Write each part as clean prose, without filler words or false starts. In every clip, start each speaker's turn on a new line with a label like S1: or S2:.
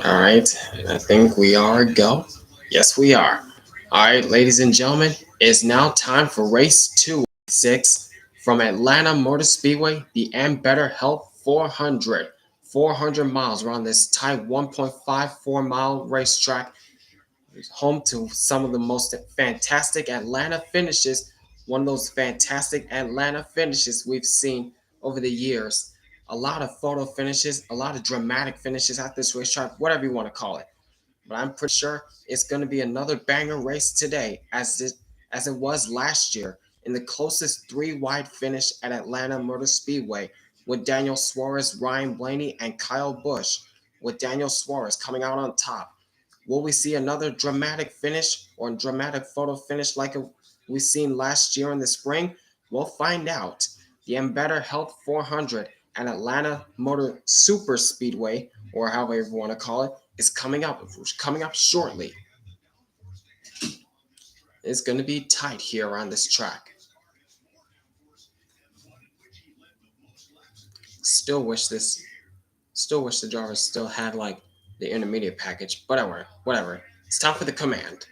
S1: All right, I think we are go. Yes, we are. All right, ladies and gentlemen, it's now time for race 286 from Atlanta Motor Speedway, the Ambetter Health 400. 400 miles around this tight 1.54-mile racetrack, home to some of the most fantastic Atlanta finishes, one of those fantastic Atlanta finishes we've seen over the years. A lot of photo finishes, a lot of dramatic finishes at this racetrack, whatever you want to call it. But I'm pretty sure it's going to be another banger race today, as it was last year in the closest three-wide finish at Atlanta Motor Speedway with Daniel Suarez, Ryan Blaney, and Kyle Busch, with Daniel Suarez coming out on top. Will we see another dramatic finish or dramatic photo finish like we seen last year in the spring? We'll find out. The Ambetter Health 400 and Atlanta Motor Superspeedway, or however you want to call it, is coming up shortly. It's going to be tight here on this track. Still wish the drivers still had like the intermediate package, but whatever. It's time for the command.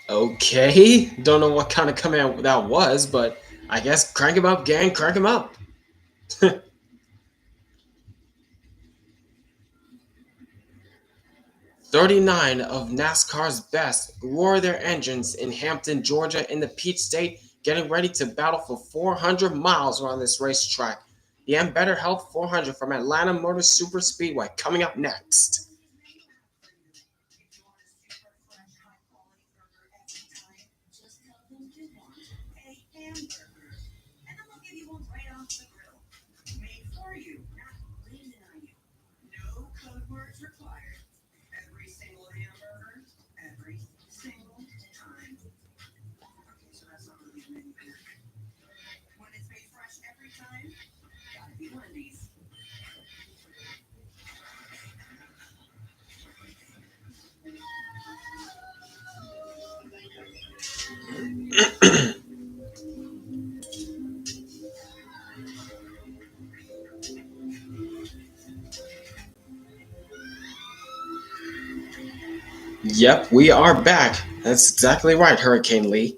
S1: Okay, don't know what kind of command that was, but I guess crank him up, gang, crank him up. 39 of NASCAR's best roar their engines in Hampton, Georgia, in the Peach State, getting ready to battle for 400 miles around this racetrack. The Ambetter Health 400 from Atlanta Motor Superspeedway coming up next. Yep, we are back. That's exactly right, Hurricane Lee.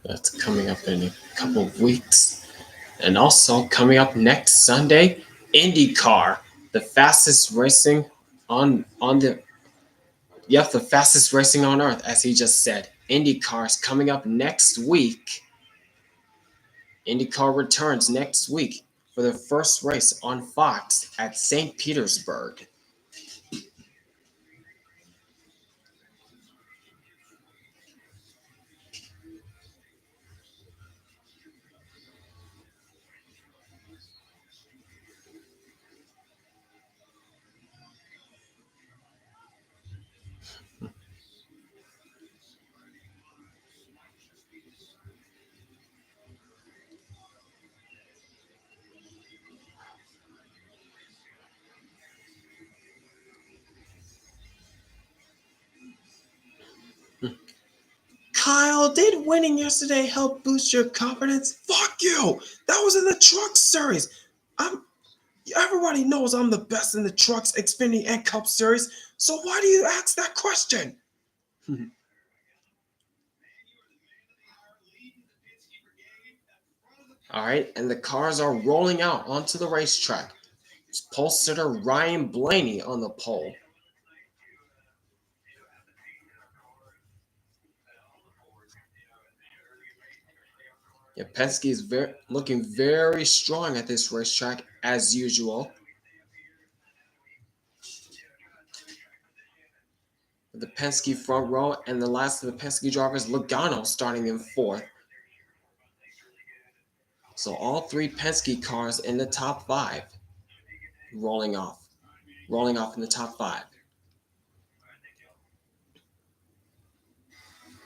S1: That's coming up in a couple of weeks. And also coming up next Sunday, IndyCar, the fastest racing on the the fastest racing on earth, as he just said. IndyCar is coming up next week. IndyCar returns next week for the first race on Fox at St. Petersburg. Kyle, did winning yesterday help boost your confidence? Fuck you! That was in the Truck Series. I'm. Everybody knows I'm the best in the Trucks, Xfinity, and Cup Series. So why do you ask that question? All right, and the cars are rolling out onto the racetrack. It's pole sitter Ryan Blaney on the pole. Yeah, Penske is looking very strong at this racetrack as usual. The Penske front row and the last of the Penske drivers, Logano, starting in fourth. So all three Penske cars in the top five, rolling off in the top five.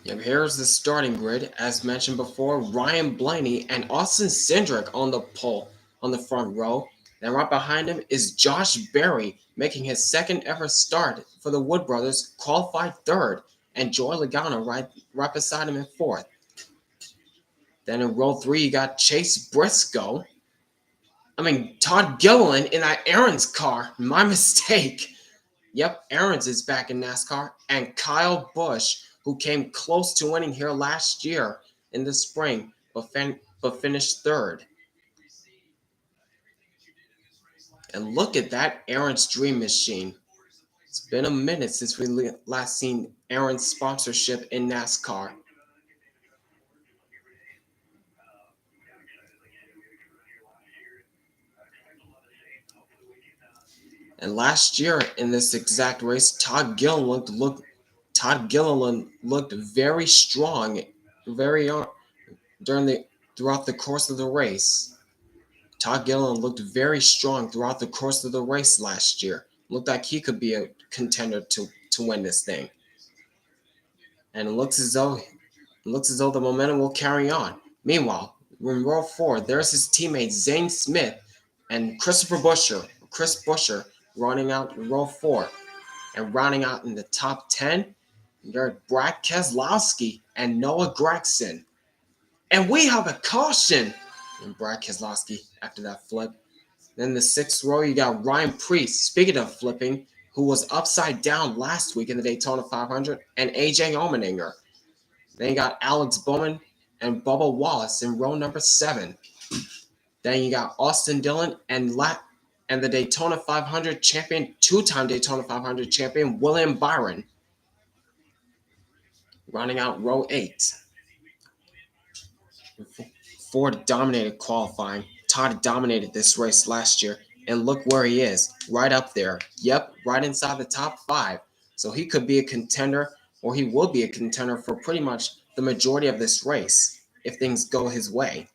S1: Yep, here's the starting grid. As mentioned before, Ryan Blaney and Austin Cindric on the pole on the front row. And right behind him is Josh Berry, making his second ever start for the Wood Brothers, qualified third, and Joey Logano right beside him in fourth. Then in row three, you got Chase Briscoe. Todd Gilliland in that Aaron's car. My mistake. Yep, Aaron's is back in NASCAR. And Kyle Busch, who came close to winning here last year in the spring, but finished third. And look at that Aaron's Dream Machine. It's been a minute since we last seen Aaron's sponsorship in NASCAR. And last year in this exact race, Todd Gilliland looked very strong, throughout the course of the race. Todd Gilliland looked very strong throughout the course of the race last year. Looked like he could be a contender to win this thing. And it looks as though the momentum will carry on. Meanwhile, in row 4, there's his teammate Zane Smith and Chris Buescher running out in row 4. And rounding out in the top 10, you're Brad Keselowski and Noah Gragson. And we have a caution! And Brad Keselowski after that flip. Then the 6th row, you got Ryan Preece, speaking of flipping, who was upside down last week in the Daytona 500, and AJ Allmendinger. Then you got Alex Bowman and Bubba Wallace in row number 7. Then you got Austin Dillon and the Daytona 500 champion, two-time Daytona 500 champion, William Byron, rounding out row 8. Ford dominated qualifying. Todd dominated this race last year, and look where he is, right up there. Yep, right inside the top 5. So he could be a contender, or he will be a contender for pretty much the majority of this race, if things go his way.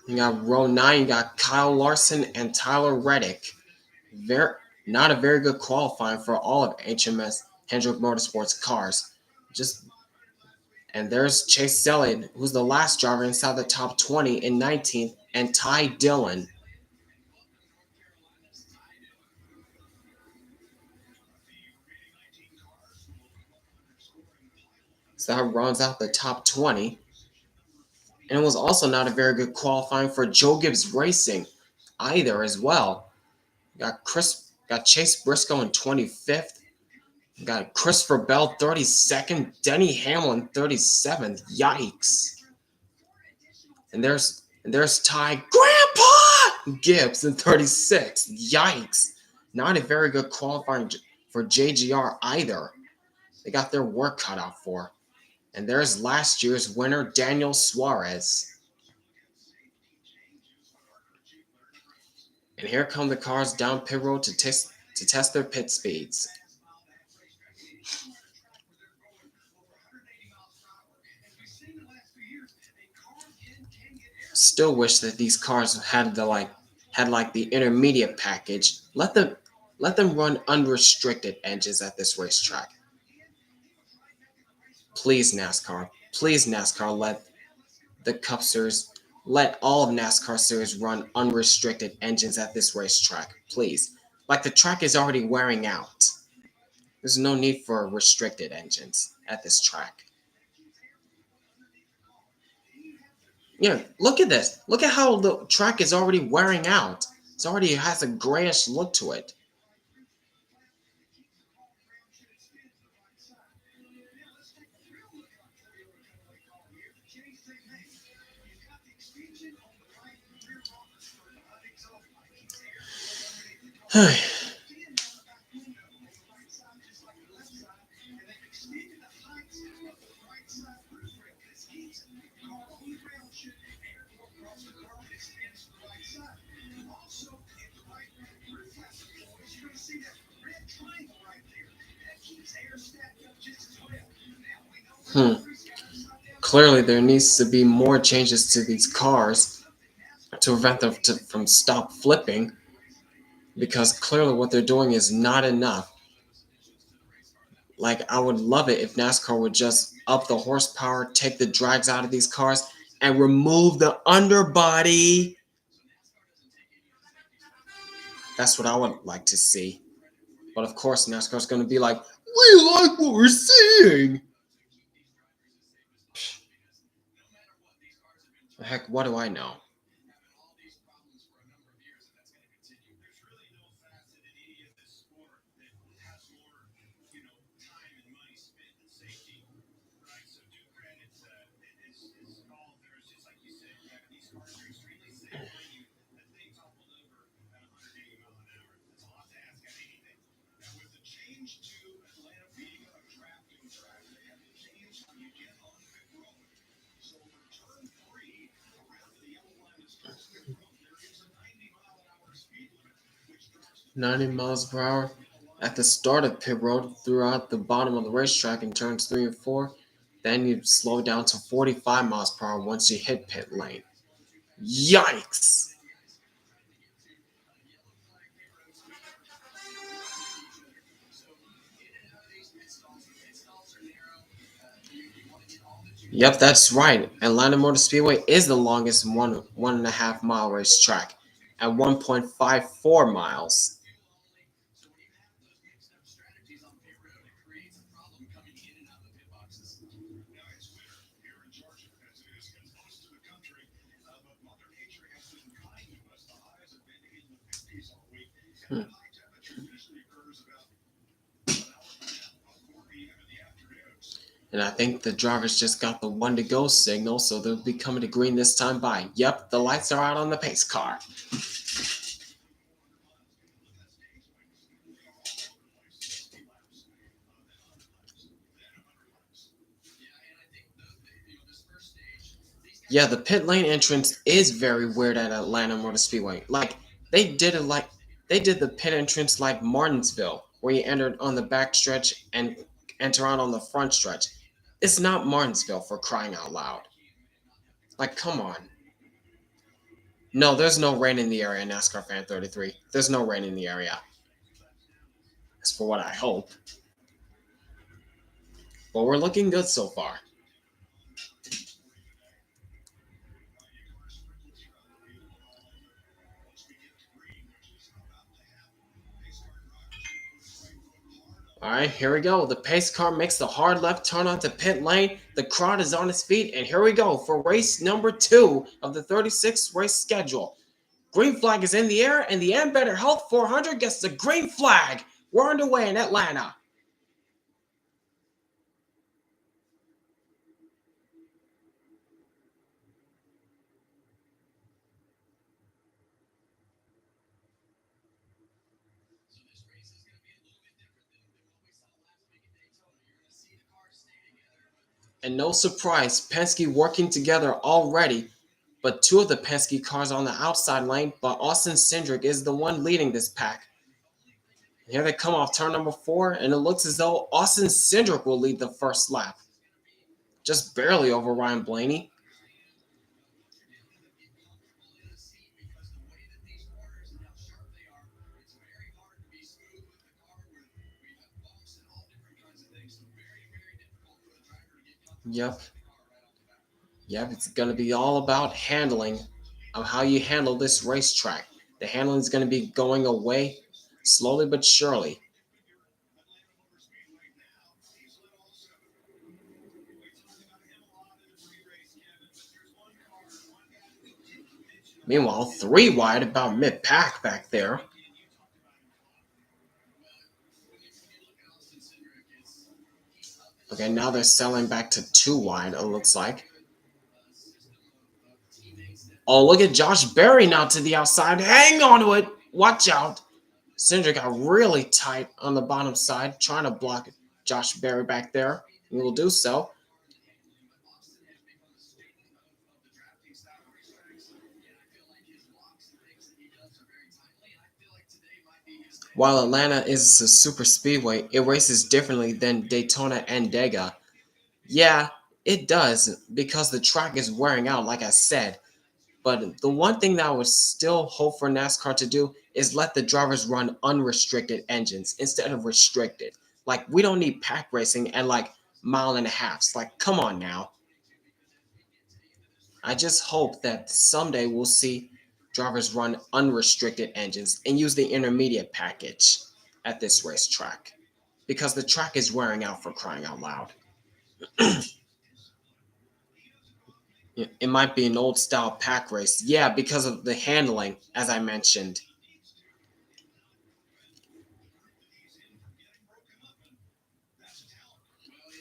S1: You got row 9, you got Kyle Larson and Tyler Reddick. Not a very good qualifying for all of HMS Hendrick Motorsports cars. And there's Chase Elliott, who's the last driver inside the top 20 in 19th, and Ty Dillon. So that rounds out the top 20. And it was also not a very good qualifying for Joe Gibbs Racing either as well. Got Chase Briscoe in 25th. Got Christopher Bell 32nd. Denny Hamlin 37th. Yikes. And there's Ty Grandpa Gibbs in 36th. Yikes. Not a very good qualifying for JGR either. They got their work cut out for. And there's last year's winner, Daniel Suarez. And here come the cars down pit road to test their pit speeds. Still wish that these cars had the intermediate package. Let them run unrestricted engines at this racetrack. Please NASCAR, let the Cup Series Let all of NASCAR series run unrestricted engines at this racetrack, please. Like the track is already wearing out. There's no need for restricted engines at this track. Yeah, look at this. Look at how the track is already wearing out. It already has a grayish look to it. hmm. Clearly, there needs to be more changes to these cars to prevent them from stop flipping because clearly what they're doing is not enough. Like, I would love it if NASCAR would just up the horsepower, take the drags out of these cars, and remove the underbody. That's what I would like to see. But of course, NASCAR's going to be like, we like what we're seeing. Heck, what do I know? – 90 miles per hour at the start of pit road throughout the bottom of the racetrack in turns 3 and 4. Then you slow down to 45 miles per hour once you hit pit lane. Yikes! Yep, that's right. Atlanta Motor Speedway is the longest 1.5 mile racetrack at 1.54 miles. Hmm. And I think the drivers just got the one to go signal, so they'll be coming to green this time by. Yep, the lights are out on the pace car. Yeah, the pit lane entrance is very weird at Atlanta Motor Speedway. Like they did the pit entrance like Martinsville, where you entered on the back stretch and enter out on the front stretch. It's not Martinsville, for crying out loud. Like, come on. No, there's no rain in the area, NASCAR Fan 33. There's no rain in the area. That's for what I hope. But we're looking good so far. All right, here we go. The pace car makes the hard left turn onto pit lane. The crowd is on its feet, and here we go for race number 2 of the 36 race schedule. Green flag is in the air, and the Ambetter Health 400 gets the green flag. We're underway in Atlanta. And no surprise, Penske working together already, but two of the Penske cars on the outside lane, but Austin Cindric is the one leading this pack. Here they come off turn number 4, and it looks as though Austin Cindric will lead the first lap. Just barely over Ryan Blaney. Yep. Yep, it's going to be all about handling of how you handle this racetrack. The handling is going to be going away slowly but surely. Meanwhile, three wide about mid pack back there. Okay, now they're selling back to two wide, it looks like. Oh, look at Josh Berry now to the outside. Hang on to it. Watch out. Cinder got really tight on the bottom side, trying to block Josh Berry back there. He will do so. While Atlanta is a super speedway, it races differently than Daytona and Dega. Yeah, it does, because the track is wearing out, like I said. But the one thing that I would still hope for NASCAR to do is let the drivers run unrestricted engines instead of restricted. Like, we don't need pack racing and like mile and a halves. Like, come on now. I just hope that someday we'll see drivers run unrestricted engines and use the intermediate package at this racetrack, because the track is wearing out, for crying out loud. It might be an old style pack race. Yeah, because of the handling, as I mentioned.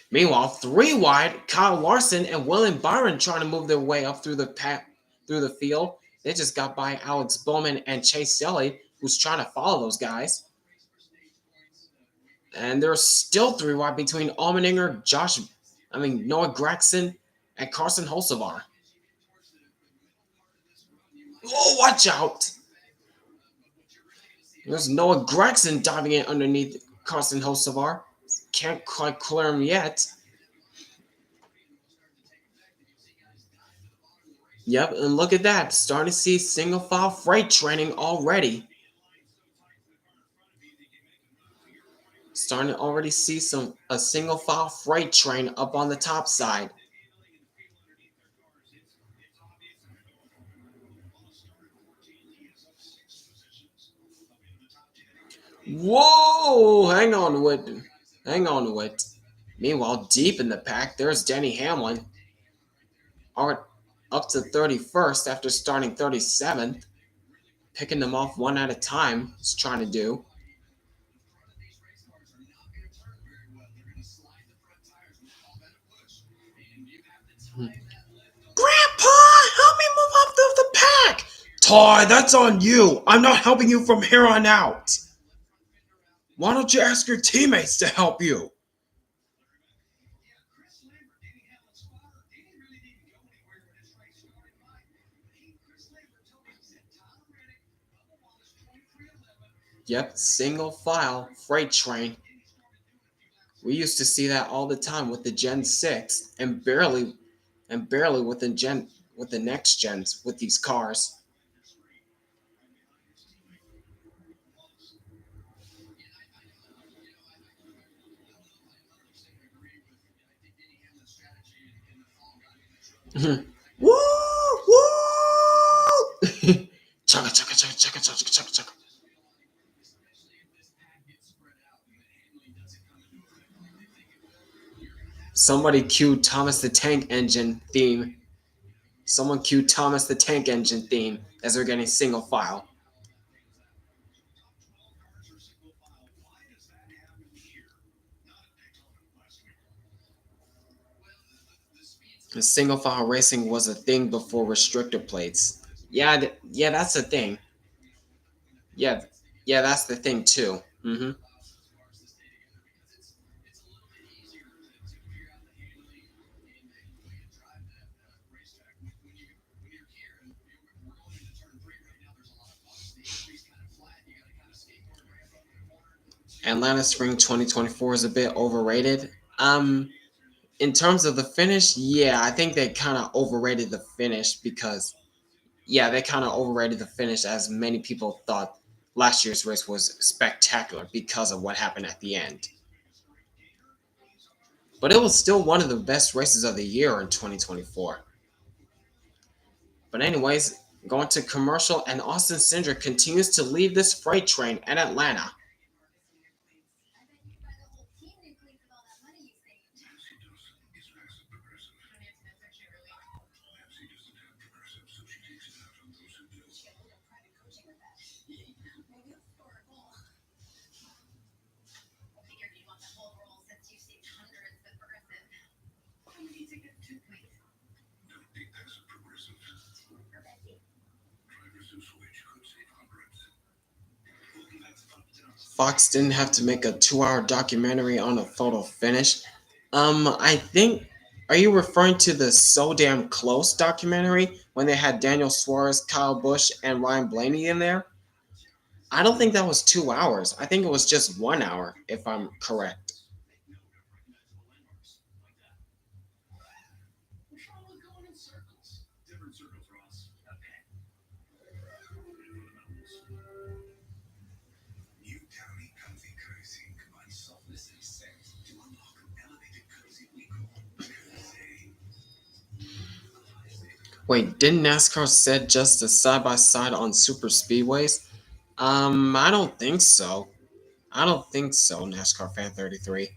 S1: Meanwhile, three wide, Kyle Larson and William Byron trying to move their way up through the field. They just got by Alex Bowman and Chase Elliott, who's trying to follow those guys. And there's still three wide between Allmendinger, Noah Gregson, and Carson Hocevar. Oh, watch out! There's Noah Gregson diving in underneath Carson Hocevar. Can't quite clear him yet. Yep, and look at that. Starting to see single file freight training already. Starting to already see a single file freight train up on the top side. Whoa! Hang on to it. Hang on to it. Meanwhile, deep in the pack, there's Denny Hamlin. Up to 31st after starting 37th. Picking them off one at a time. He's trying to do. Grandpa, help me move up through the pack. Ty, that's on you. I'm not helping you from here on out. Why don't you ask your teammates to help you? Yep, single file freight train. We used to see that all the time with the Gen 6 and barely with the next gens with these cars. Woo! Woo! Chugga chugga chugga chugga chugga chugga chugga. Somebody cue Thomas the Tank Engine theme. Someone cue Thomas the Tank Engine theme as they're getting single file. The single file racing was a thing before restrictor plates. Yeah, that's the thing. Yeah, yeah, that's the thing too. Atlanta Spring 2024 is a bit overrated. In terms of the finish, yeah, I think they kind of overrated the finish because, yeah, they kind of overrated the finish as many people thought last year's race was spectacular because of what happened at the end. But it was still one of the best races of the year in 2024. But anyways, going to commercial, and Austin Cindric continues to lead this freight train at Atlanta. Fox didn't have to make a 2 hour documentary on a photo finish. I think. Are you referring to the So Damn Close documentary when they had Daniel Suarez, Kyle Busch, and Ryan Blaney in there? I don't think that was 2 hours. I think it was just 1 hour, if I'm correct. Wait, didn't NASCAR set just a side by side on super speedways? I don't think so. I don't think so, NASCAR fan 33.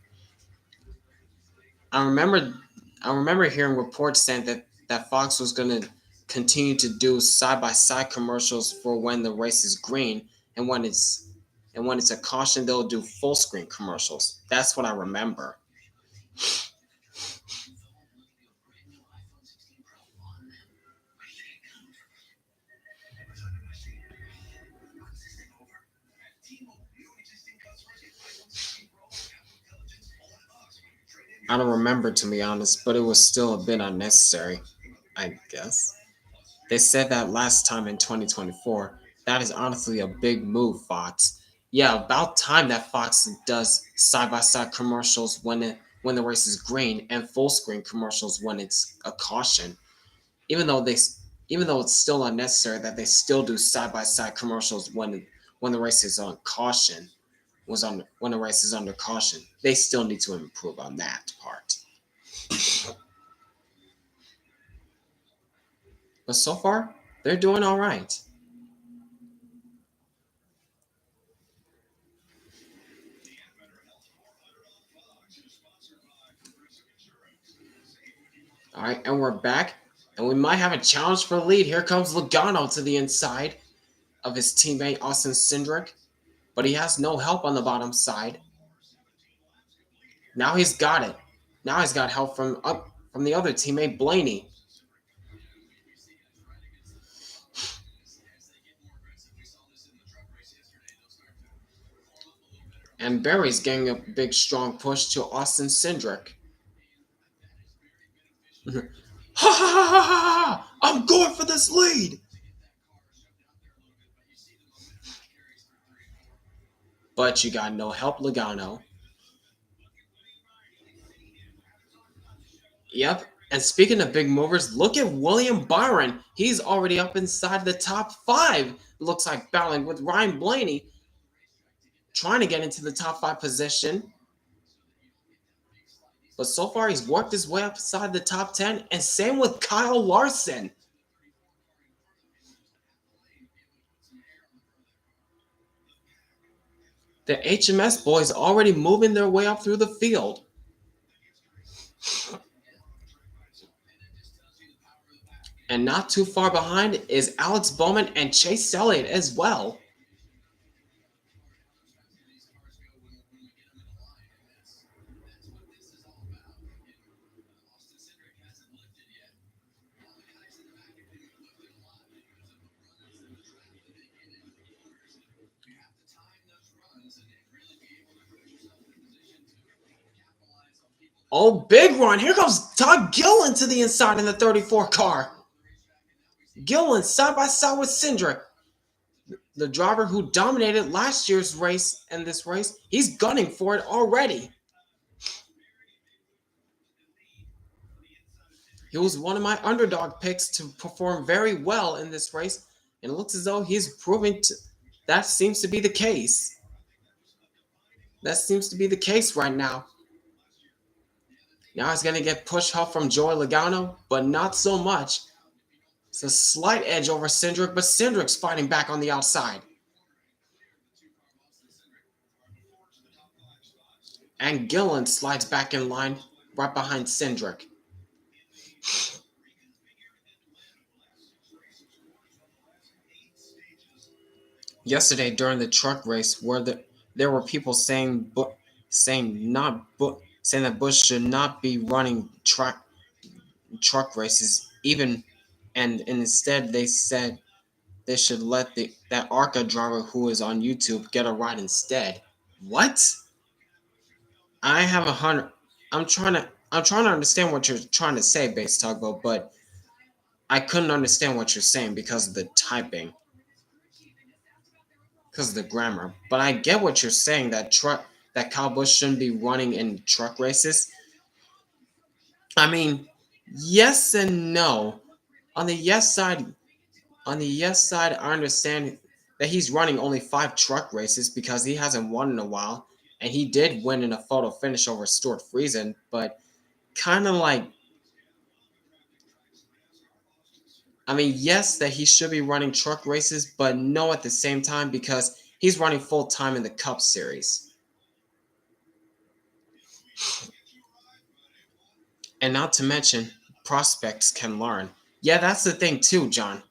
S1: I remember I remember hearing reports saying that Fox was gonna continue to do side by side commercials for when the race is green, and when it's a caution they'll do full screen commercials. That's what I remember. I don't remember, to be honest, but it was still a bit unnecessary, I guess. They said that last time in 2024. That is honestly a big move, Fox. Yeah, about time that Fox does side by side commercials when the race is green, and full screen commercials when it's a caution. Even though they even though it's still unnecessary that they still do side by side commercials when the race is on caution when the race is under caution. They still need to improve on that part. But so far, they're doing all right. All right, and we're back, and we might have a challenge for the lead. Here comes Logano to the inside of his teammate Austin Cindric, but he has no help on the bottom side. Now he's got it. Now he's got help from the other teammate Blaney. And Barry's getting a big strong push to Austin Cindric. Ha ha ha ha ha! I'm going for this lead. But you got no help, Logano. Yep. And speaking of big movers, look at William Byron. He's already up inside the top five. Looks like battling with Ryan Blaney, trying to get into the top five position. But so far, he's worked his way upside the top 10. And same with Kyle Larson. The HMS boys already moving their way up through the field. And not too far behind is Alex Bowman and Chase Elliott as well. Oh, big run. Here comes Todd Gillen to the inside in the 34 car. Gillen side by side with Cindric, the driver who dominated last year's race and this race. He's gunning for it already. He was one of my underdog picks to perform very well in this race, and it looks as though he's proving that seems to be the case. That seems to be the case right now. Now he's going to get push help from Joey Logano, but not so much. It's a slight edge over Cindric, but Cindric's fighting back on the outside. And Gillen slides back in line right behind Cindric. Yesterday during the truck race, there were people saying that Busch should not be running truck races, and instead they said they should let that ARCA driver who is on YouTube get a ride instead. What? I have 100. I'm trying to understand what you're trying to say, Base Tugboat, but I couldn't understand what you're saying because of the typing, because of the grammar. But I get what you're saying, that Kyle Busch shouldn't be running in truck races. I mean, yes and no. On the yes side, I understand that he's running only 5 truck races because he hasn't won in a while, and he did win in a photo finish over Stuart Friesen, but kind of like, I mean, yes, that he should be running truck races, but no at the same time because he's running full time in the Cup Series. And not to mention, prospects can learn. Yeah, that's the thing too, John.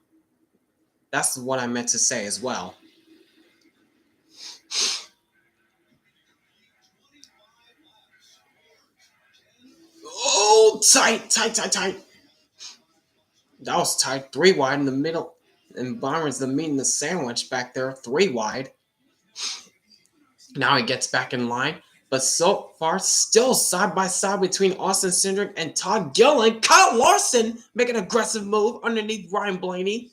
S1: That's what I meant to say as well. Oh, tight. That was tight. 3 wide in the middle. And Byron's the meat in the sandwich back there. 3 wide. Now he gets back in line. But so far, still side by side between Austin Cindric and Todd Gillen. Kyle Larson make an aggressive move underneath Ryan Blaney.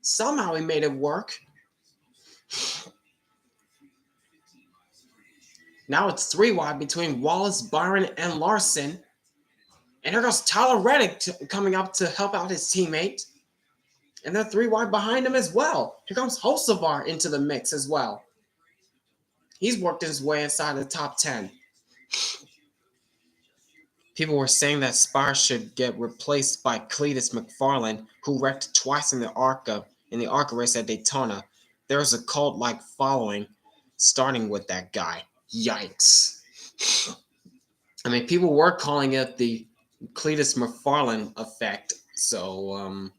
S1: Somehow he made it work. Now it's 3 wide between Wallace, Byron, and Larson. And here goes Tyler Reddick coming up to help out his teammate. And they're 3 wide behind him as well. Here comes Hocevar into the mix as well. He's worked his way inside the top 10. People were saying that Spire should get replaced by Cletus McFarland, who wrecked twice in the ARCA race at Daytona. There's a cult-like following, starting with that guy. Yikes. I mean, people were calling it the Cletus McFarland effect, so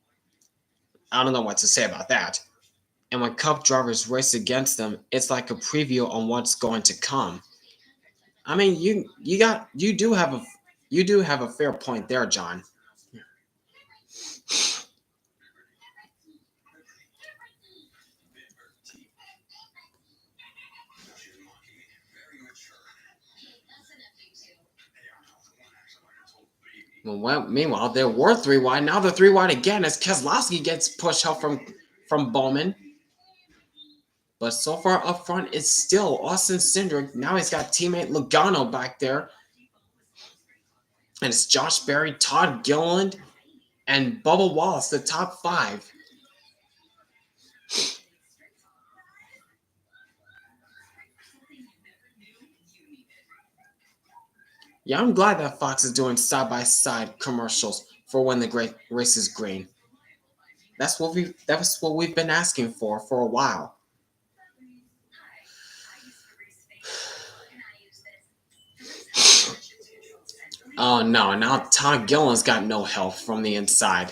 S1: I don't know what to say about that. And when Cup drivers race against them, it's like a preview on what's going to come. I mean, you do have a fair point there, John. Well, meanwhile, there were 3 wide. Now they're 3 wide again as Keselowski gets pushed out from Bowman. But so far up front, it's still Austin Cindric. Now he's got teammate Logano back there. And it's Josh Berry, Todd Gilliland, and Bubba Wallace, the top 5. Yeah, I'm glad that Fox is doing side-by-side commercials for when the great race is green. That's what we've been asking for a while. Oh no, now Todd Gilliland's got no help from the inside.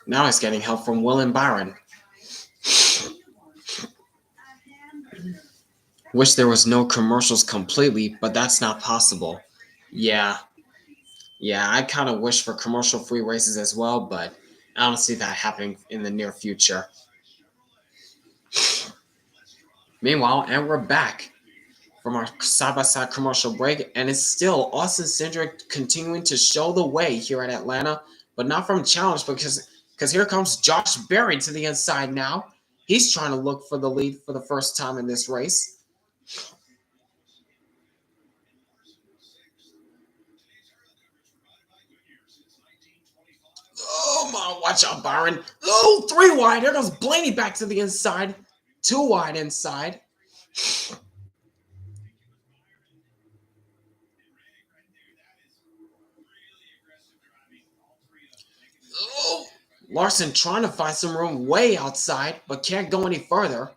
S1: Now he's getting help from William Byron. Wish there was no commercials completely, but that's not possible. Yeah, I kind of wish for commercial-free races as well, but I don't see that happening in the near future. Meanwhile, and we're back from our side-by-side commercial break, and it's still Austin Cindric continuing to show the way here at Atlanta, but not from challenge because here comes Josh Berry to the inside now. He's trying to look for the lead for the first time in this race. Oh my, watch out, Byron. Oh, 3 wide. Here goes Blaney back to the inside. 2 wide inside. Oh, Larson trying to find some room way outside, but can't go any further.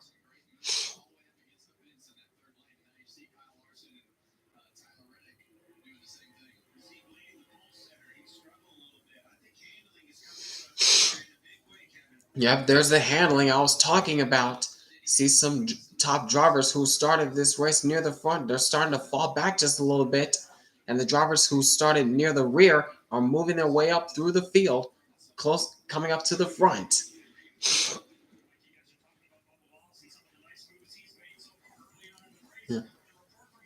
S1: Yep, there's the handling I was talking about. See some top drivers who started this race near the front, they're starting to fall back just a little bit. And the drivers who started near the rear are moving their way up through the field, close coming up to the front. Yeah.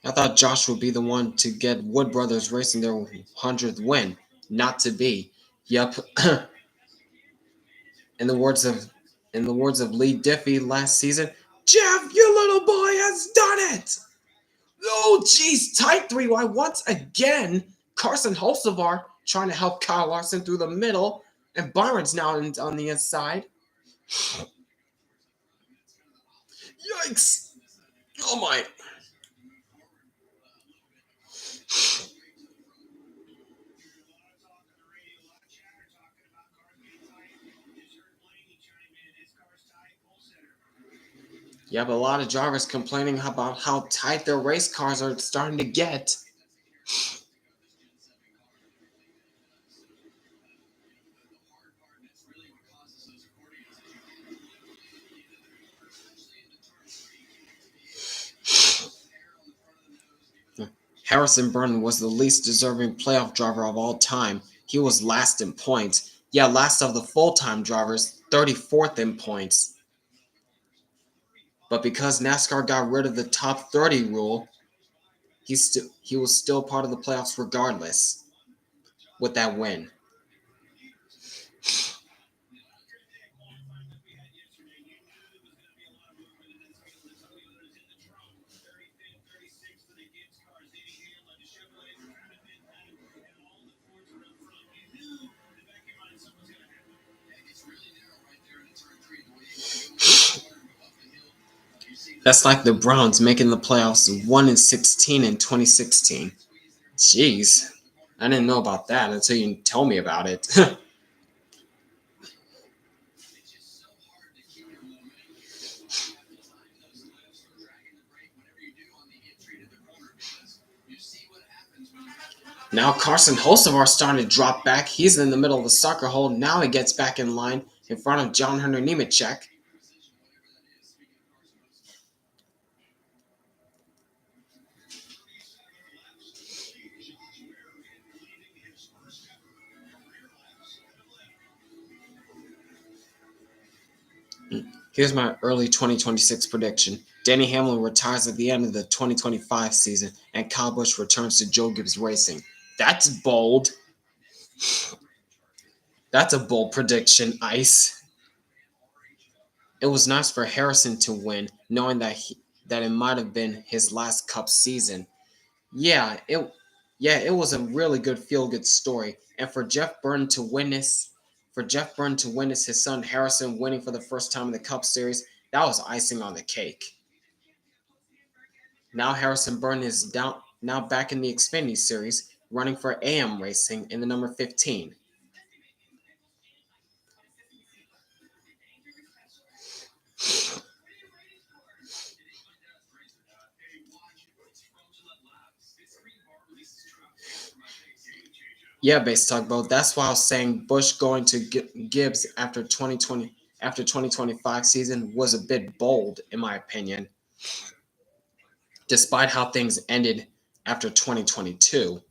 S1: I thought Josh would be the one to get Wood Brothers racing their 100th win. Not to be. Yep. in the words of Lee Diffie last season, Jeff, your little boy has done it. Oh, geez, tight three wide once again. Carson Holsevar trying to help Kyle Larson through the middle, and Byron's now on the inside. Yikes! Oh my! You have a lot of drivers complaining about how tight their race cars are starting to get. Harrison Burton was the least deserving playoff driver of all time. He was last in points. Yeah, last of the full-time drivers, 34th in points. But because NASCAR got rid of the top 30 rule, he was still part of the playoffs regardless with that win. That's like the Browns making the playoffs 1-16 in 2016. Jeez, I didn't know about that until you told me about it. Now Carson Hocevar starting to drop back. He's in the middle of the soccer hole. Now he gets back in line in front of John Hunter Nemechek. Here's my early 2026 prediction. Denny Hamlin retires at the end of the 2025 season, and Kyle Busch returns to Joe Gibbs Racing. That's bold. That's a bold prediction, Ice. It was nice for Harrison to win, knowing that it might have been his last Cup season. Yeah, it was a really good feel-good story, and for Jeff Burton to witness his son Harrison winning for the first time in the Cup Series, that was icing on the cake. Now Harrison Burton is now back in the Xfinity Series, running for AM Racing in the number 15. Yeah, base tugboat. That's why I was saying Bush going to Gibbs after 2025 season was a bit bold in my opinion, despite how things ended after 2022.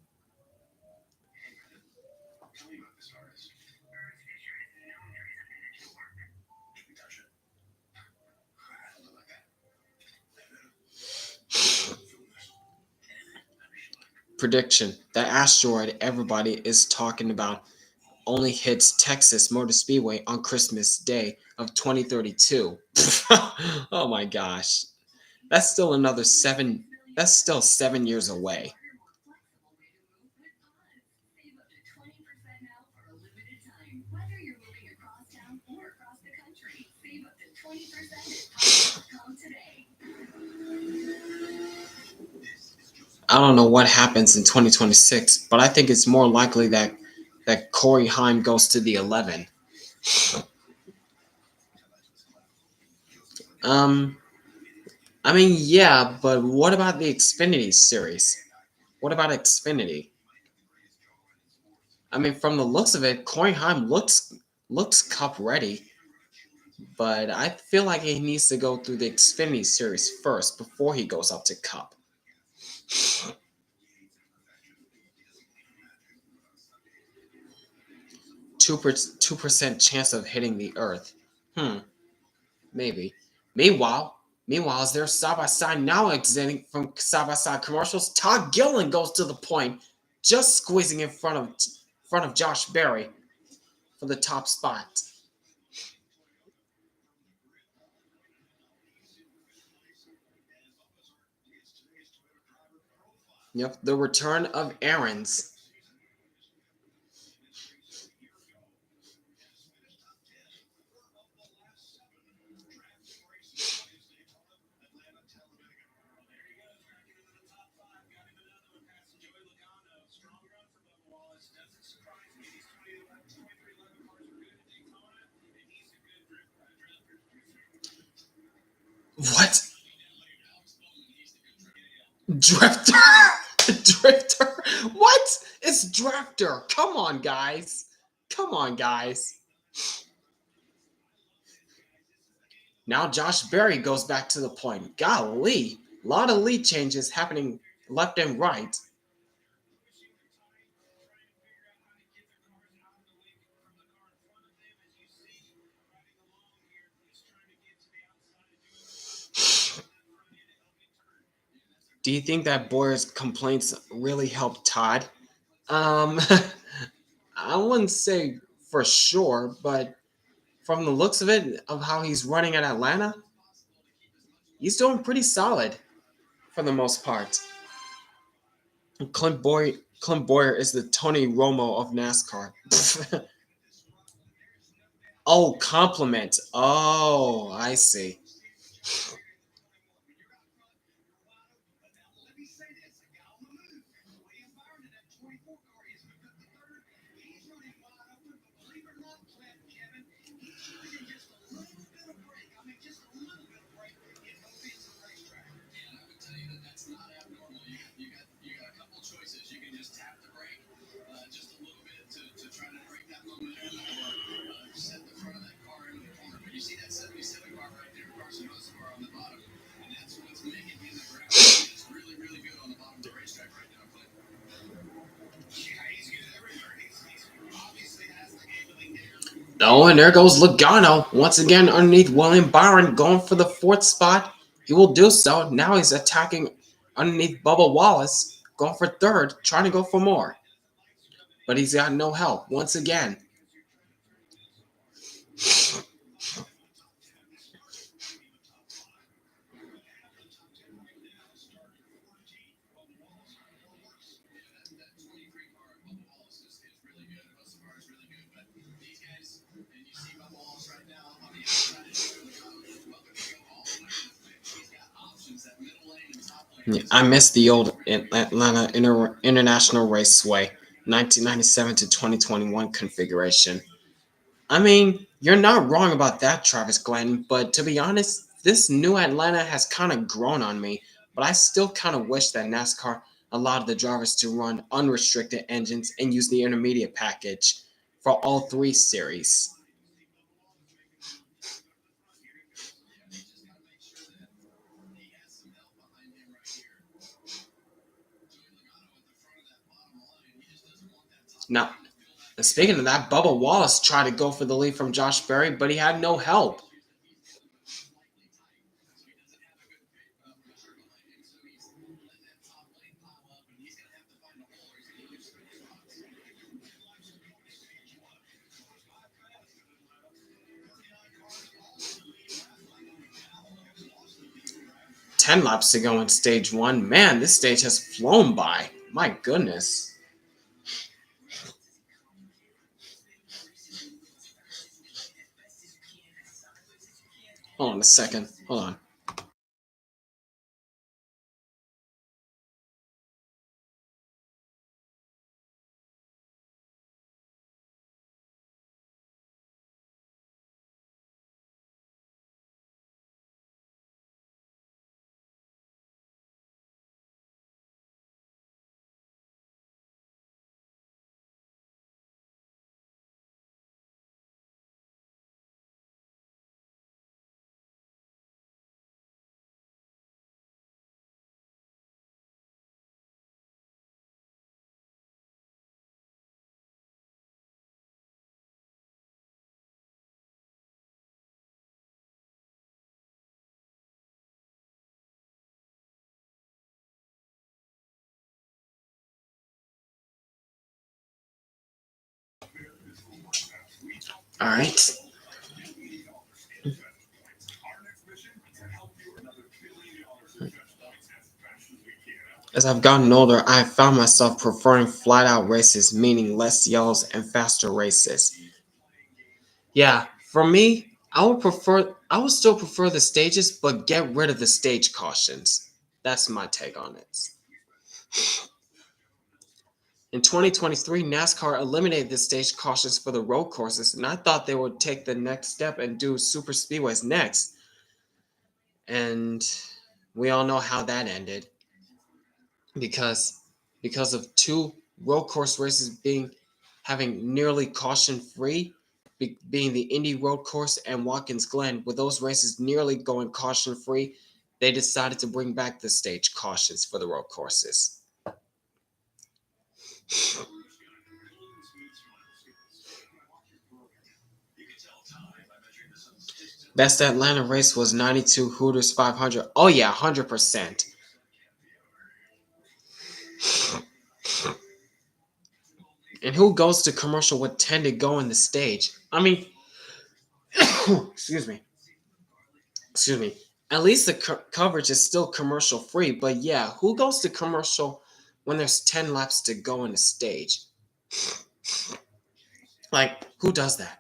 S1: Prediction: the asteroid everybody is talking about only hits Texas Motor Speedway on Christmas Day of 2032. Oh my gosh. That's still another 7 that's still 7 years away. I don't know what happens in 2026, but I think it's more likely that that Corey Heim goes to the 11. Um, I mean, yeah, but what about the Xfinity series? What about Xfinity? I mean, from the looks of it, Corey Heim looks cup ready, but I feel like he needs to go through the Xfinity series first before he goes up to cup. 2% chance of hitting the earth. Maybe. Meanwhile, meanwhile, as they're side by side now exiting from side by side commercials, Todd Gillen goes to the point, just squeezing in front of Josh Berry for the top spot. Yep, the return of Aaron's. What? Drifter? Drifter? What? It's Drifter. Come on, guys. Come on, guys. Now Josh Berry goes back to the point. Golly, a lot of lead changes happening left and right. Do you think that Boyer's complaints really helped Todd? Um, I wouldn't say for sure, but from the looks of it, of how he's running at Atlanta, he's doing pretty solid for the most part. Clint Boyer is the Tony Romo of NASCAR. Oh, compliment. Oh, I see. Oh, and there goes Logano once again underneath William Byron, going for the fourth spot. He will do so. Now he's attacking underneath Bubba Wallace, going for third, trying to go for more. But he's got no help once again. Yeah, I miss the old Atlanta International Raceway, 1997 to 2021 configuration. I mean, you're not wrong about that, Travis Glenn, but to be honest, this new Atlanta has kind of grown on me, but I still kind of wish that NASCAR allowed the drivers to run unrestricted engines and use the intermediate package for all three series. Now, speaking of that, Bubba Wallace tried to go for the lead from Josh Berry, but he had no help. 10 laps to go in stage one. Man, this stage has flown by. My goodness. Hold on a second. Hold on. All right. As I've gotten older, I've found myself preferring flat out races, meaning less yells and faster races. Yeah, for me, I would still prefer the stages, but get rid of the stage cautions. That's my take on it. In 2023, NASCAR eliminated the stage cautions for the road courses, and I thought they would take the next step and do super speedways next. And we all know how that ended because of two road course races having nearly caution free, being the Indy Road Course and Watkins Glen, with those races nearly going caution free, they decided to bring back the stage cautions for the road courses. Best Atlanta race was 92 Hooters 500. Oh yeah, 100%. And who goes to commercial would tend to go in the stage. I mean, excuse me. Excuse me. At least the coverage is still commercial free, but yeah, who goes to commercial when there's 10 laps to go in the stage? Like, who does that?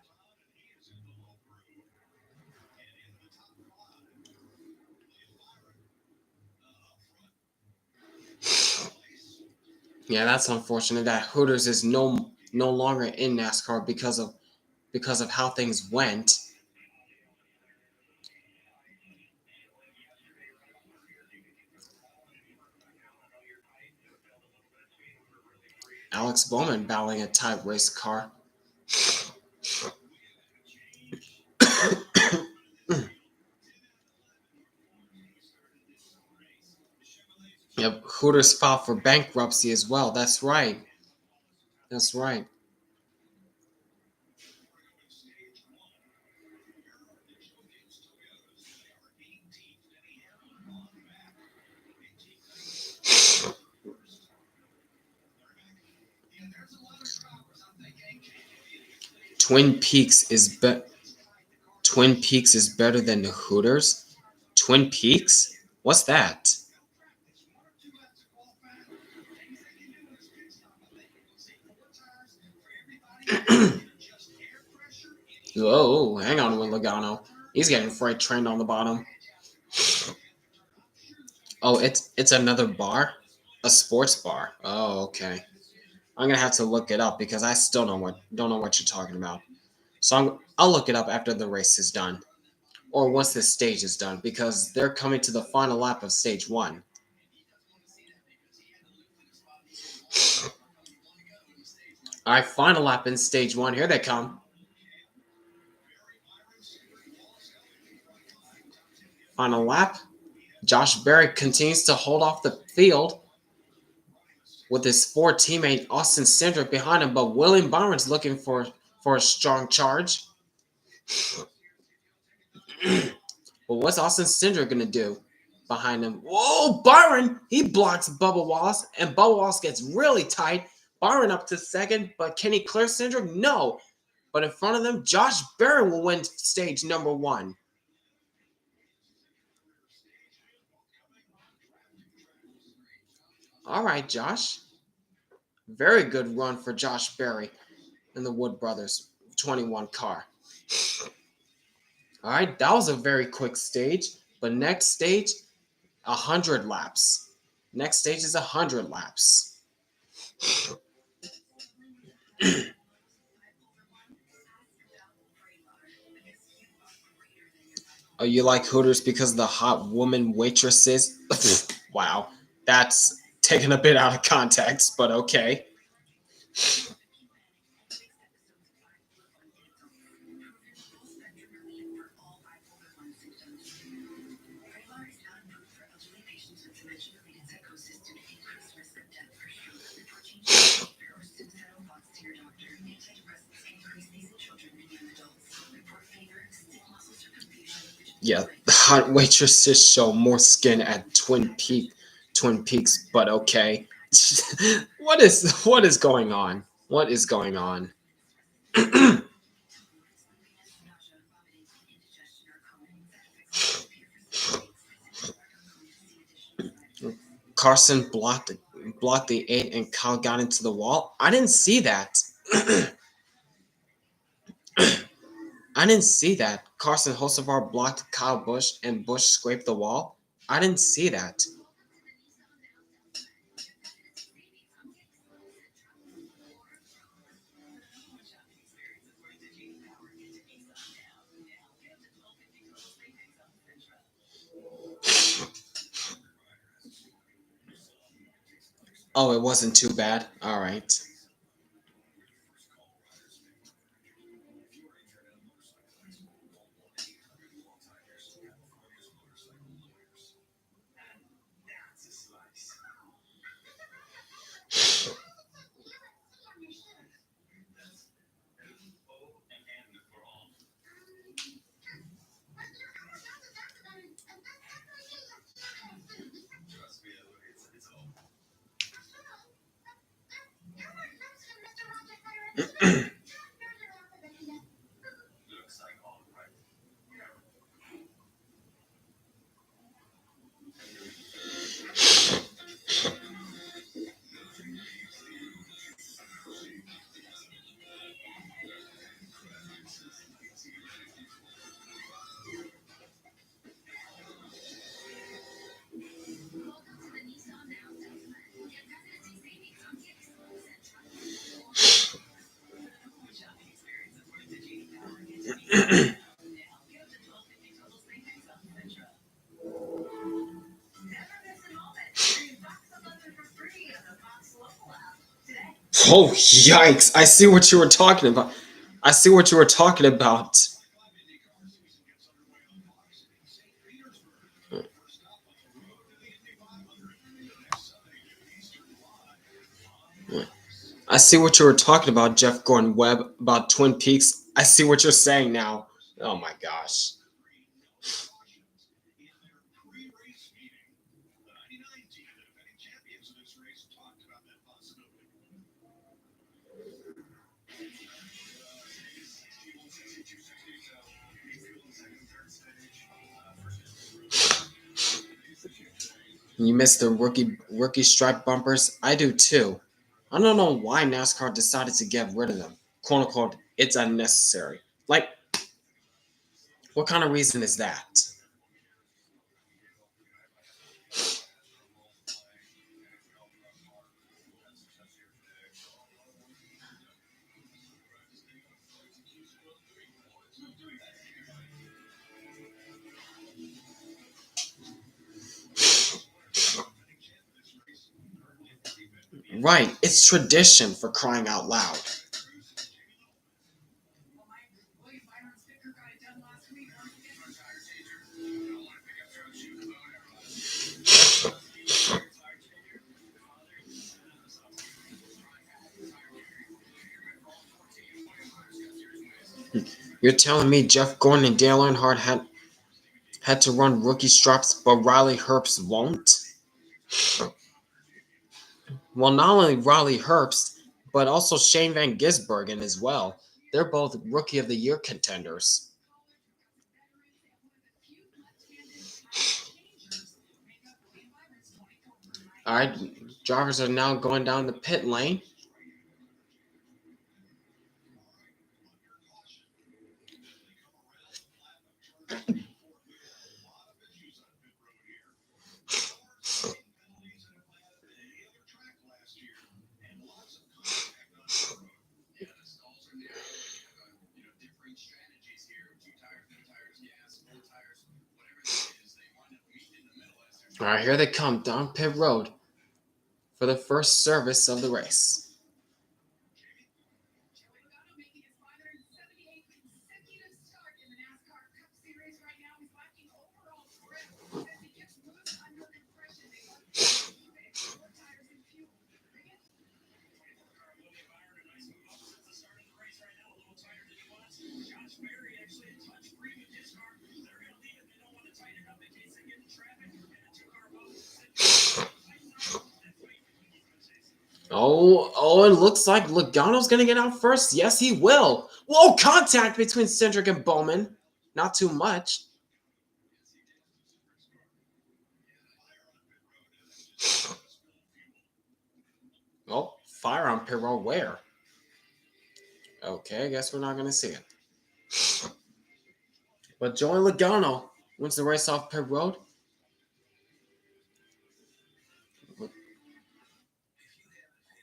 S1: Yeah, that's unfortunate that Hooters is no longer in NASCAR because of how things went. Alex Bowman battling a tight race car. Yep, Hooters filed for bankruptcy as well. That's right. That's right. Twin Peaks is be- Twin Peaks is better than the Hooters. Twin Peaks? What's that? Whoa, hang on, Will Logano. He's getting freight trained on the bottom. Oh, it's another bar, a sports bar. Oh, okay. I'm gonna have to look it up because I still don't know what you're talking about. So I'll look it up after the race is done, or once this stage is done, because they're coming to the final lap of stage one. All right, final lap in stage one. Here they come. Final lap. Josh Berry continues to hold off the field with his Ford teammate Austin Cindric behind him, but William Byron's looking for a strong charge. But what's Austin Cindric gonna do behind him? Whoa, Byron! He blocks Bubba Wallace, and Bubba Wallace gets really tight. Byron up to second, but can he clear Cindric? No. But in front of them, Josh Berry will win stage number one. All right, Josh. Very good run for Josh Berry and the Wood Brothers 21 car. All right, that was a very quick stage. But next stage, 100 laps. Next stage is 100 laps. Oh, you like Hooters because of the hot woman waitresses? Wow, that's taken a bit out of context, but okay. Yeah, the hot waitresses show more skin at Twin Peaks, but okay. What is going on? What is going on? Carson blocked the 8 and Kyle got into the wall. I didn't see that. I didn't see that. Carson Hocevar blocked Kyle Busch and Busch scraped the wall. I didn't see that. Oh, it wasn't too bad. All right. Oh, yikes. I see what you were talking about. I see what you were talking about. I see what you were talking about, Jeff Gordon Webb, about Twin Peaks. I see what you're saying now. Oh my gosh. You missed the rookie stripe bumpers? I do too. I don't know why NASCAR decided to get rid of them. Quote unquote, it's unnecessary. Like, what kind of reason is that? Right, it's tradition for crying out loud. You're telling me Jeff Gordon and Dale Earnhardt had to run rookie straps, but Riley Herbst won't? Well, not only Riley Herbst, but also Shane Van Gisbergen as well. They're both Rookie of the Year contenders. All right, drivers are now going down the pit lane. All right, here they come down pit road for the first service of the race. Oh, it looks like Logano's going to get out first. Yes, he will. Whoa, contact between Cindric and Bowman. Not too much. fire on pit road where? Okay, I guess we're not going to see it. But Joey Logano wins the race off pit road.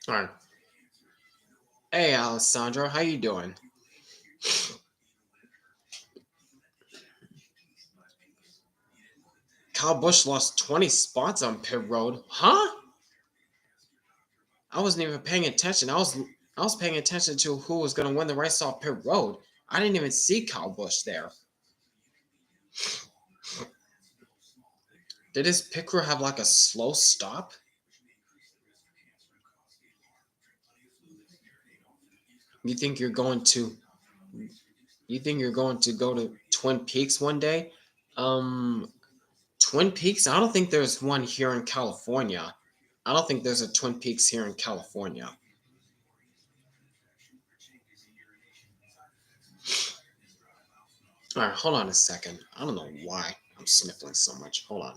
S1: All right. Hey, Alessandro, how you doing? Kyle Busch lost 20 spots on pit road. Huh? I wasn't even paying attention. I was paying attention to who was going to win the race off pit road. I didn't even see Kyle Busch there. Did his pit crew have like a slow stop? You think you're going to go to Twin Peaks one day? Twin Peaks? I don't think there's one here in California. I don't think there's a Twin Peaks here in California. All right, hold on a second. I don't know why I'm sniffling so much. Hold on.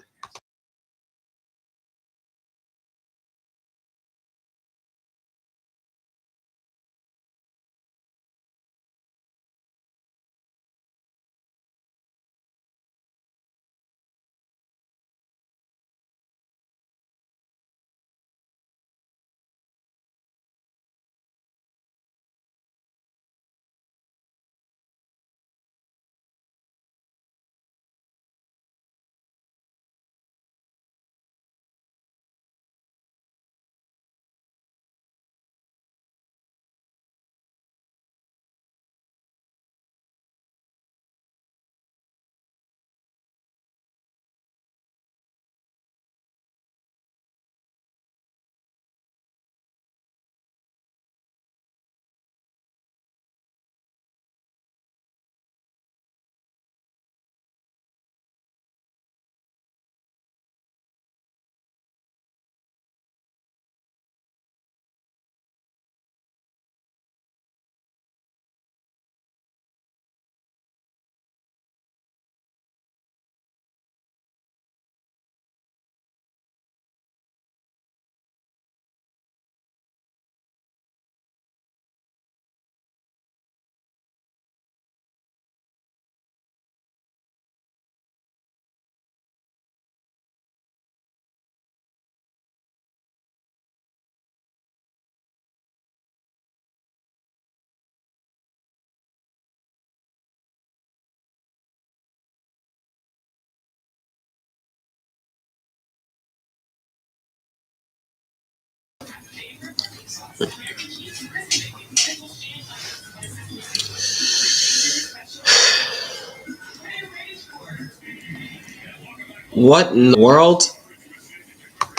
S1: What in the world?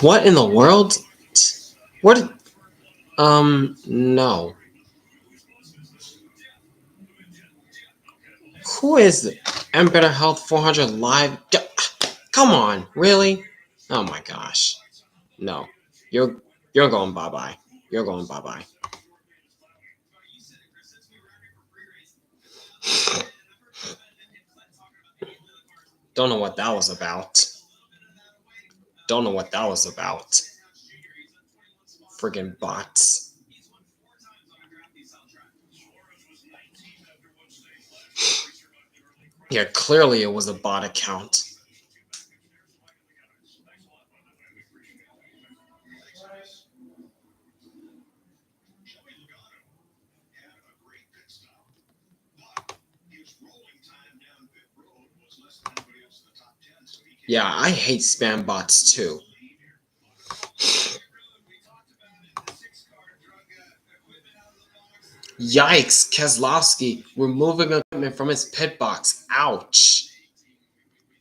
S1: What in the world? What? No. Who is it? Ambetter Health 400 Live? Come on, really? Oh my gosh. No. You're going bye-bye. You're going bye-bye. Don't know what that was about. Don't know what that was about. Friggin' bots. Yeah, clearly it was a bot account. Yeah, I hate spam bots too. Yikes, Keselowski removing equipment from his pit box. Ouch.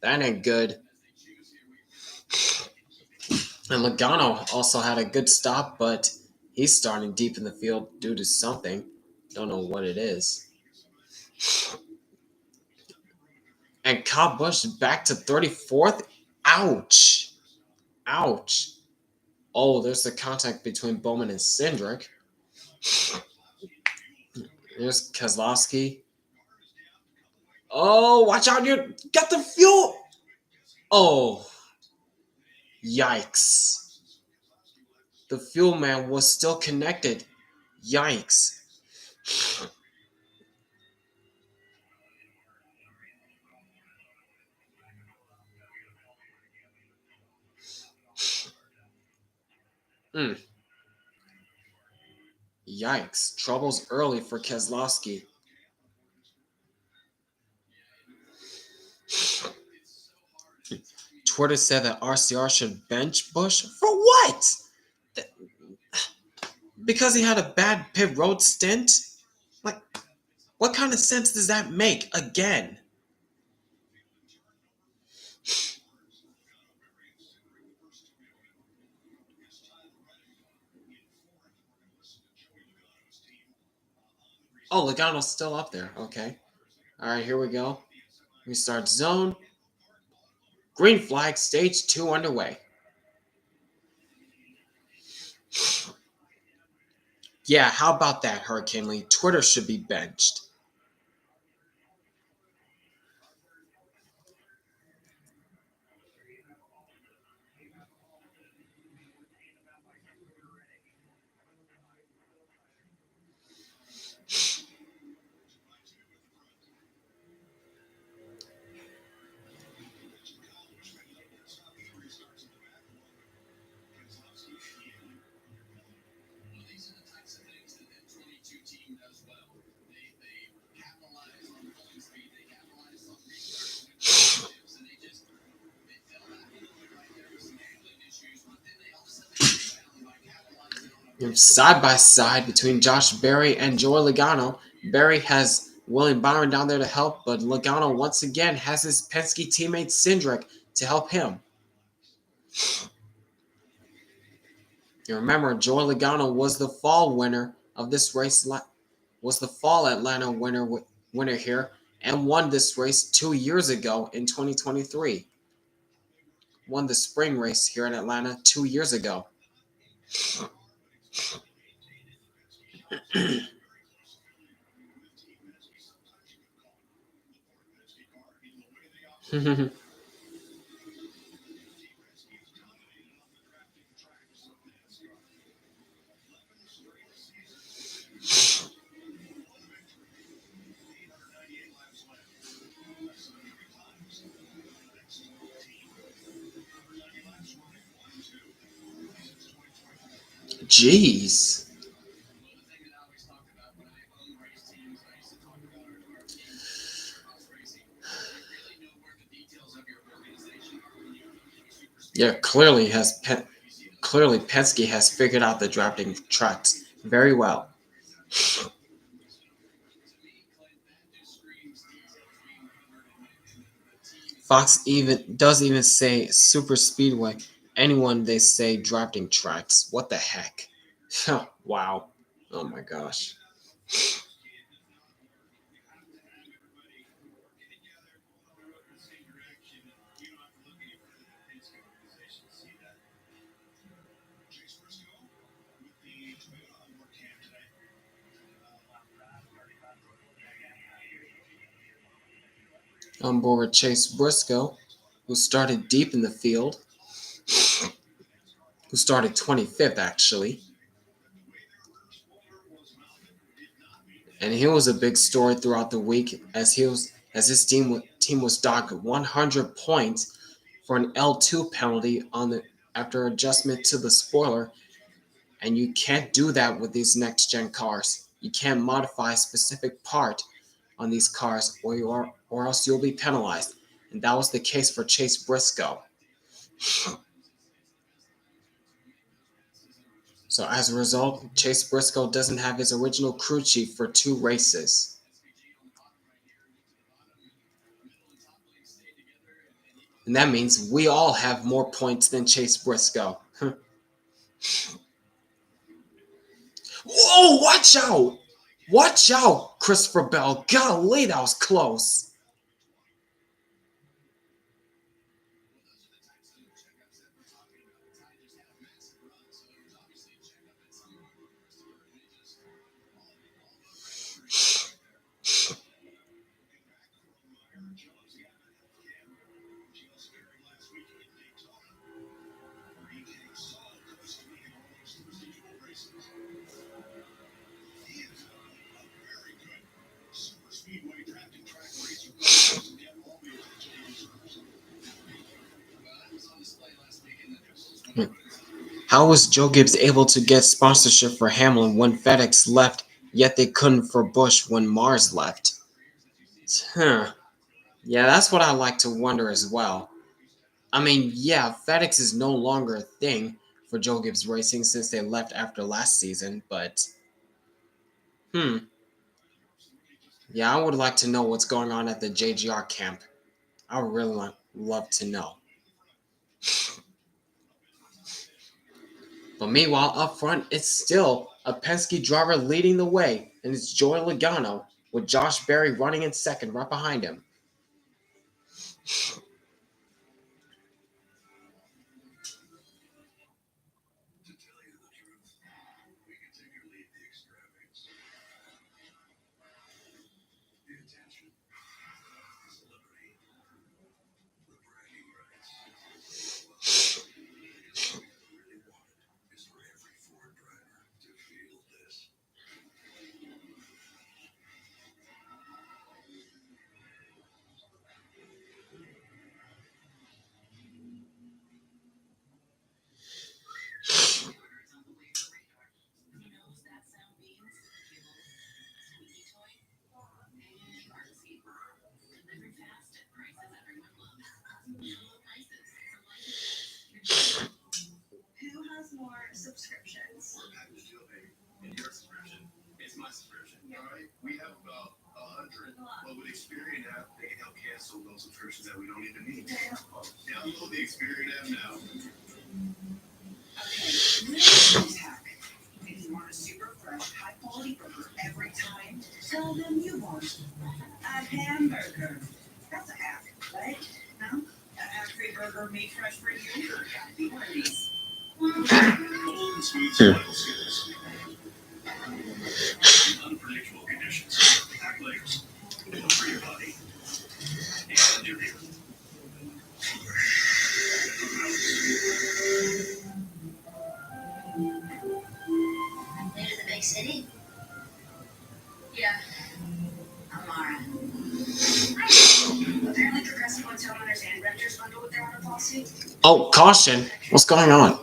S1: That ain't good. And Logano also had a good stop, but he's starting deep in the field due to something. Don't know what it is. And Kyle Busch back to 34th. Ouch. Ouch. Oh, there's the contact between Bowman and Cindric. There's Keselowski. Oh, watch out. You got the fuel. Oh. Yikes. The fuel man was still connected. Yikes. Mm, yikes. Troubles early for Keselowski. Twitter said that RCR should bench Busch. For what? Because he had a bad pit road stint? Like, what kind of sense does that make again? Oh, Logano's still up there. Okay. All right, here we go. We start zone. Green flag, stage 2 underway. Yeah, how about that, Hurricane Lee? Twitter should be benched. Side by side between Josh Berry and Joey Logano. Berry has William Byron down there to help, but Logano once again has his Penske teammate Cindric to help him. You remember, Joey Logano was the fall winner of this race, was the fall Atlanta winner here, and won this race 2 years ago in 2023. Won the spring race here in Atlanta 2 years ago. Jeez. Yeah, clearly Penske has figured out the drafting tracks very well. Fox even say Superspeedway. Anyone they say drafting tracks. What the heck? Wow. Oh my gosh. On board Chase Briscoe, who started deep in the field, who started 25th actually, and he was a big story throughout the week as his team was docked 100 points for an L2 penalty on the after adjustment to the spoiler, and you can't do that with these next gen cars. You can't modify a specific part on these cars, or else you'll be penalized, and that was the case for Chase Briscoe. So as a result, Chase Briscoe doesn't have his original crew chief for 2 races. And that means we all have more points than Chase Briscoe. Whoa, watch out! Watch out, Christopher Bell. Golly, that was close. How was Joe Gibbs able to get sponsorship for Hamlin when FedEx left, yet they couldn't for Busch when Mars left? Huh. Yeah, that's what I like to wonder as well. I mean, yeah, FedEx is no longer a thing for Joe Gibbs Racing since they left after last season, but hmm. Yeah, I would like to know what's going on at the JGR camp. I would really love to know. But meanwhile, up front, it's still a Penske driver leading the way, and it's Joey Logano, with Josh Berry running in second right behind him. Oh, caution. What's going on?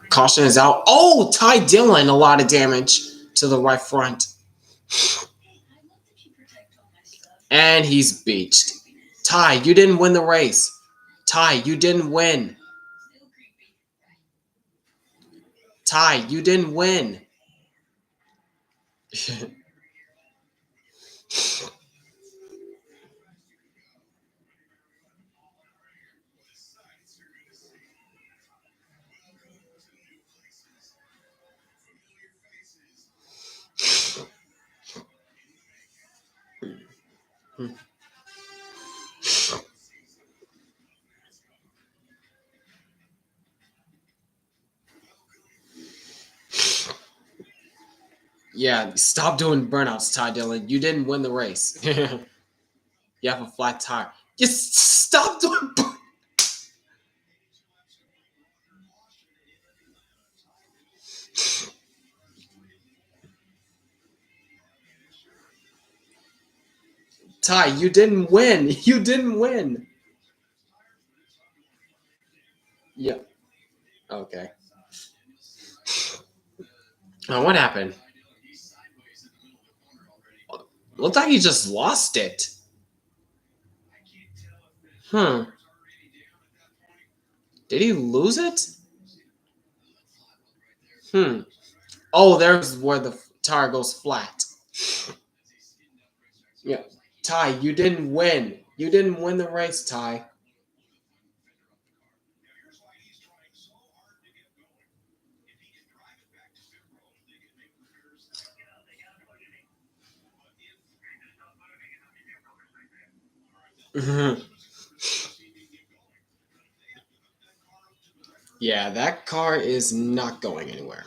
S1: Caution is out. Oh, Ty Dillon, a lot of damage to the right front. And he's beached. Ty, you didn't win the race. Ty, you didn't win. Ty, you didn't win. Yeah, stop doing burnouts, Ty Dillon. You didn't win the race. You have a flat tire. Just stop doing. Ty, you didn't win. You didn't win. Yeah. Okay. What happened? Looked like he just lost it. Hmm. Did he lose it? Hmm. Oh, there's where the tire goes flat. Yeah. Ty, you didn't win. You didn't win the race, Ty. Yeah, that car is not going anywhere.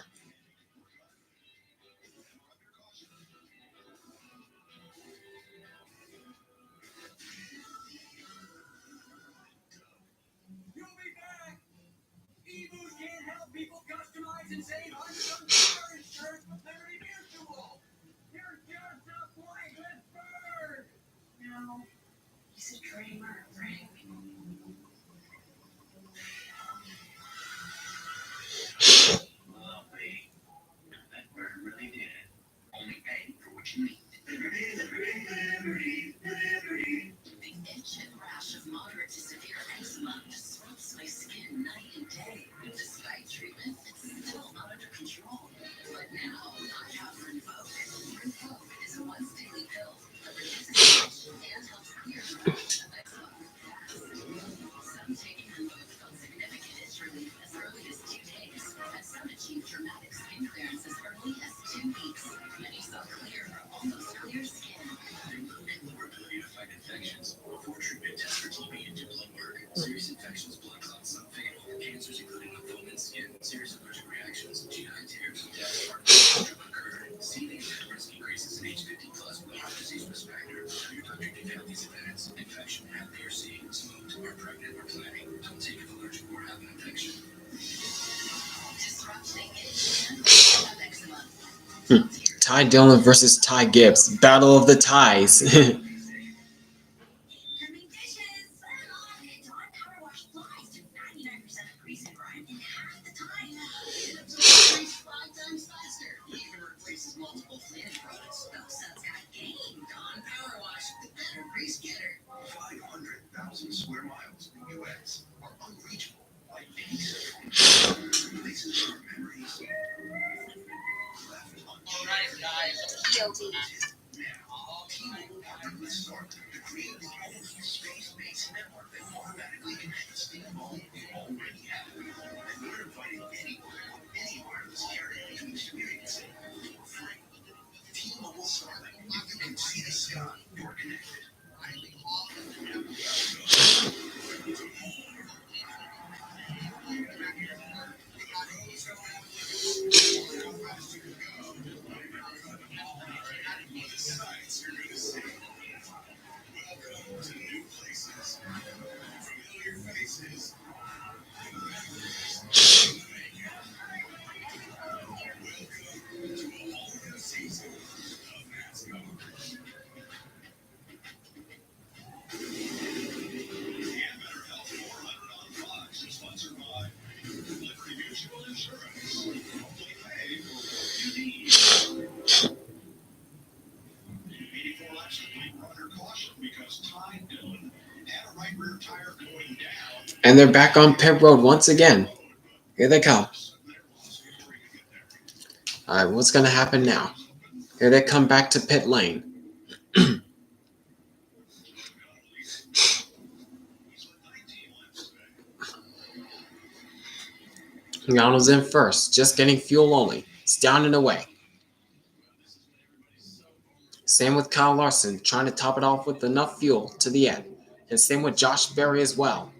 S1: Ty Dillon versus Ty Gibbs. Battle of the Ties. And they're back on pit road once again. Here they come. All right, what's going to happen now? Here they come back to pit lane. Ronald's in first, just getting fuel only. It's down and away. Same with Kyle Larson, trying to top it off with enough fuel to the end. And same with Josh Berry as well.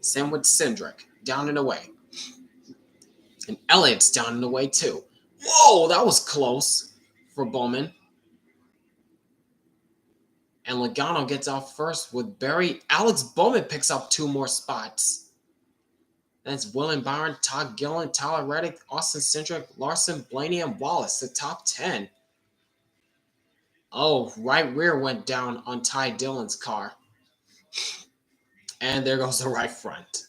S1: Same with Cindric, down and away. And Elliott's down and away too. Whoa, that was close for Bowman. And Logano gets off first with Berry. Alex Bowman picks up 2 more spots. That's William Byron, Todd Gillen, Tyler Reddick, Austin Cindric, Larson, Blaney, and Wallace, the top 10. Oh, right rear went down on Ty Dillon's car. And there goes the right front.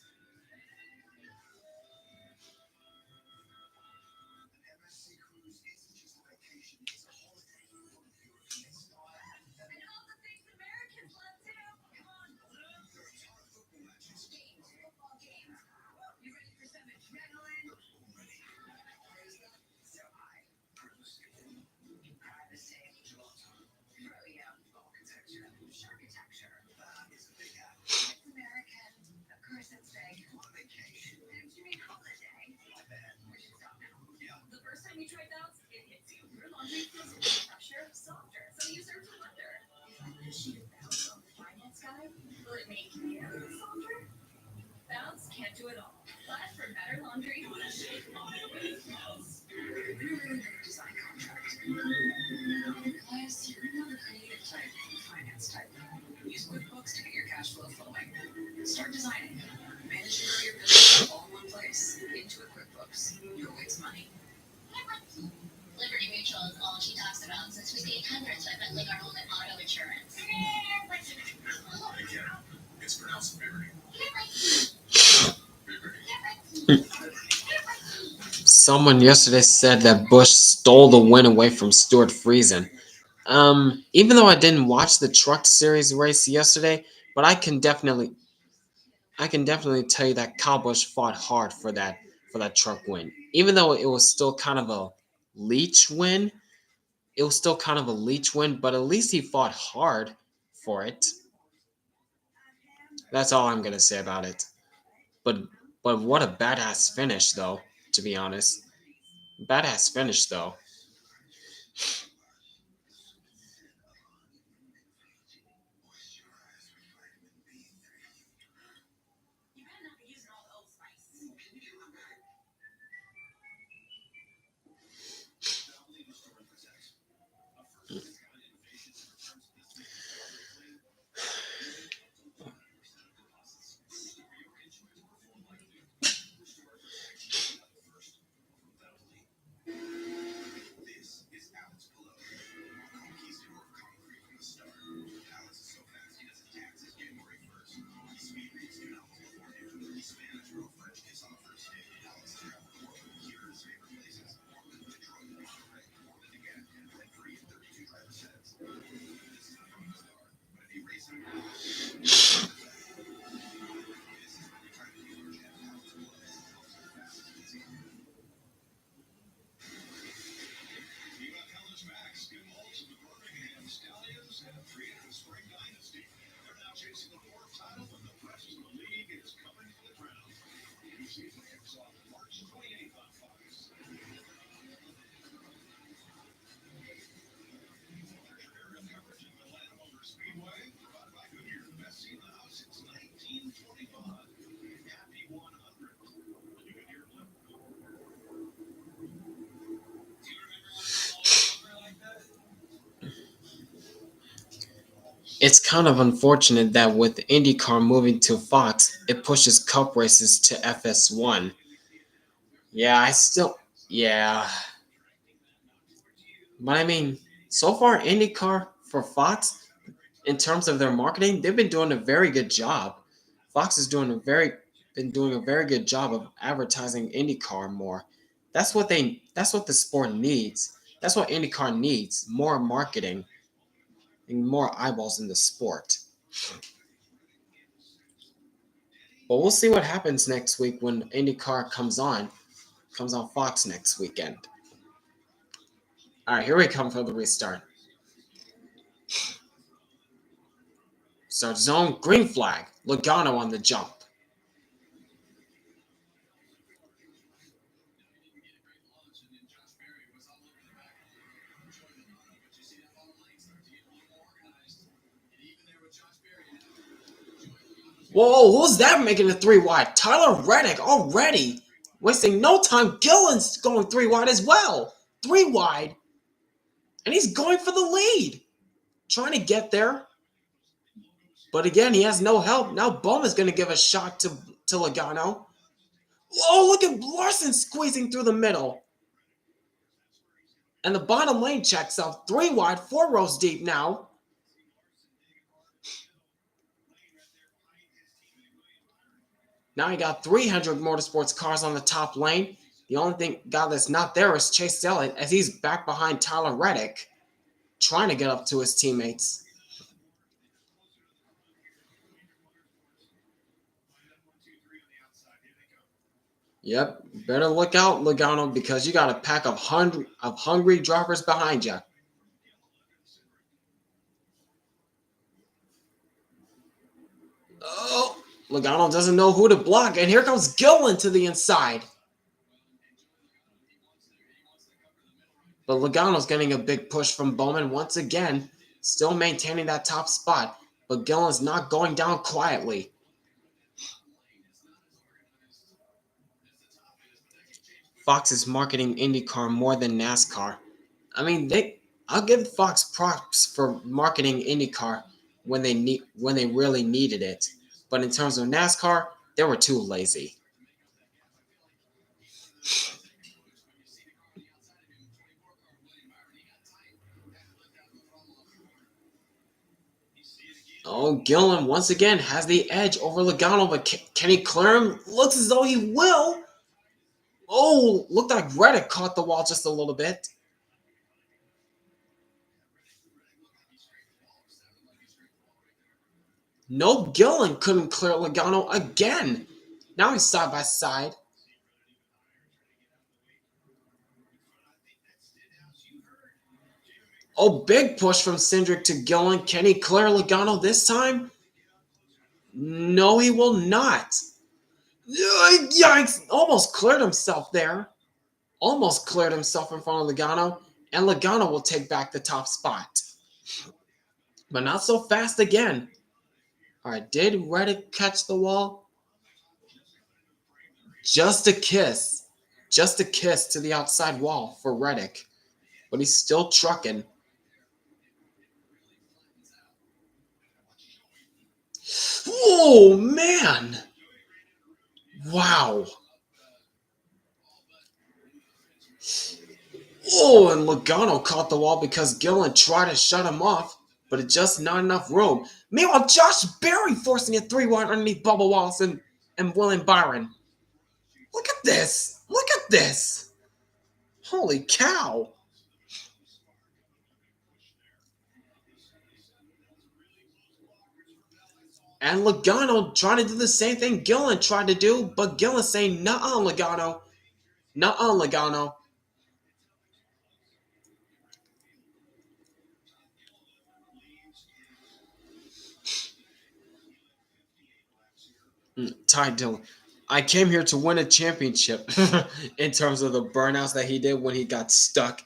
S1: Someone yesterday said that Busch stole the win away from Stuart Friesen. Even though I didn't watch the Truck Series race yesterday, but I can definitely tell you that Kyle Busch fought hard for that truck win. Even though it was still kind of a leech win, but at least he fought hard for it. That's all I'm gonna say about it. But what a badass finish, though. To be honest, badass finish though. It's kind of unfortunate that with IndyCar moving to Fox, it pushes Cup races to FS1. Yeah, yeah. But I mean, so far IndyCar for Fox, in terms of their marketing, they've been doing a very good job. Fox is been doing a very good job of advertising IndyCar more. That's what the sport needs. That's what IndyCar needs, more marketing and more eyeballs in the sport. But we'll see what happens next week when IndyCar comes on Fox next weekend. All right, here we come for the restart. Start zone, green flag. Logano on the jump. Whoa, who's that making a three wide? Tyler Reddick already. Wasting no time. Gillen's going three wide as well. Three wide. And he's going for the lead. Trying to get there. But again, he has no help. Now Bowman's going to give a shot to Logano. Oh, look at Larson squeezing through the middle. And the bottom lane checks out. Three wide, 4 rows deep now. Now you got 300 motorsports cars on the top lane. The only guy that's not there is Chase Elliott as he's back behind Tyler Reddick, trying to get up to his teammates. Yep, better look out, Logano, because you got a pack of hungry drivers behind you. Oh, Logano doesn't know who to block, and here comes Gillen to the inside. But Logano's getting a big push from Bowman once again, still maintaining that top spot, but Gillen's not going down quietly. Fox is marketing IndyCar more than NASCAR. I mean, I'll give Fox props for marketing IndyCar when they really needed it. But in terms of NASCAR, they were too lazy. Oh, Gillen once again has the edge over Logano, but can he clear him? Looks as though he will. Oh, looked like Reddick caught the wall just a little bit. No, Gillen couldn't clear Logano again. Now he's side by side. Oh, big push from Cindric to Gillen. Can he clear Logano this time? No, he will not. Yikes! Almost cleared himself there. Almost cleared himself in front of Logano. And Logano will take back the top spot. But not so fast again. All right, did Reddick catch the wall? Just a kiss. Just a kiss to the outside wall for Reddick. But he's still trucking. Oh, man. Wow. Oh, and Logano caught the wall because Gillen tried to shut him off, but it's just not enough room. Meanwhile, Josh Berry forcing a 3-1 underneath Bubba Wallace and William Byron. Look at this. Look at this. Holy cow. And Logano trying to do the same thing Gillen tried to do, but Gillen saying, nuh-uh, Logano. Nuh-uh, Logano. Ty Dillon. I came here to win a championship in terms of the burnouts that he did when he got stuck.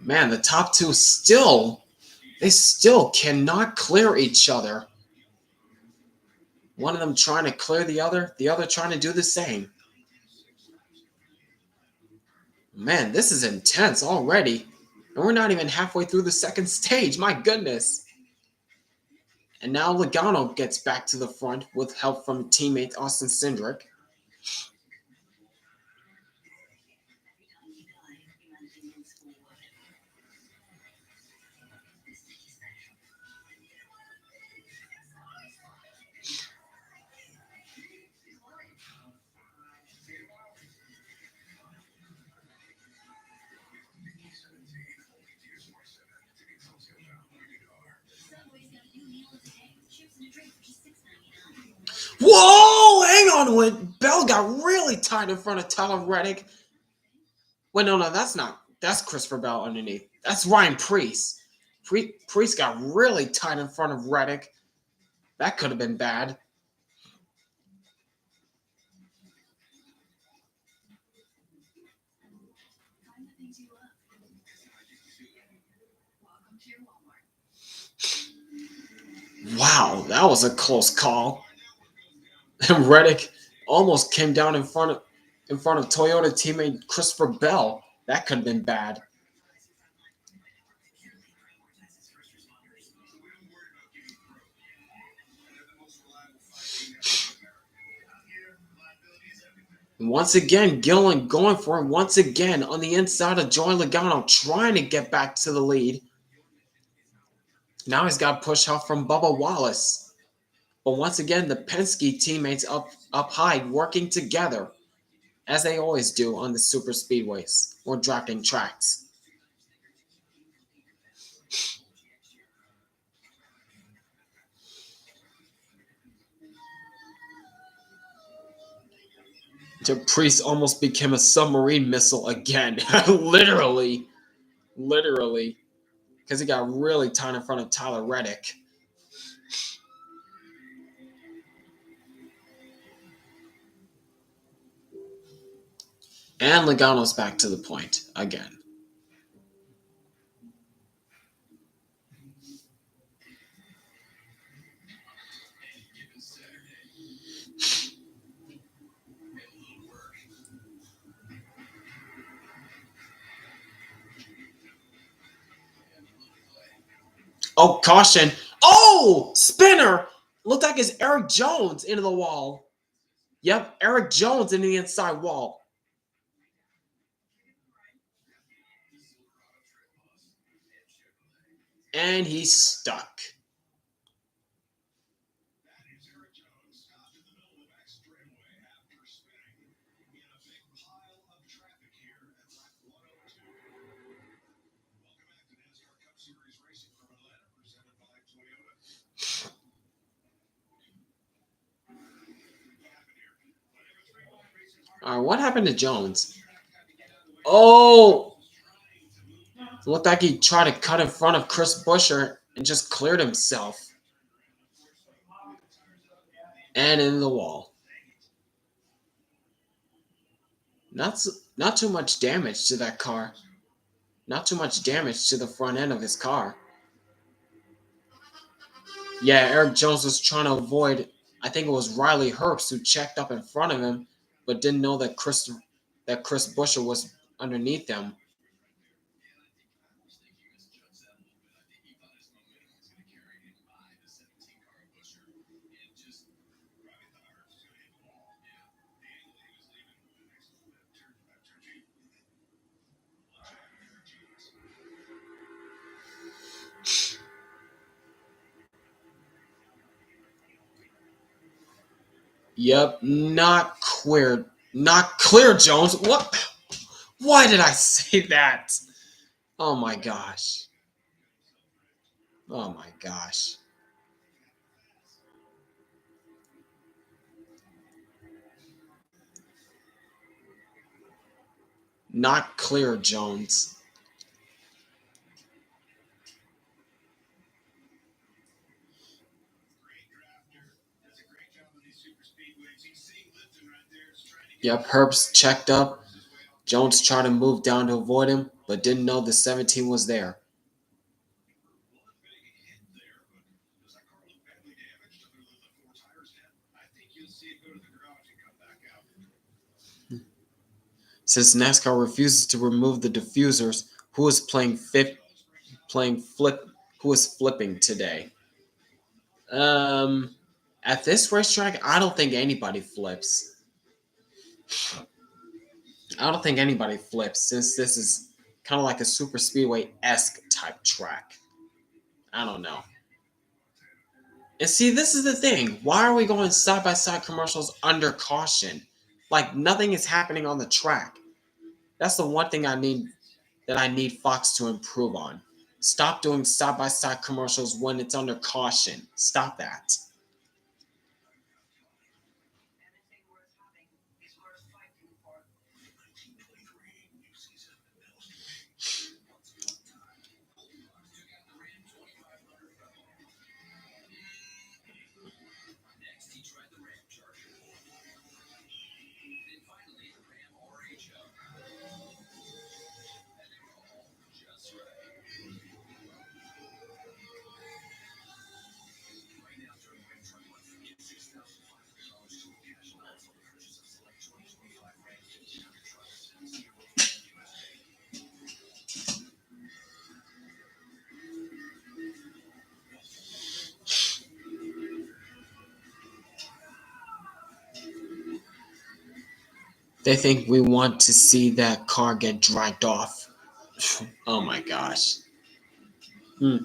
S1: Man, the top two still They still cannot clear each other. One of them trying to clear the other trying to do the same. Man, this is intense already. And we're not even halfway through the second stage. My goodness. And now Logano gets back to the front with help from teammate Austin Cindric. Whoa! Hang on, when Bell got really tight in front of Tyler Reddick. Wait, no, that's not. That's Christopher Bell underneath. That's Ryan Preece. Preece got really tight in front of Reddick. That could have been bad. Wow, that was a close call. And Reddick almost came down in front of Toyota teammate Christopher Bell. That could have been bad. And once again, Gillen going for it once again on the inside of Joey Logano, trying to get back to the lead. Now he's got push help from Bubba Wallace. But once again, the Penske teammates up high working together, as they always do on the Superspeedways or drafting tracks. The Priest almost became a submarine missile again. Literally. Because he got really tight in front of Tyler Reddick. And Logano's back to the point again. Oh, caution. Oh, spinner. Looked like it's Eric Jones into the wall. Yep, Eric Jones into the inside wall. And he's stuck. All right, what happened to Jones? Oh! It looked like he tried to cut in front of Chris Buescher and just cleared himself. And in the wall. Not too much damage to that car. Not too much damage to the front end of his car. Yeah, Eric Jones was trying to avoid, I think it was Riley Herbst who checked up in front of him, but didn't know that Chris Buescher was underneath him. Yep, not clear, Jones. What? Why did I say that? Oh my gosh. Oh my gosh. Not clear, Jones. Yep, Herbst checked up. Jones tried to move down to avoid him, but didn't know the 17 was there. Since NASCAR refuses to remove the diffusers, who is playing flip, who is flipping today? Um, at this racetrack, I don't think anybody flips. I don't think anybody flips since this is kind of like a super speedway esque type track. I don't know. And see, this is the thing. Why are we going side by side commercials under caution? Like nothing is happening on the track. That's the one thing I need Fox to improve on. Stop doing side by side commercials when it's under caution. Stop that. They think we want to see that car get dragged off. Oh my gosh. Hmm.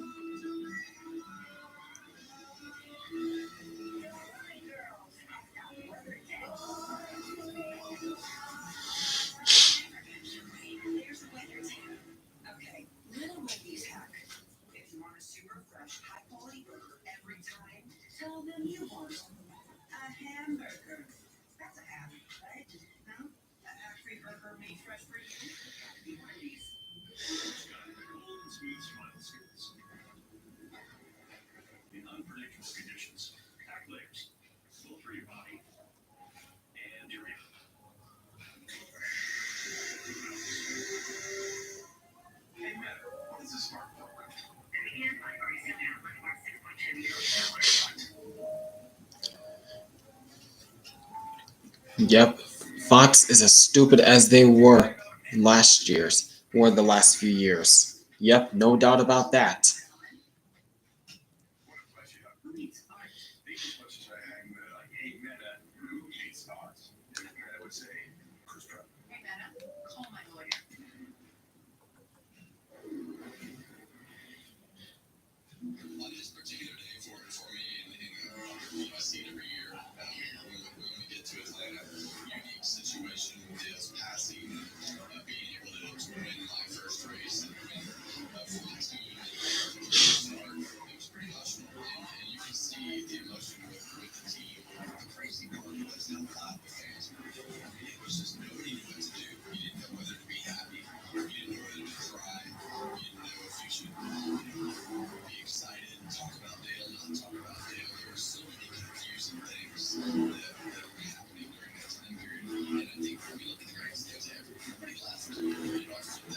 S1: Yep. Fox is as stupid as they were last year's or the last few years. Yep, no doubt about that.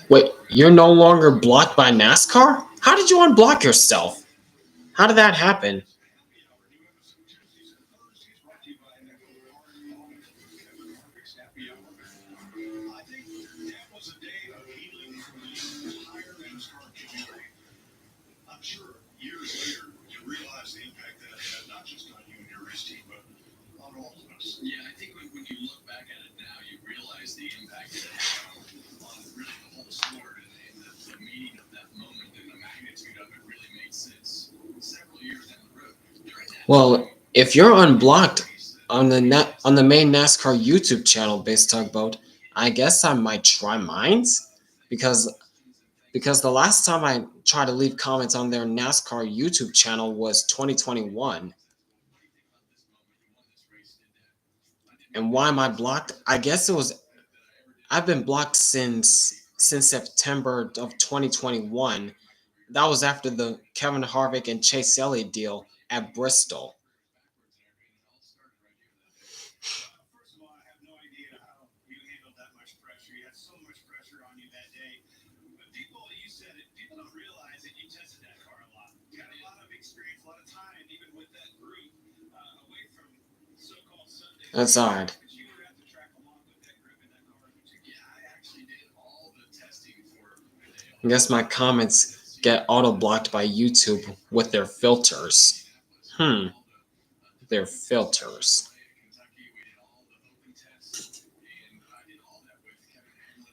S1: Wait, you're no longer blocked by NASCAR? How did you unblock yourself? How did that happen? Well, if you're unblocked on the main NASCAR YouTube channel, Base Tugboat, I guess I might try mines because the last time I tried to leave comments on their NASCAR YouTube channel was 2021. And why am I blocked? I guess it was I've been blocked since September of 2021. That was after the Kevin Harvick and Chase Elliott deal at Bristol. That's odd. I guess my comments get auto blocked by YouTube with their filters. Hmm, their filters.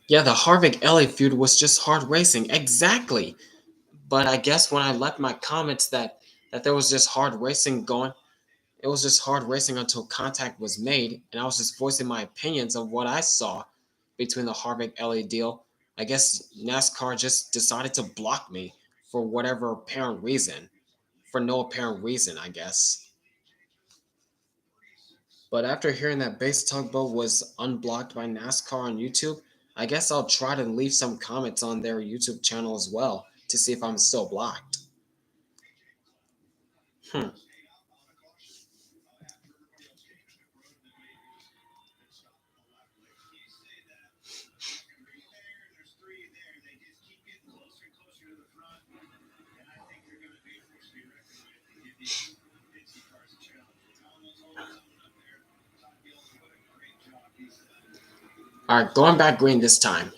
S1: Yeah, the Harvick Elliott feud was just hard racing. Exactly. But I guess when I left my comments that there was just hard racing going, it was just hard racing until contact was made, and I was just voicing my opinions of what I saw between the Harvick Elliott deal. I guess NASCAR just decided to block me for whatever apparent reason, for no apparent reason, I guess. But after hearing that Base Tugboat was unblocked by NASCAR on YouTube, I guess I'll try to leave some comments on their YouTube channel as well to see if I'm still blocked. Hmm. All right, going back green this time.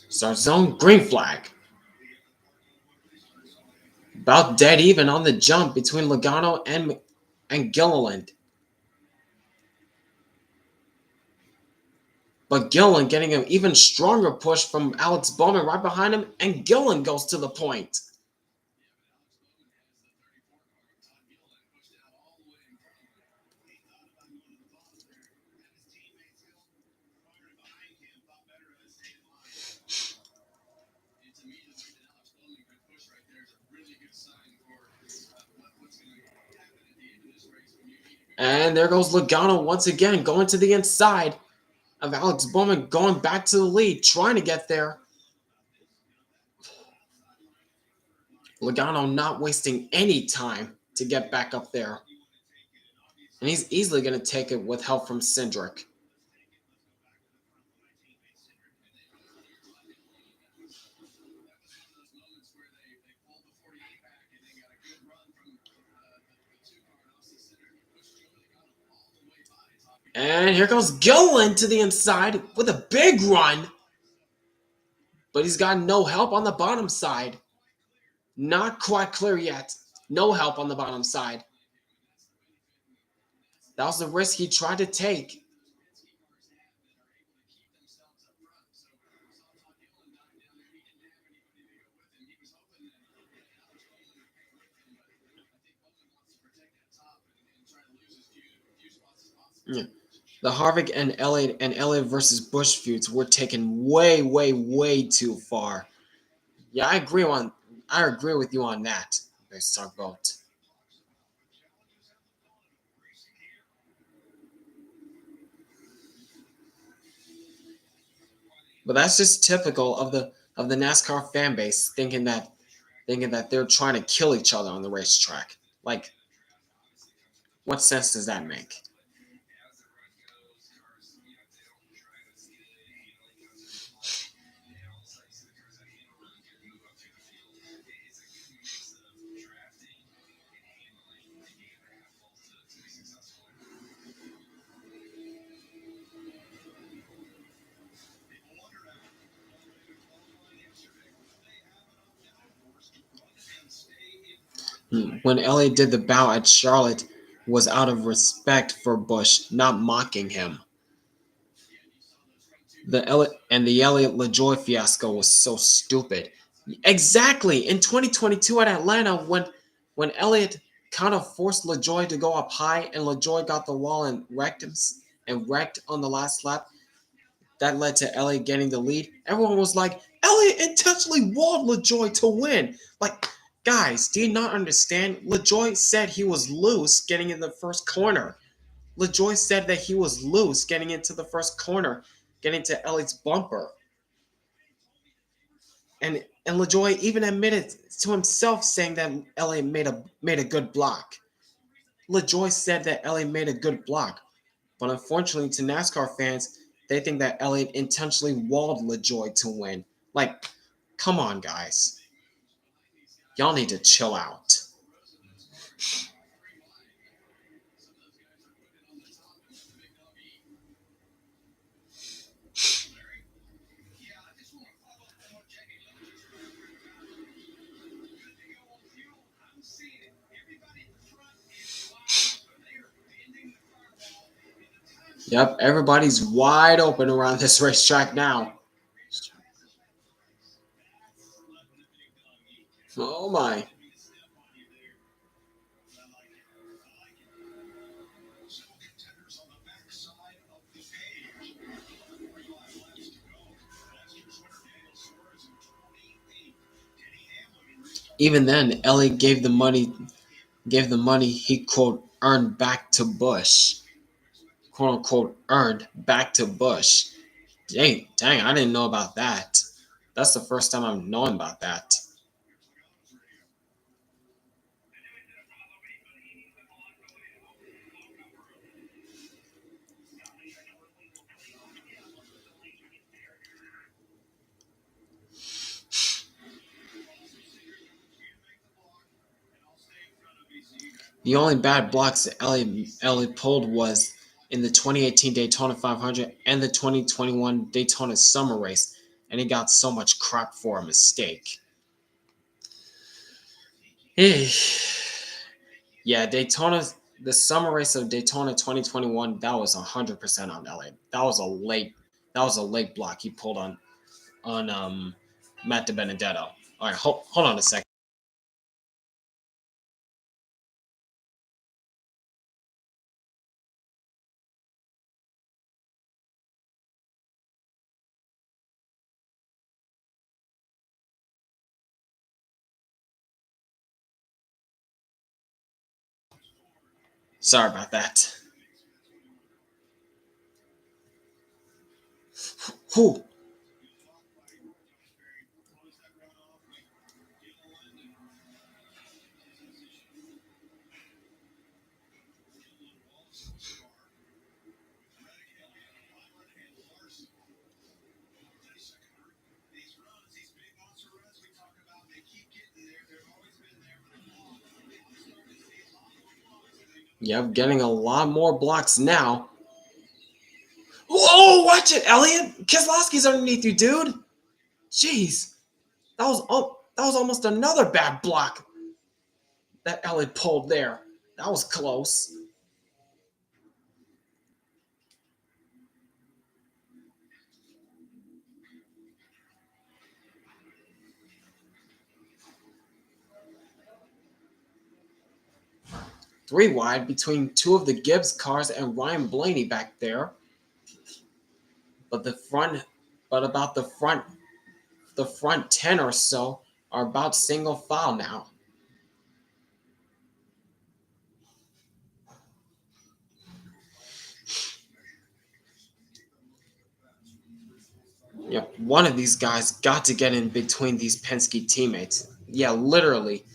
S1: Start zone, green flag. About dead even on the jump between Logano and Gilliland. But Gilliland getting an even stronger push from Alex Bowman right behind him, and Gilliland goes to the point. And there goes Logano once again, going to the inside of Alex Bowman, going back to the lead, trying to get there. Logano not wasting any time to get back up there. And he's easily going to take it with help from Cindric. And here goes Gilliland to the inside with a big run. But he's got no help on the bottom side. Not quite clear yet. No help on the bottom side. That was the risk he tried to take. Yeah. The Harvick and Elliott versus Busch feuds were taken way, way, way too far. Yeah, I agree with you on that. Let's talk about. But that's just typical of the NASCAR fan base thinking that they're trying to kill each other on the racetrack. Like, what sense does that make? When Elliott did the bow at Charlotte was out of respect for Busch, not mocking him. The Elliott LaJoy fiasco was so stupid. Exactly. In 2022 at Atlanta, when Elliott kind of forced LaJoy to go up high and LaJoy got the wall and wrecked on the last lap, that led to Elliott getting the lead. Everyone was like, Elliott intentionally walled LaJoy to win. Like, guys, do you not understand? LaJoy said he was loose getting in the first corner. LaJoy said that he was loose getting into the first corner, getting to Elliott's bumper. And LaJoy even admitted to himself saying that Elliott made a good block. LaJoy said that Elliott made a good block. But unfortunately to NASCAR fans, they think that Elliott intentionally walled LaJoy to win. Like, come on, guys. Y'all need to chill out. Yep, everybody's wide open around this racetrack now. Oh my. Even then, Elliott gave the money he quote earned back to Bush. Quote unquote earned back to Bush. Dang, I didn't know about that. That's the first time I'm knowing about that. The only bad blocks that Elliott pulled was in the 2018 Daytona 500 and the 2021 Daytona Summer Race, and he got so much crap for a mistake. Yeah, the summer race of Daytona 2021, that was 100% on Elliott. That was a late block he pulled on Matt DiBenedetto. All right, hold on a second. Sorry about that. Whew. Yep, getting a lot more blocks now. Whoa, watch it, Elliot. Keselowski's underneath you, dude. Jeez, that was almost another bad block that Elliot pulled there. That was close. Three wide between two of the Gibbs cars and Ryan Blaney back there. But the front, but about the front 10 or so are about single file now. Yep, one of these guys got to get in between these Penske teammates. Yeah, literally.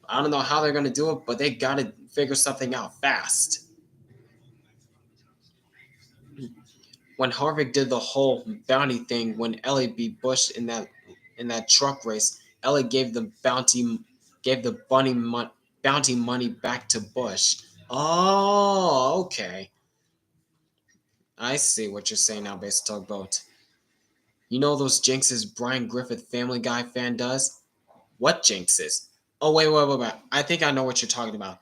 S1: I don't know how they're going to do it, but they got to figure something out fast. When Harvick did the whole bounty thing when Ellie beat Bush in that truck race, Ellie gave the bounty money back to Bush. Oh, okay. I see what you're saying now, Base Tugboat. You know those jinxes Brian Griffith Family Guy fan does? What jinxes? Oh wait. I think I know what you're talking about.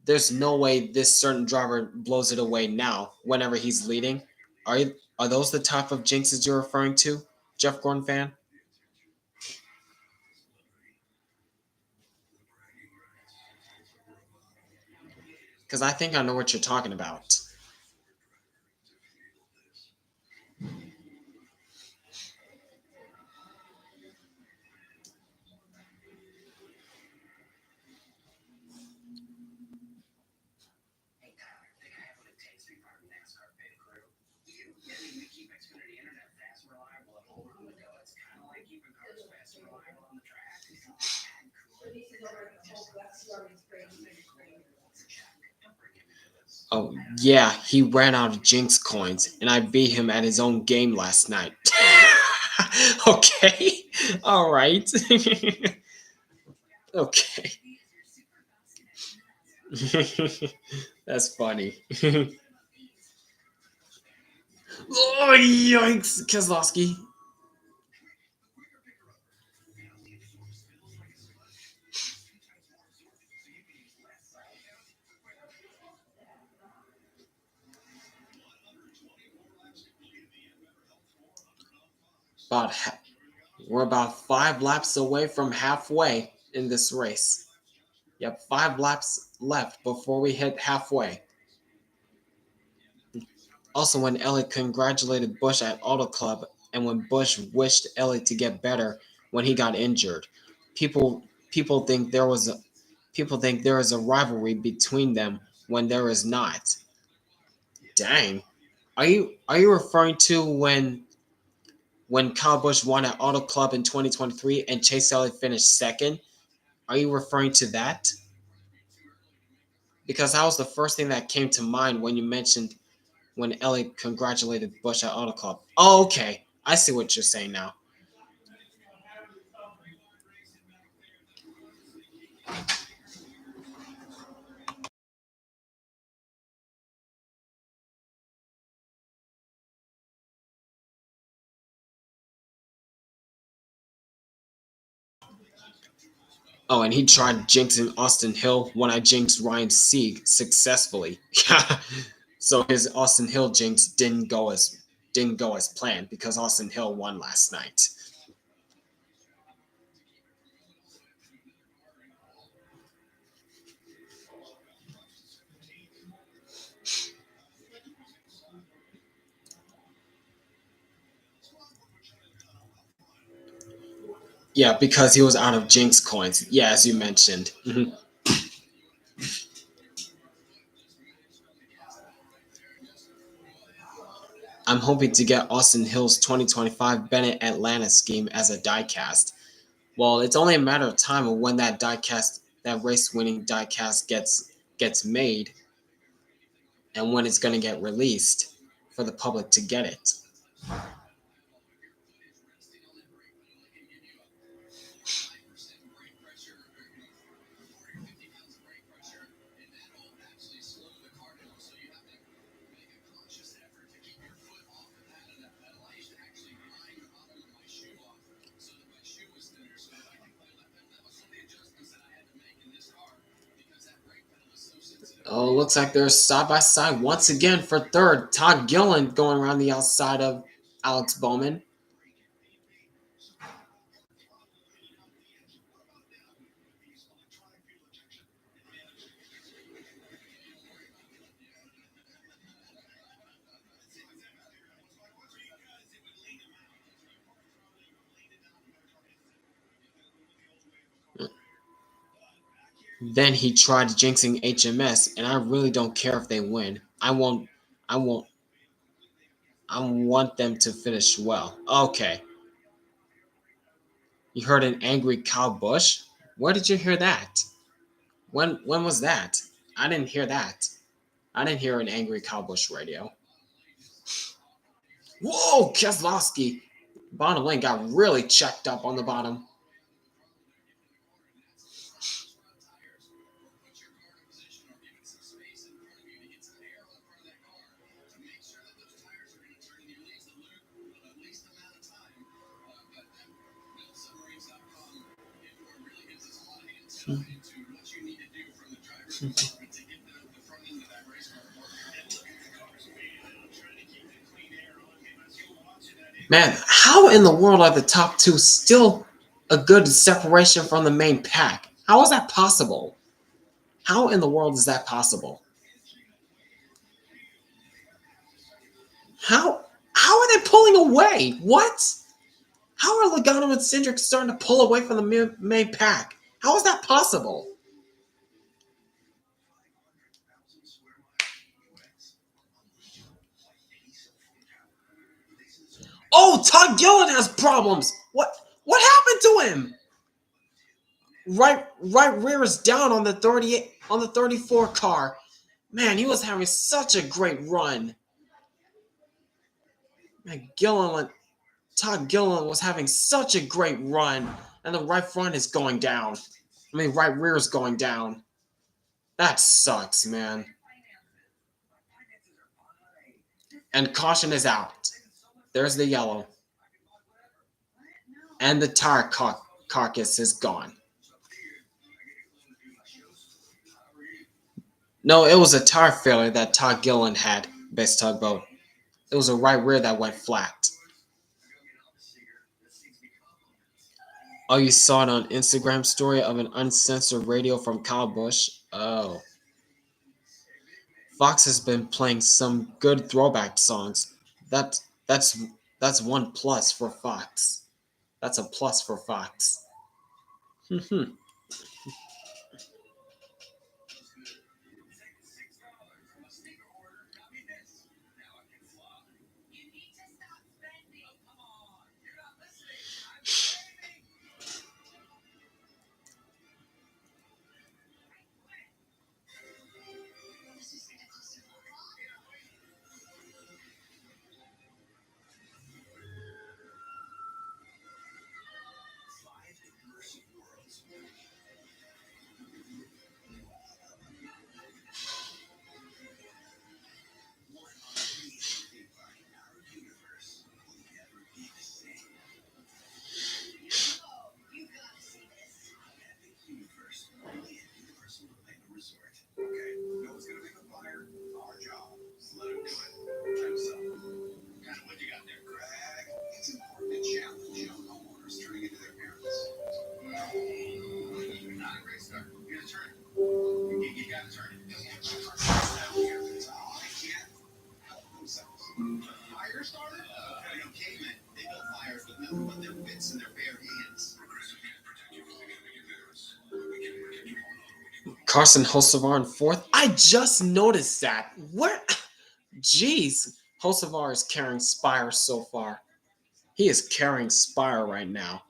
S1: There's no way this certain driver blows it away now whenever he's leading. Are those the type of jinxes you're referring to, Jeff Gordon fan? Because I think I know what you're talking about. Oh yeah, he ran out of jinx coins, and I beat him at his own game last night. Okay, all right. Okay. That's funny. Oh, yikes, Keselowski. About we're about 5 laps away from halfway in this race. Yep, 5 laps left before we hit halfway. Also, when Elliott congratulated Busch at Auto Club, and when Busch wished Elliott to get better when he got injured, people people think there was a people think there is a rivalry between them when there is not. Dang, are you referring to when Kyle Busch won at Auto Club in 2023 and Chase Elliott finished second? Are you referring to that? Because that was the first thing that came to mind when you mentioned when Elliott congratulated Busch at Auto Club. Oh, okay. I see what you're saying now. Oh, and he tried jinxing Austin Hill when I jinxed Ryan Sieg successfully. So his Austin Hill jinx didn't go as planned because Austin Hill won last night. Yeah, because he was out of jinx coins. Yeah, as you mentioned. I'm hoping to get Austin Hill's 2025 Bennett Atlanta scheme as a diecast. Well, it's only a matter of time of when that race-winning diecast gets made, and when it's going to get released for the public to get it. Oh, looks like they're side by side once again for third. Todd Gillen going around the outside of Alex Bowman. Then he tried jinxing HMS, and I really don't care if they win. I won't I want them to finish well. Okay. You heard an angry Kyle Busch? Where did you hear that? When was that? I didn't hear that. I didn't hear an angry Kyle Busch radio. Whoa, Keselowski. Bottom lane got really checked up on the bottom. Man, how in the world are the top two still a good separation from the main pack? How is that possible? How in the world is that possible? How how are they pulling away? What? How are Logano and Cindric starting to pull away from the main pack? How is that possible? Oh, Todd Gillen has problems. What happened to him? Right rear is down on the 38 on the 34 car. Man, he was having such a great run. Man, Todd Gillen was having such a great run, and the right front is going down. I mean, right rear is going down. That sucks, man. And caution is out. There's the yellow. And the tire carcass is gone. No, it was a tire failure that Todd Gillen had, best tugboat. It was a right rear that went flat. Oh, you saw it on Instagram story of an uncensored radio from Kyle Busch? Oh. Fox has been playing some good throwback songs. That that's that's one plus for Fox. That's a plus for Fox. Carson Hocevar in fourth. I just noticed that. Where? Jeez, Hocevar is carrying Spire so far. He is carrying Spire right now.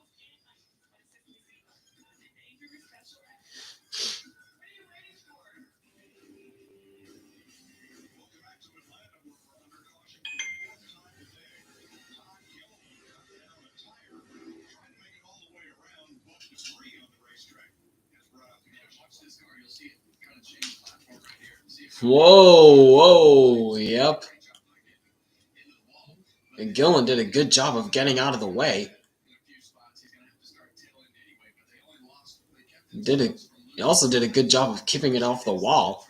S1: Whoa, yep. And Gillen did a good job of getting out of the way. He also did a good job of keeping it off the wall.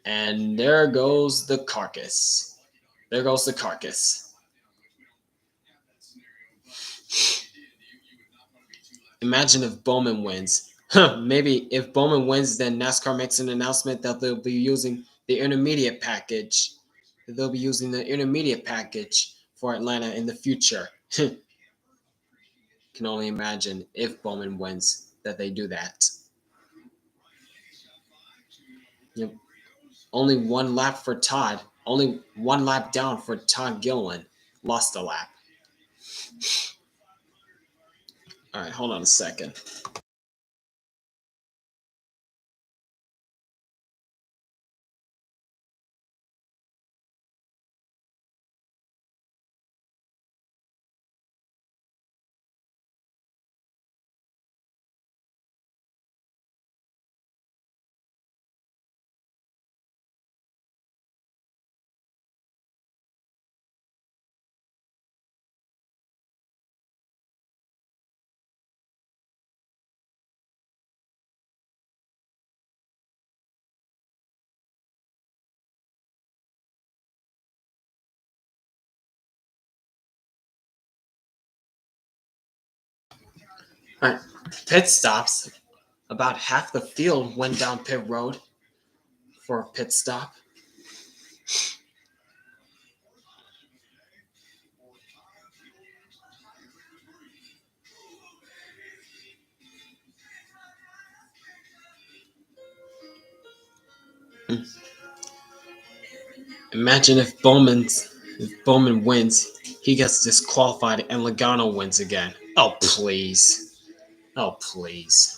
S1: And there goes the carcass. There goes the carcass. Imagine if Bowman wins. Maybe if Bowman wins, then NASCAR makes an announcement that they'll be using the intermediate package. They'll be using the intermediate package for Atlanta in the future. Can only imagine if Bowman wins that they do that. Yep. Only one lap for Todd. Only one lap down for Todd Gilliland. Lost a lap. All right, hold on a second. All right, pit stops. About half the field went down pit road for a pit stop. Imagine if Bowman wins, he gets disqualified and Logano wins again. Oh please. Oh please.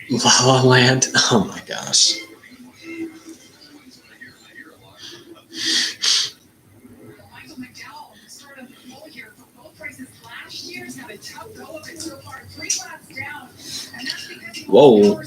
S1: La La Land. Oh my gosh. Whoa.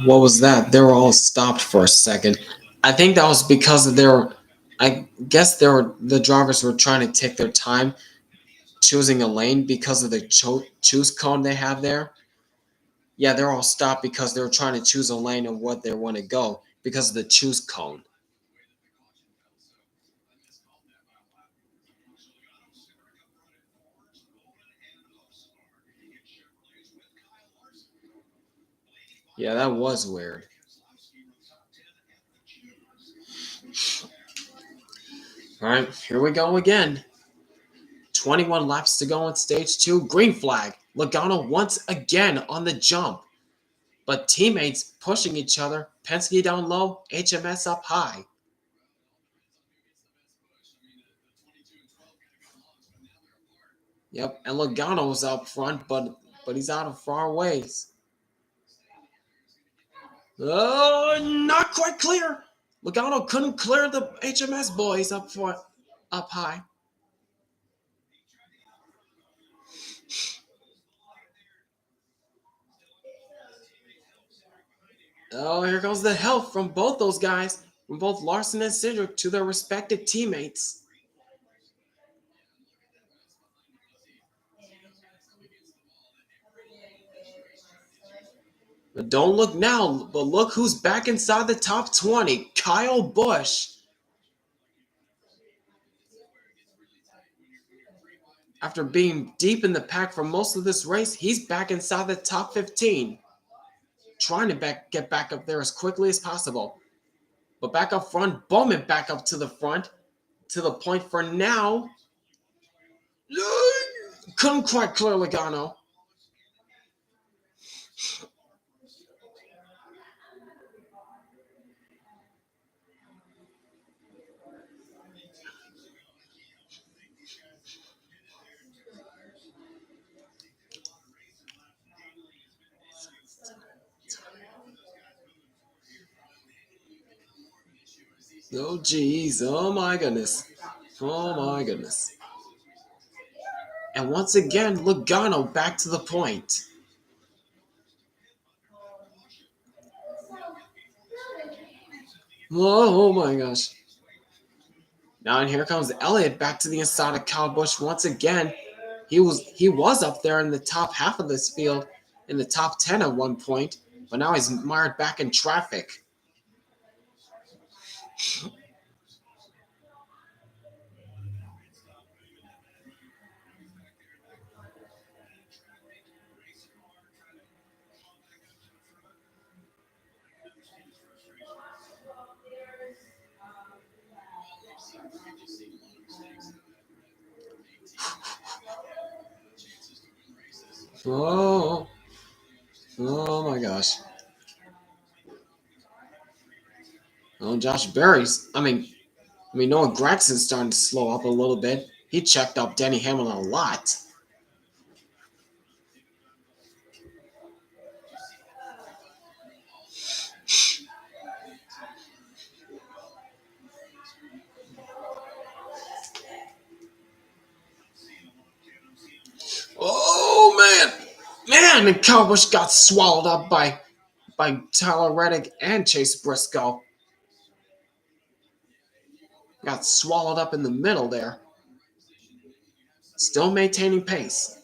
S1: What was that? They were all stopped for a second. I think that was because they were. I guess the drivers were trying to take their time choosing a lane because of the choose cone they have there. Yeah, they're all stopped because they were trying to choose a lane of what they want to go because of the choose cone. Yeah, that was weird. All right, here we go again. 21 laps to go on stage two. Green flag. Logano once again on the jump. But teammates pushing each other. Penske down low, HMS up high. Yep, and Logano's out front, but he's out of far ways. Oh, not quite clear. Logano couldn't clear the HMS boys up front, up high. Oh, here goes the help from both those guys, from both Larson and Cindric to their respective teammates. But don't look now, but look who's back inside the top 20. Kyle Busch. After being deep in the pack for most of this race, he's back inside the top 15. Trying to get back up there as quickly as possible. But back up front, Bowman back up to the front. To the point for now. Couldn't quite clear Logano. Oh, geez. Oh, my goodness. Oh, my goodness. And once again, Logano back to the point. Oh, my gosh. Now, and here comes Elliott back to the inside of Kyle Busch once again. He was up there in the top half of this field, in the top 10 at one point, but now he's mired back in traffic. Oh, oh my gosh. Oh, Josh Berry's. Noah Gragson's starting to slow up a little bit. He checked up Denny Hamlin a lot. Oh man! And Kyle Busch got swallowed up by Tyler Reddick and Chase Briscoe. Got swallowed up in the middle there. Still maintaining pace.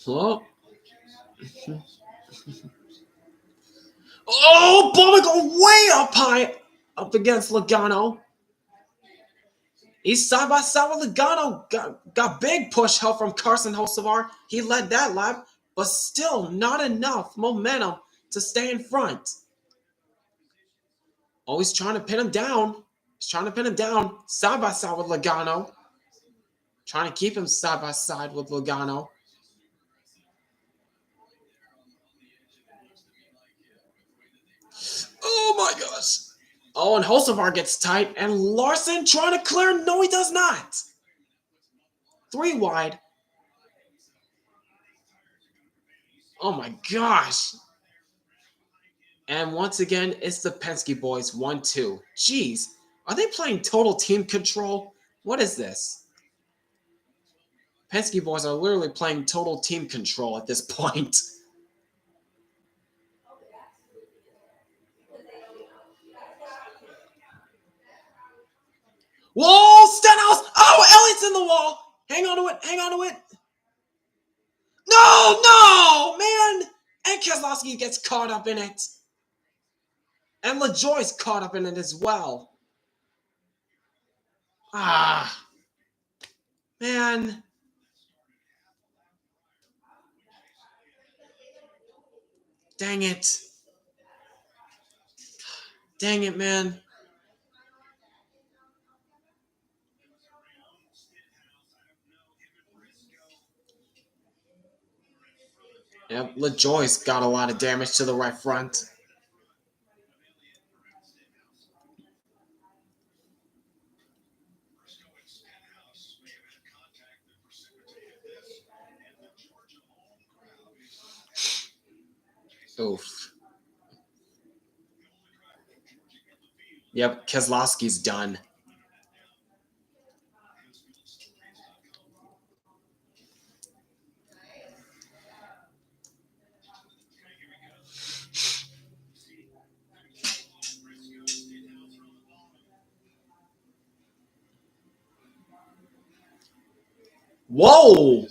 S1: Oh. Oh, Bubba go way up high up against Logano. He's side by side with Logano. Got big push help from Carson Hocevar. He led that lap, but still not enough momentum to stay in front. Oh, he's trying to pin him down. He's trying to pin him down side by side with Logano. Trying to keep him side by side with Logano. Oh my gosh. Oh, and Hocevar gets tight, and Larson trying to clear. No, he does not. 3 wide. Oh my gosh. And once again, it's the Penske boys 1-2. Jeez, are they playing total team control? What is this? Penske boys are literally playing total team control at this point. Whoa, Stenhouse! Oh, Elliott's in the wall! Hang on to it, hang on to it! No, man! And Keselowski gets caught up in it. And LaJoy's caught up in it as well. Ah, man. Dang it. Dang it, man. Yep, LaJoy's got a lot of damage to the right front. Oof. Yep, Keselowski's done. Whoa!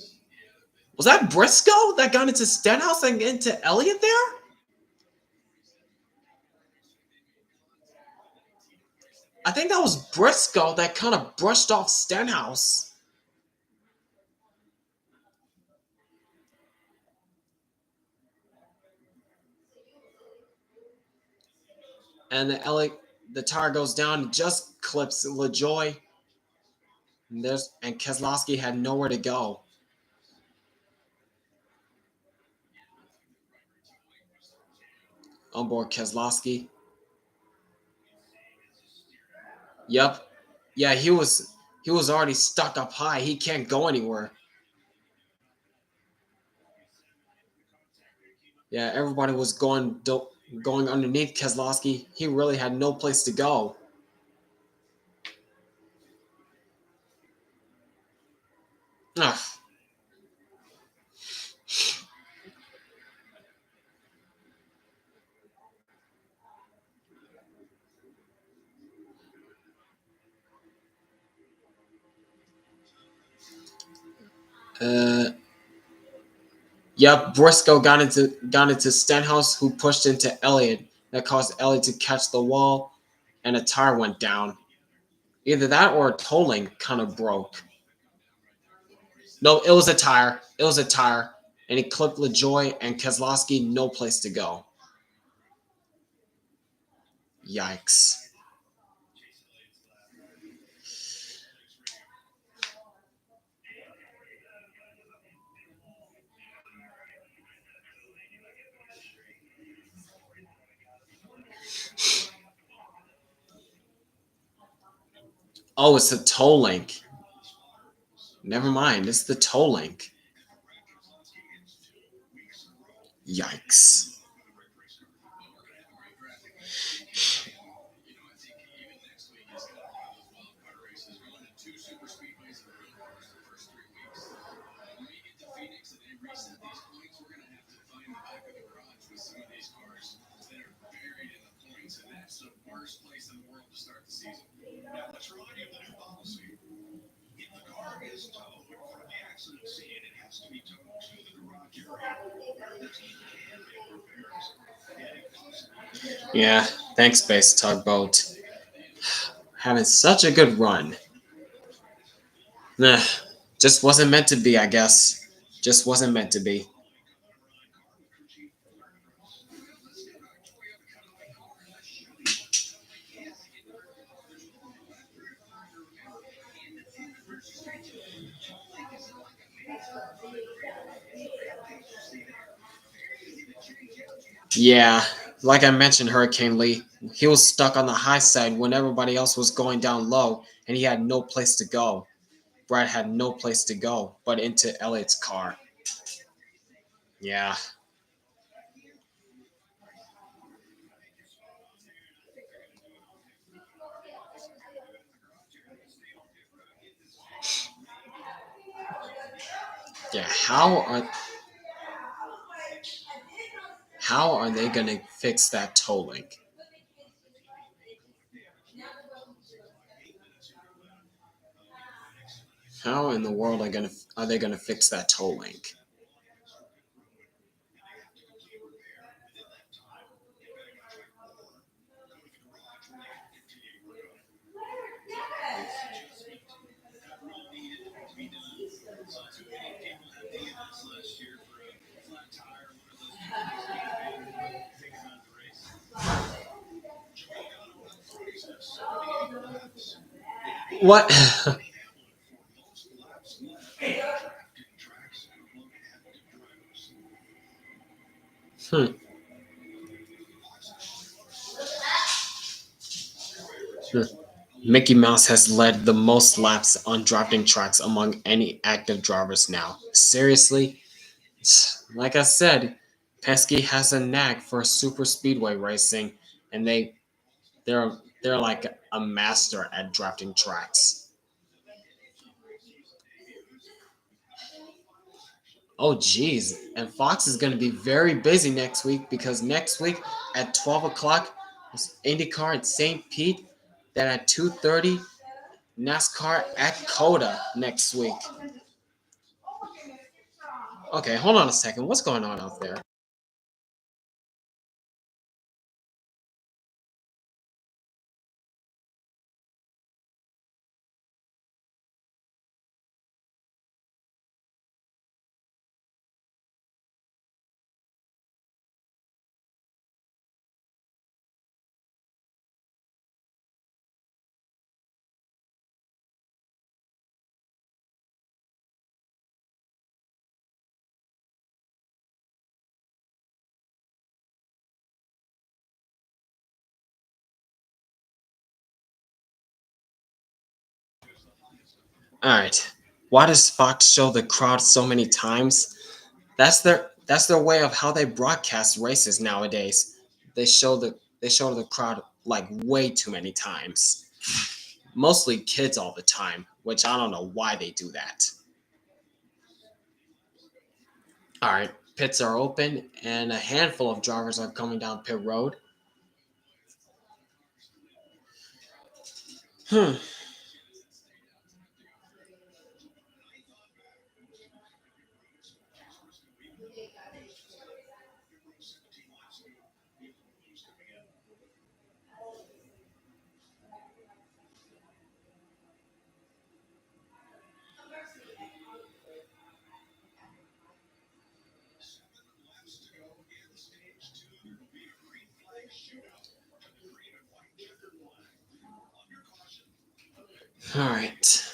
S1: Was that Briscoe that got into Stenhouse and into Elliott there? I think that was Briscoe that kind of brushed off Stenhouse. And the tire goes down, just clips LaJoy. And Keselowski had nowhere to go. On board Keselowski. Yep. Yeah, he was already stuck up high. He can't go anywhere. Yeah, everybody was going underneath Keselowski. He really had no place to go. Ugh. Uh, yep, Briscoe got into Stenhouse, who pushed into Elliott. That caused Elliott to catch the wall, and a tire went down. Either that or a tolling kind of broke. No, it was a tire. It was a tire, and he clipped LaJoy and Keselowski. No place to go. Yikes. Oh, it's the tolling. Never mind. It's the tolling. Yikes. Yeah, thanks, Space Tugboat. Having such a good run. Nah, just wasn't meant to be, I guess. Just wasn't meant to be. Yeah, like I mentioned, Hurricane Lee, he was stuck on the high side when everybody else was going down low, and he had no place to go. Brad had no place to go but into Elliott's car. Yeah. Yeah, how are they gonna fix that tolling? How in the world are they gonna fix that tolling? What? Hmm. Hmm. Mickey Mouse has led the most laps on drafting tracks among any active drivers now. Seriously? Like I said, Penske has a knack for super speedway racing, and they're they're like a master at drafting tracks. Oh geez, and Fox is going to be very busy next week because next week at 12 o'clock is IndyCar at St. Pete. Then at 2:30, NASCAR at Coda next week. Okay, hold on a second. What's going on out there? All right. Why does Fox show the crowd so many times? That's their That's their way of how they broadcast races nowadays. They show the crowd like way too many times. Mostly kids all the time, which I don't know why they do that. All right, pits are open and a handful of drivers are coming down pit road. Hmm. All right.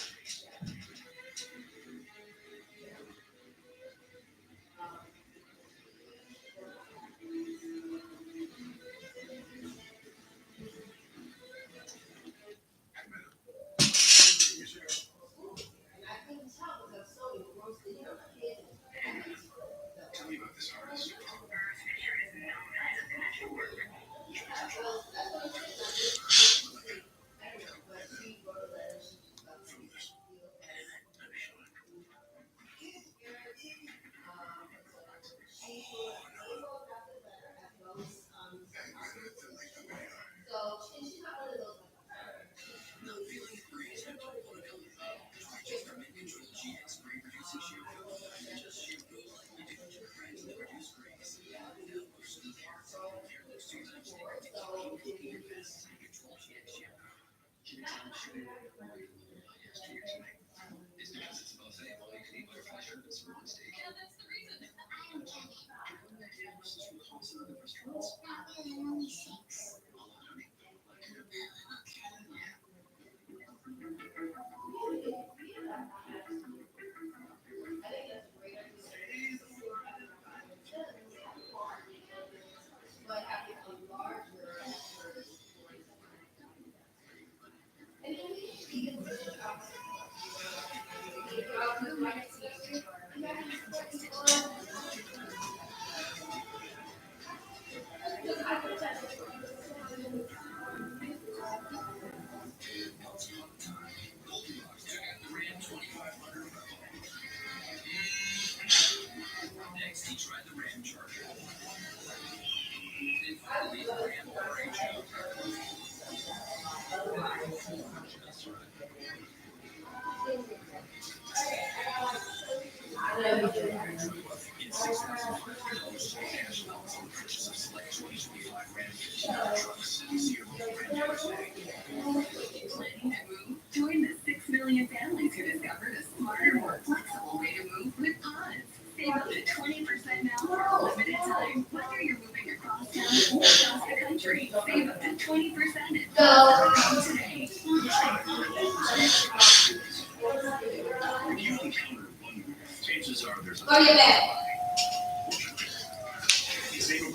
S2: Join the 6 million families who discovered a smarter, more flexible way to move with Pods. Save up to 20% now for a limited time. Whether you're moving across town or across the country, save up to 20% at Pods.com today.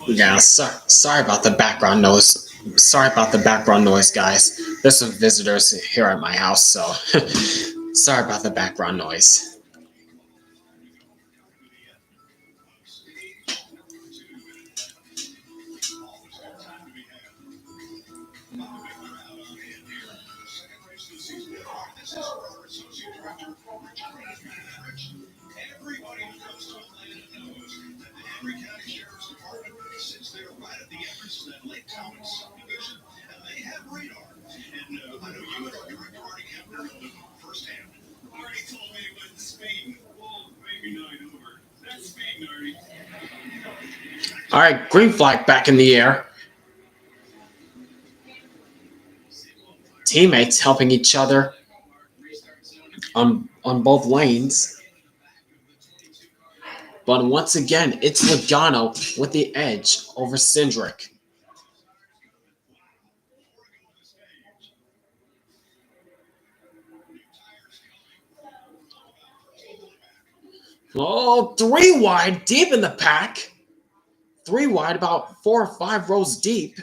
S1: Yeah, sorry about the background noise. Sorry about the background noise, guys. There's some visitors here at my house, so sorry about the background noise. All right, green flag back in the air. Teammates helping each other on both lanes. But once again, it's Logano with the edge over Cindric. Oh, three wide, deep in the pack. Three wide, about 4 or 5 rows deep.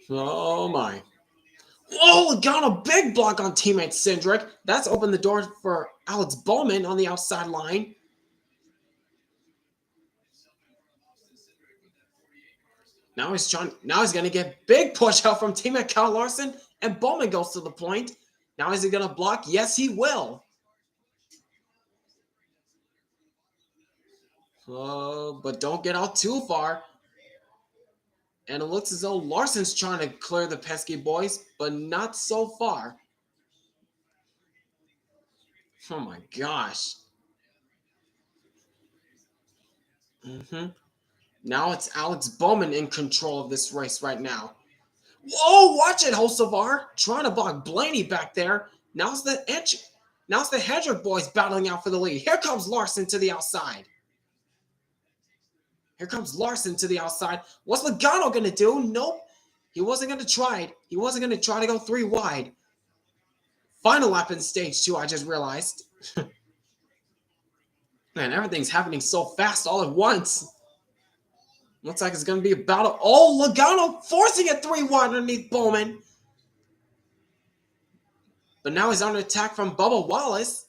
S1: Oh my. Oh, got a big block on teammate Cindric. That's opened the door for Alex Bowman on the outside line. Now he's gonna get big push out from teammate Kyle Larson, and Bowman goes to the point. Now is he gonna block? Yes, he will. But don't get out too far. And it looks as though Larson's trying to clear the Penske boys, but not so far. Oh my gosh. Now it's Alex Bowman in control of this race right now. Whoa, watch it, Hocevar. Trying to block Blaney back there. Now's the Hedrick boys battling out for the lead. Here comes Larson to the outside. What's Logano going to do? Nope. He wasn't going to try it. He wasn't going to try to go 3 wide. Final lap in stage 2, I just realized. Man, everything's happening so fast all at once. Looks like it's going to be a battle. Oh, Logano forcing it 3 wide underneath Bowman. But now he's under attack from Bubba Wallace.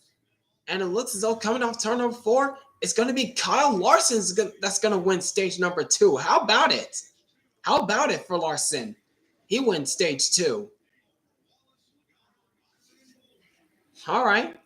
S1: And it looks as though coming off turn number 4, it's going to be Kyle Larson that's going to win stage number 2. How about it? How about it for Larson? He wins stage 2. All right.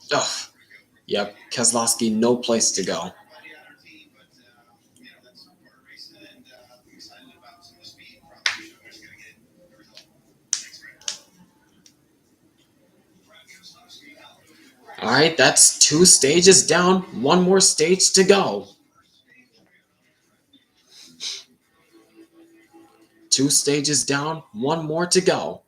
S1: Oh, yep. Keselowski, no place to go. All right, that's 2 stages down. 1 more stage to go. 2 stages down. 1 more to go.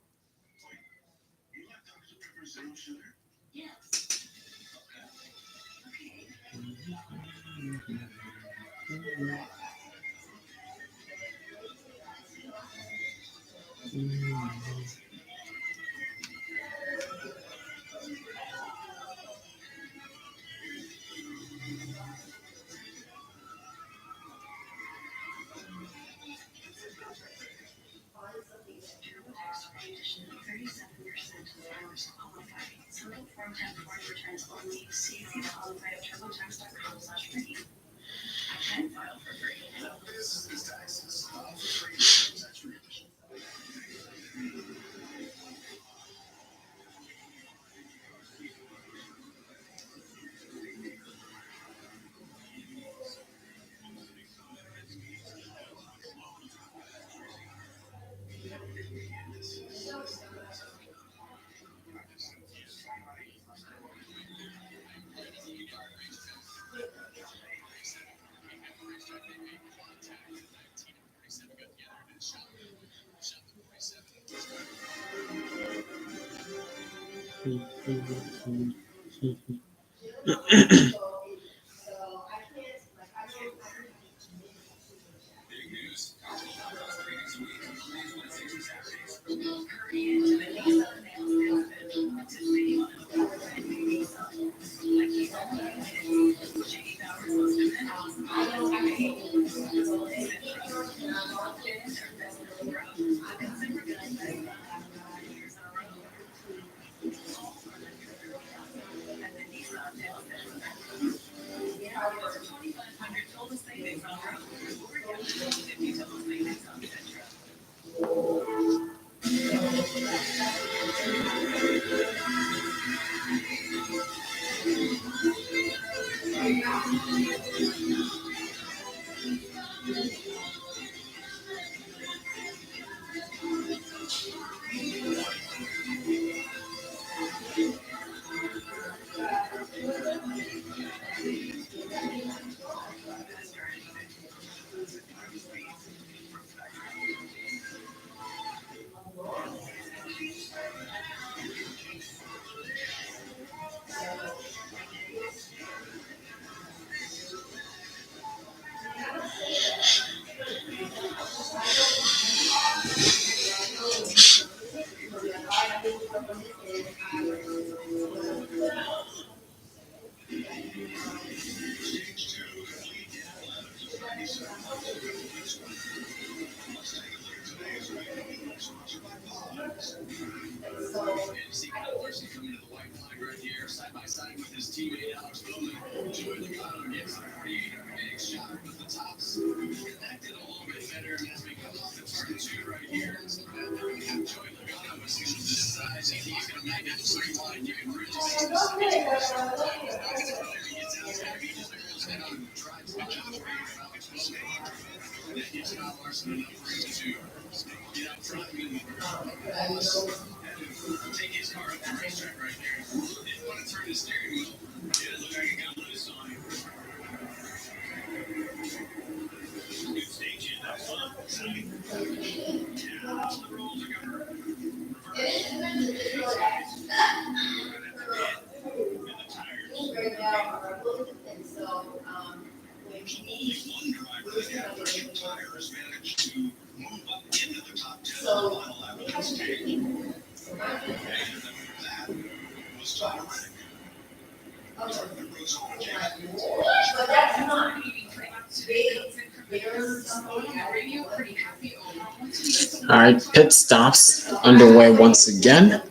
S1: All right, pit stops underway once again.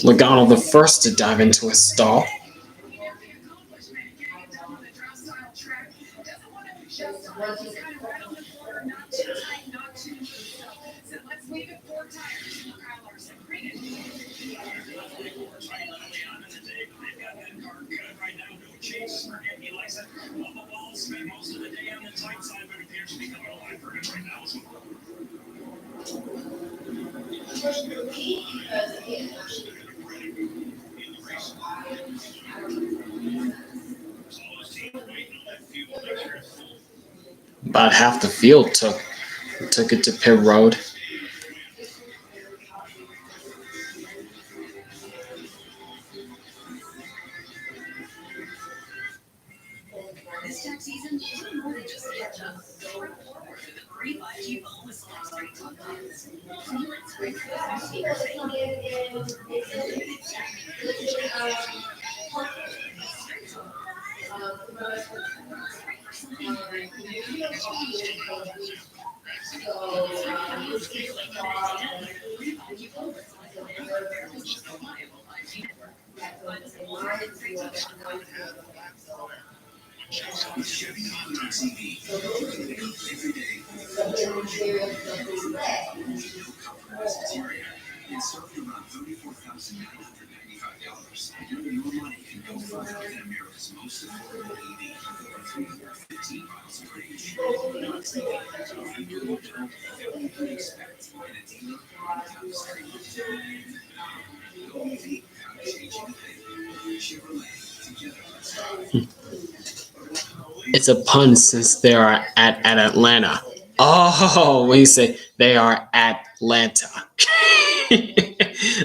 S1: Logano the first to dive into a stall. About half the field took it to pit road.
S2: This tax season, do more than just catch up. Go forward with a free 5G phone with select straight talk plans. Let's break for the speakers.
S1: It's a pun since they are at Atlanta. Oh, when you say they are Atlanta.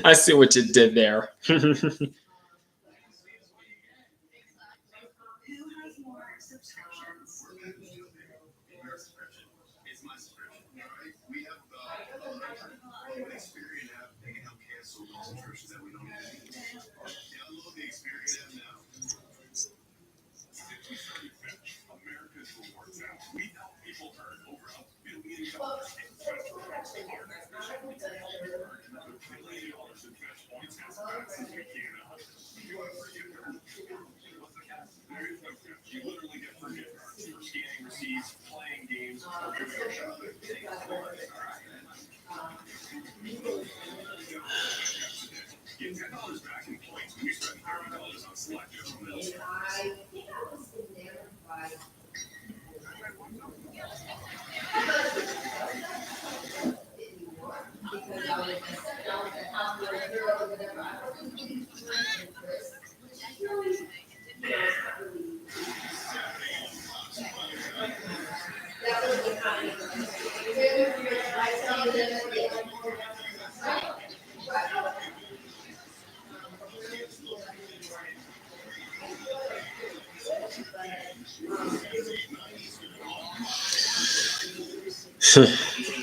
S1: I see what you did there.
S2: Who has more subscriptions?
S3: It's my subscription. All right. We have an Experian app that can help cancel those subscriptions that we don't need. Download the Experian app now. Since we started Fetch, America's rewards app, we help people earn over $1 billion in Fetch points. Another $1 billion in Fetch points as fast as we can. You want a free gift card? What's the catch? There is no catch. You literally get free gift cards for scanning receipts, playing games, or video shopping. Get $10 back in points when you spend $30 on select General Mills.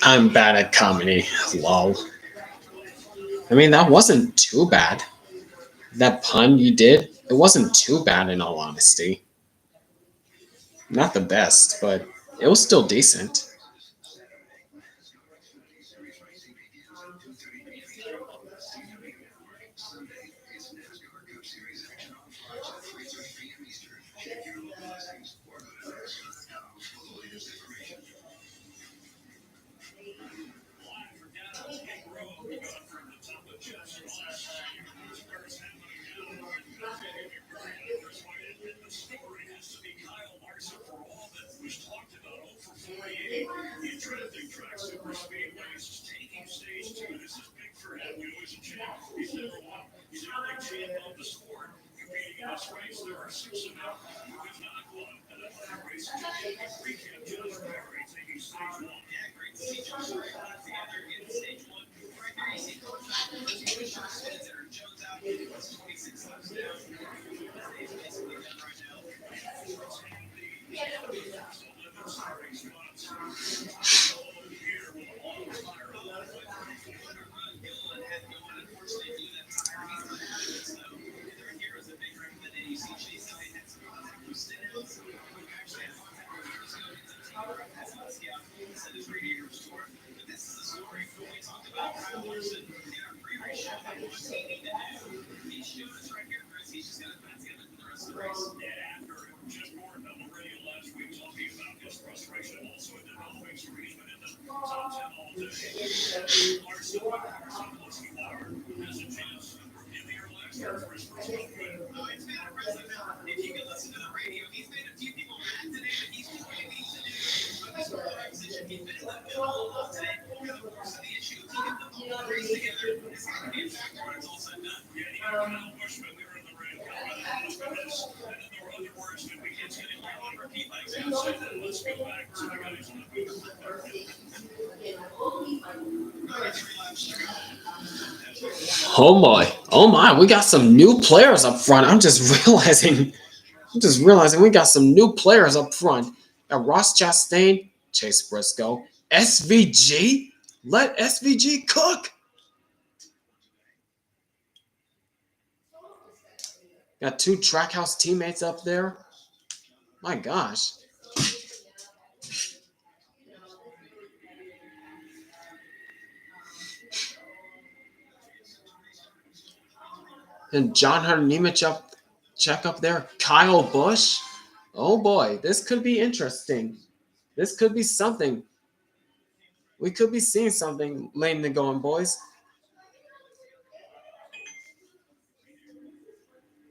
S1: I'm bad at comedy. Lol. I mean, that wasn't too bad. That pun you did, it wasn't too bad in all honesty. Not the best, but it was still decent.
S3: Interesting track, Superspeedways is taking stage 2. This is big for him. You know, he's a champ. He's never won. He's a big champ of the sport. Competing in this race, there are 6 of them who have not won an Atlanta race. Recap: Josh Berry taking stage 1. Yeah, great to see Josh Berry back together in stage 1. Right there, you see Coach Jones out. It was 26 laps down. He's basically done right now.
S1: Oh my, we got some new players up front. I'm just realizing we got some new players up front. Ross Chastain, Chase Briscoe, SVG. Let SVG cook. Got 2 Trackhouse teammates up there. My gosh. And John Hunter Nemeth check up there. Kyle Busch. Oh boy, this could be interesting. This could be something. We could be seeing something late in the going, boys.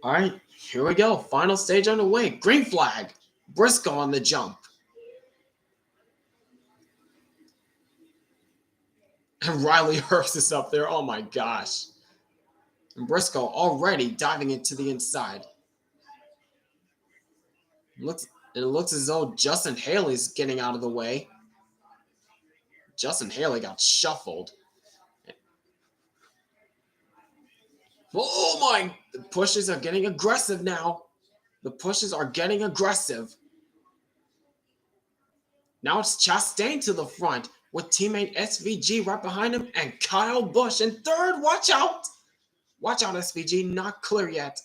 S1: All right, here we go. Final stage underway. Green flag. Briscoe on the jump. And Riley Hurst is up there. Oh my gosh. And Briscoe already diving into the inside. It looks as though Justin Haley's getting out of the way. Justin Haley got shuffled. Oh my! The pushes are getting aggressive now. The pushes are getting aggressive. Now it's Chastain to the front with teammate SVG right behind him and Kyle Busch in third. Watch out! Watch out, SVG. Not clear yet.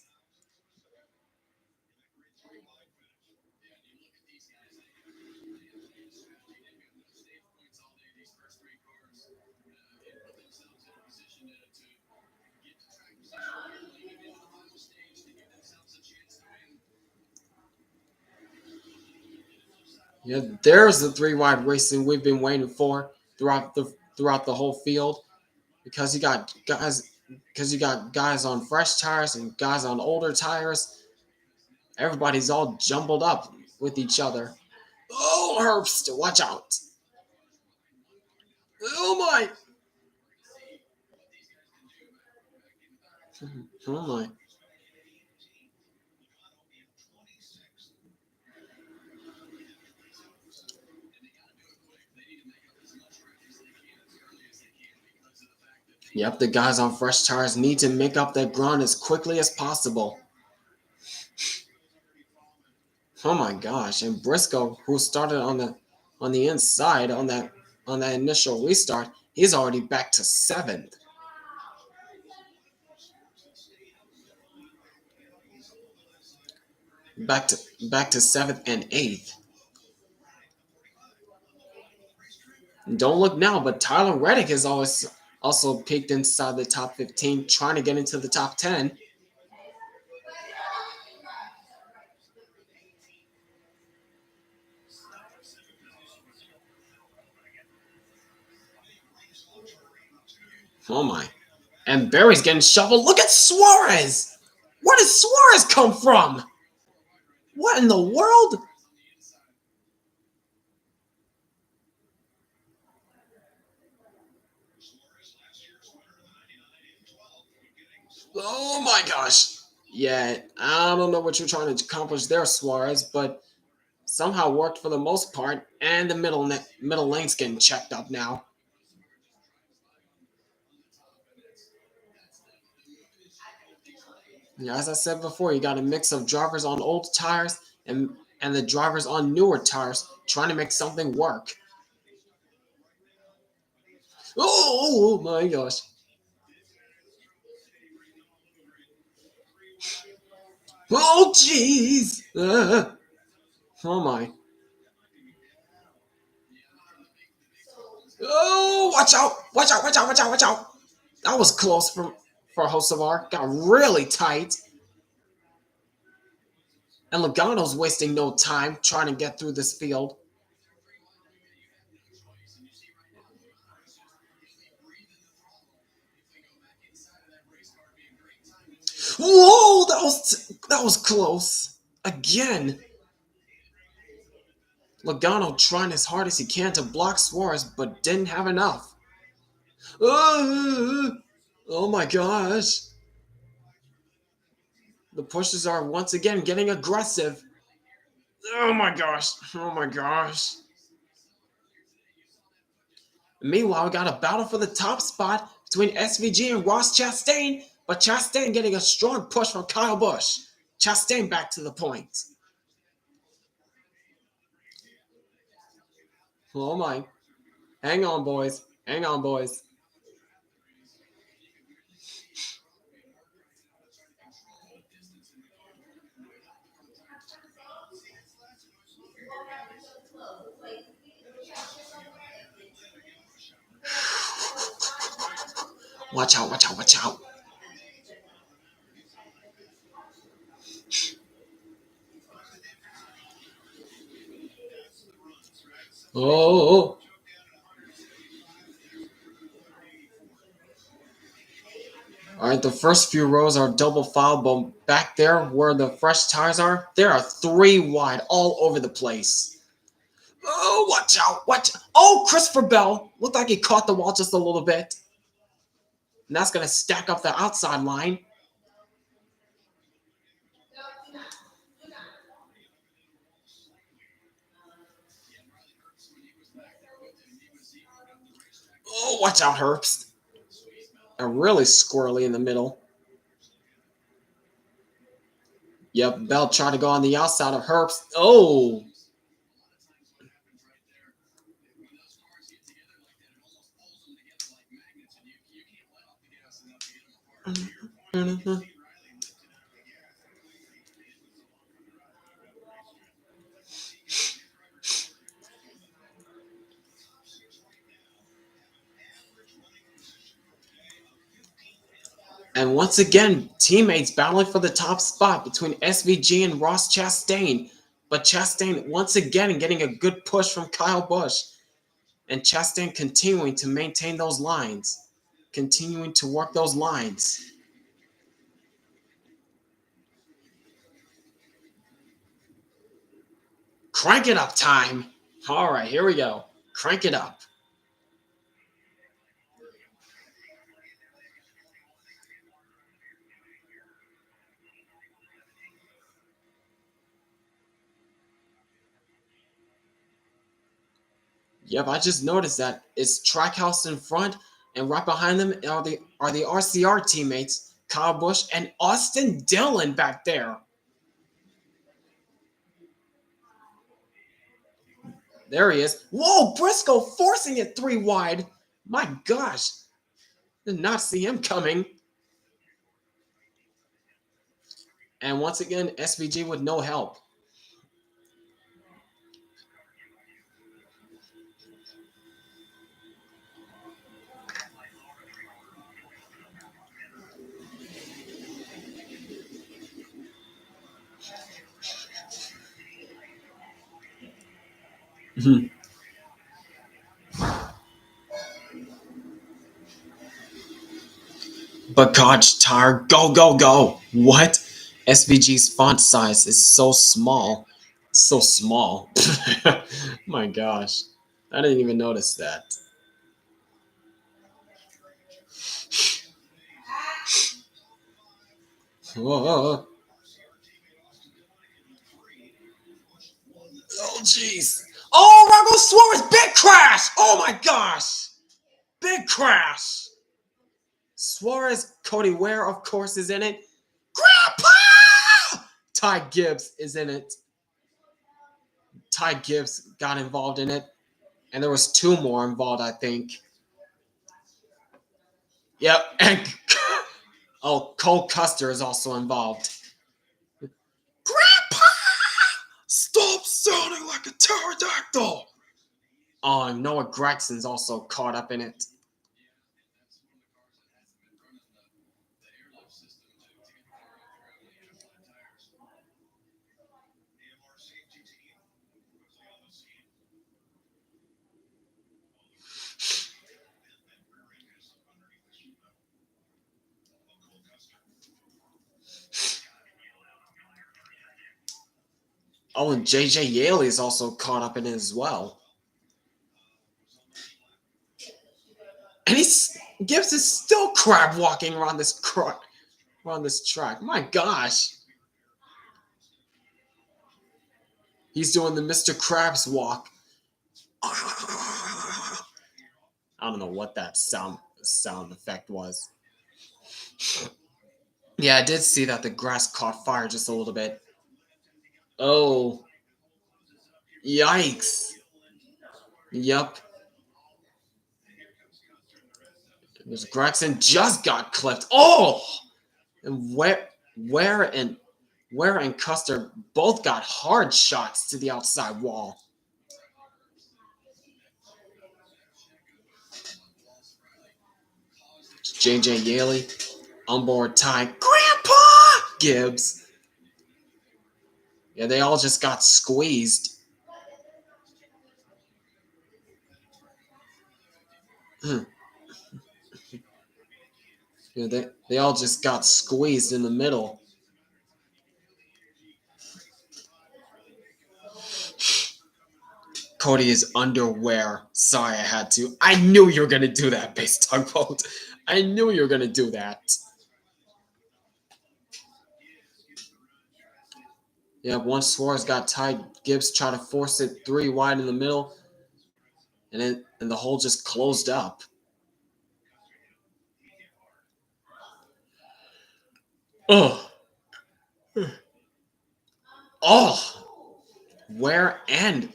S1: Yeah, there's the 3-wide racing we've been waiting for throughout the whole field, because you got guys on fresh tires and guys on older tires. Everybody's all jumbled up with each other. Oh, Herbst, watch out! Oh my! Oh my! Yep, the guys on fresh tires need to make up that ground as quickly as possible. Oh my gosh! And Briscoe, who started on the inside on that on that initial restart, he's already back to 7th. Back to 7th and 8th. Don't look now, but Tyler Reddick has always also peaked inside the top 15, trying to get into the top 10. Oh my. And Barry's getting shoveled. Look at Suarez! Where did Suarez come from? What in the world? Oh my gosh. Yeah, I don't know what you're trying to accomplish there, Suarez, but somehow worked for the most part, and the middle lane's getting checked up now. Yeah, as I said before, you got a mix of drivers on old tires and the drivers on newer tires trying to make something work. Oh my gosh. Oh jeez. Oh my. Oh, watch out! Watch out! Watch out! Watch out! Watch out! That was close for Hocevar. Got really tight. And Logano's wasting no time trying to get through this field. Whoa, that was close. Again. Logano trying as hard as he can to block Suarez, but didn't have enough. Oh my gosh. The pushes are once again getting aggressive. Oh my gosh. Oh my gosh. Meanwhile, we got a battle for the top spot between SVG and Ross Chastain, but Chastain getting a strong push from Kyle Busch. Chastain back to the point. Oh my. Hang on, boys. Hang on, boys. Watch out, watch out, watch out. Oh. All right, the first few rows are double file, but back there where the fresh tires are, there are 3 wide all over the place. Oh, watch out, watch. Oh, Christopher Bell. Looked like he caught the wall just a little bit. And that's going to stack up the outside line. Oh, watch out, Herbst. And really squirrely in the middle. Yep, Bell tried to go on the outside of Herbst. Oh. And once again, teammates battling for the top spot between SVG and Ross Chastain. But Chastain once again getting a good push from Kyle Busch. And Chastain continuing to maintain those lines. Continuing to work those lines. Crank it up time. All right, here we go. Crank it up. Yep, I just noticed that it's Trackhouse in front, and right behind them are the RCR teammates, Kyle Busch and Austin Dillon back there. There he is. Whoa, Briscoe forcing it 3 wide. My gosh. Did not see him coming. And once again, SVG with no help. But gosh, tire, go, go, go. What? SVG's font size is so small. So small. My gosh. I didn't even notice that. Whoa. Oh, jeez. Oh, Rago Suarez, big crash. Oh, my gosh. Big crash. Suarez, Cody Ware, of course, is in it. Grandpa! Ty Gibbs is in it. Ty Gibbs got involved in it. And there was 2 more involved, I think. Yep. And oh, Cole Custer is also involved. Grandpa! Stop sounding like a pterodactyl! Oh, Noah Gregson's also caught up in it. Oh, and JJ Yaley is also caught up in it as well. And Gibbs is still crab walking around this track. My gosh. He's doing the Mr. Krabs walk. I don't know what that sound effect was. Yeah, I did see that the grass caught fire just a little bit. Oh. Yikes. Yup. This Gregson just got clipped. Oh! And Ware and Custer both got hard shots to the outside wall. JJ Yaley, onboard Ty, Grandpa Gibbs. Yeah, they all just got squeezed. Yeah, they all just got squeezed in the middle. Cody is underwear. Sorry, I had to. I knew you were going to do that, base tugboat. I knew you were going to do that. Yeah, once Suarez got tied, Gibbs tried to force it 3 wide in the middle, and the hole just closed up. Oh. Oh. Ware and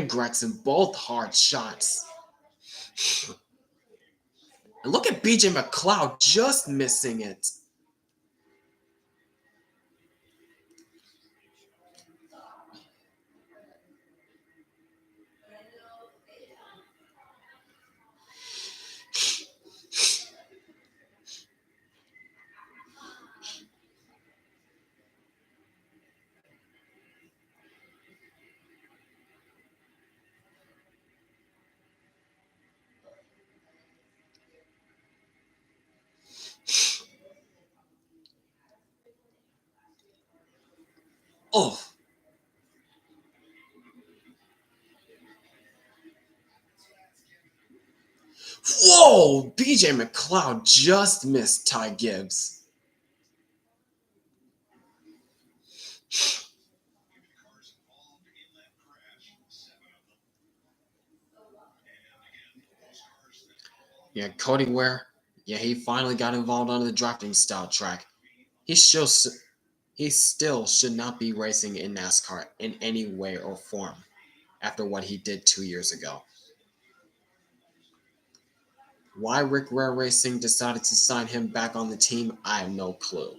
S1: Gregson, both hard shots. And look at BJ McLeod just missing it. Oh. Whoa! BJ McLeod just missed Ty Gibbs. Yeah, Cody Ware. Yeah, he finally got involved on the drafting style track. He still should not be racing in NASCAR in any way or form. after what he did 2 years ago. Why Rick Rare Racing decided to sign him back on the team, I have no clue.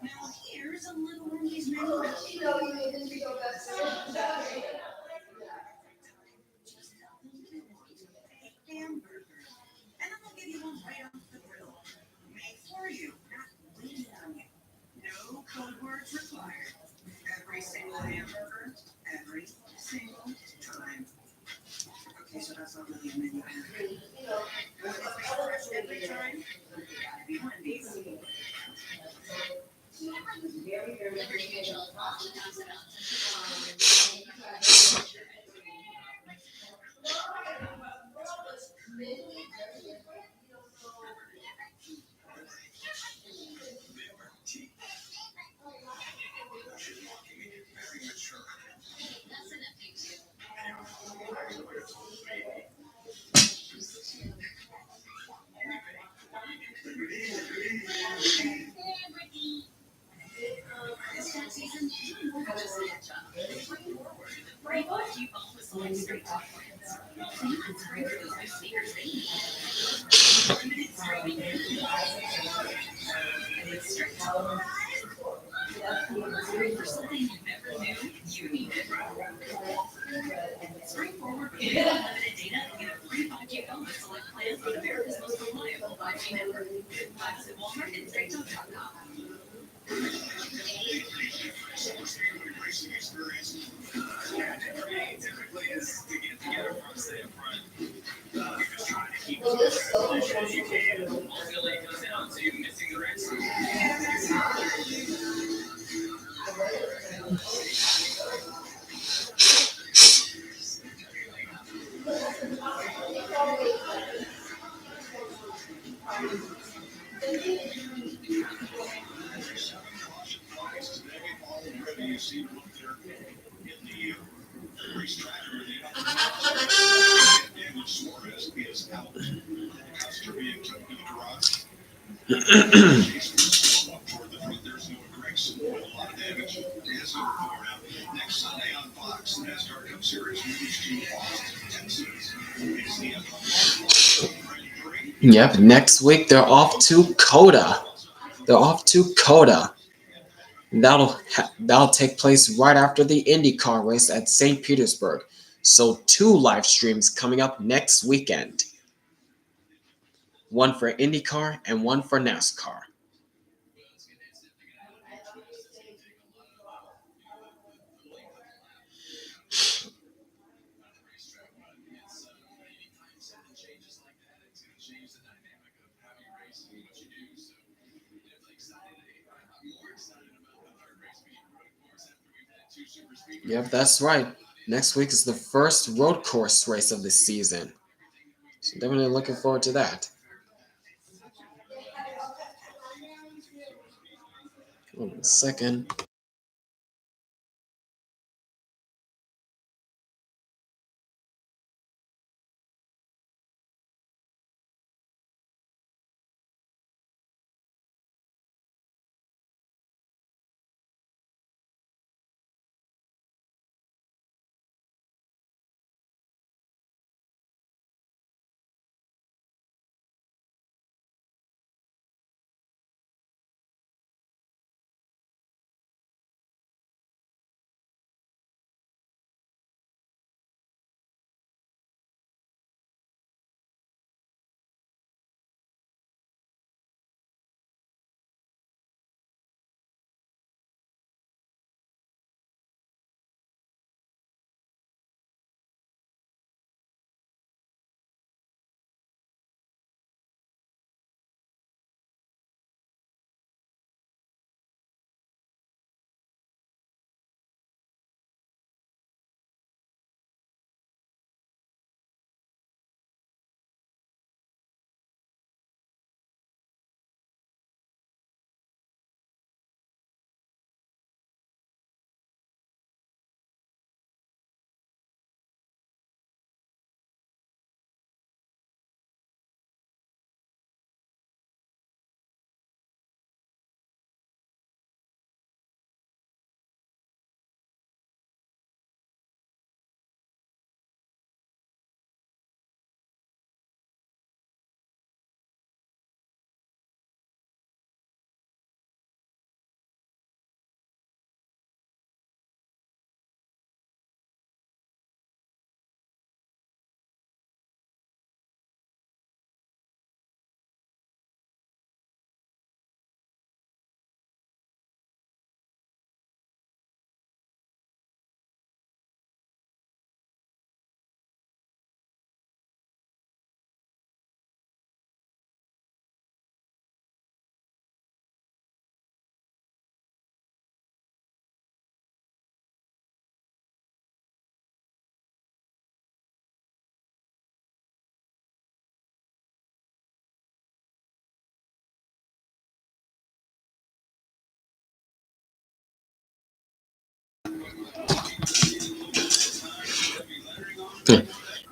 S2: Now here's a little Wendy's menu. Hamburger. And I'm gonna give you one right off the grill. Made for you, not waiting on you. No code words required. Every single hamburger, every single time. Okay, so that's not really a menu. Every time, be Wendy's. This tax season, more than just a catch up. Looking forward to the free 5G phone with select straight talk plans. So you can scream for those new speakers they need. Limited streaming. It's straight talk. For something you never knew you needed. Straightforward with unlimited data and get a free 5G phone with select plans on America's most reliable 5G network. Find us at Walmart and straighttalk.com.
S3: Superspeedway racing experience. Typically is to get together from stay up front. You're just trying to keep as much regulation as you can. Ultimately, it comes down to missing the race. Already you see them up there in the racetrack area. Daniel Suarez is out. Custer being took to the garage. Up toward the front, there's no Gregson with a lot of damage. Is over now. Next Sunday on Fox, the NASCAR Cup Series moves to Austin, Texas. It's the
S1: Yep, next week they're off to Coda. They're off to Coda. That'll take place right after the IndyCar race at St. Petersburg. So 2 live streams coming up next weekend. One for IndyCar and one for NASCAR. Yep, that's right. Next week is the first road course race of the season. So definitely looking forward to that. Hold on a second.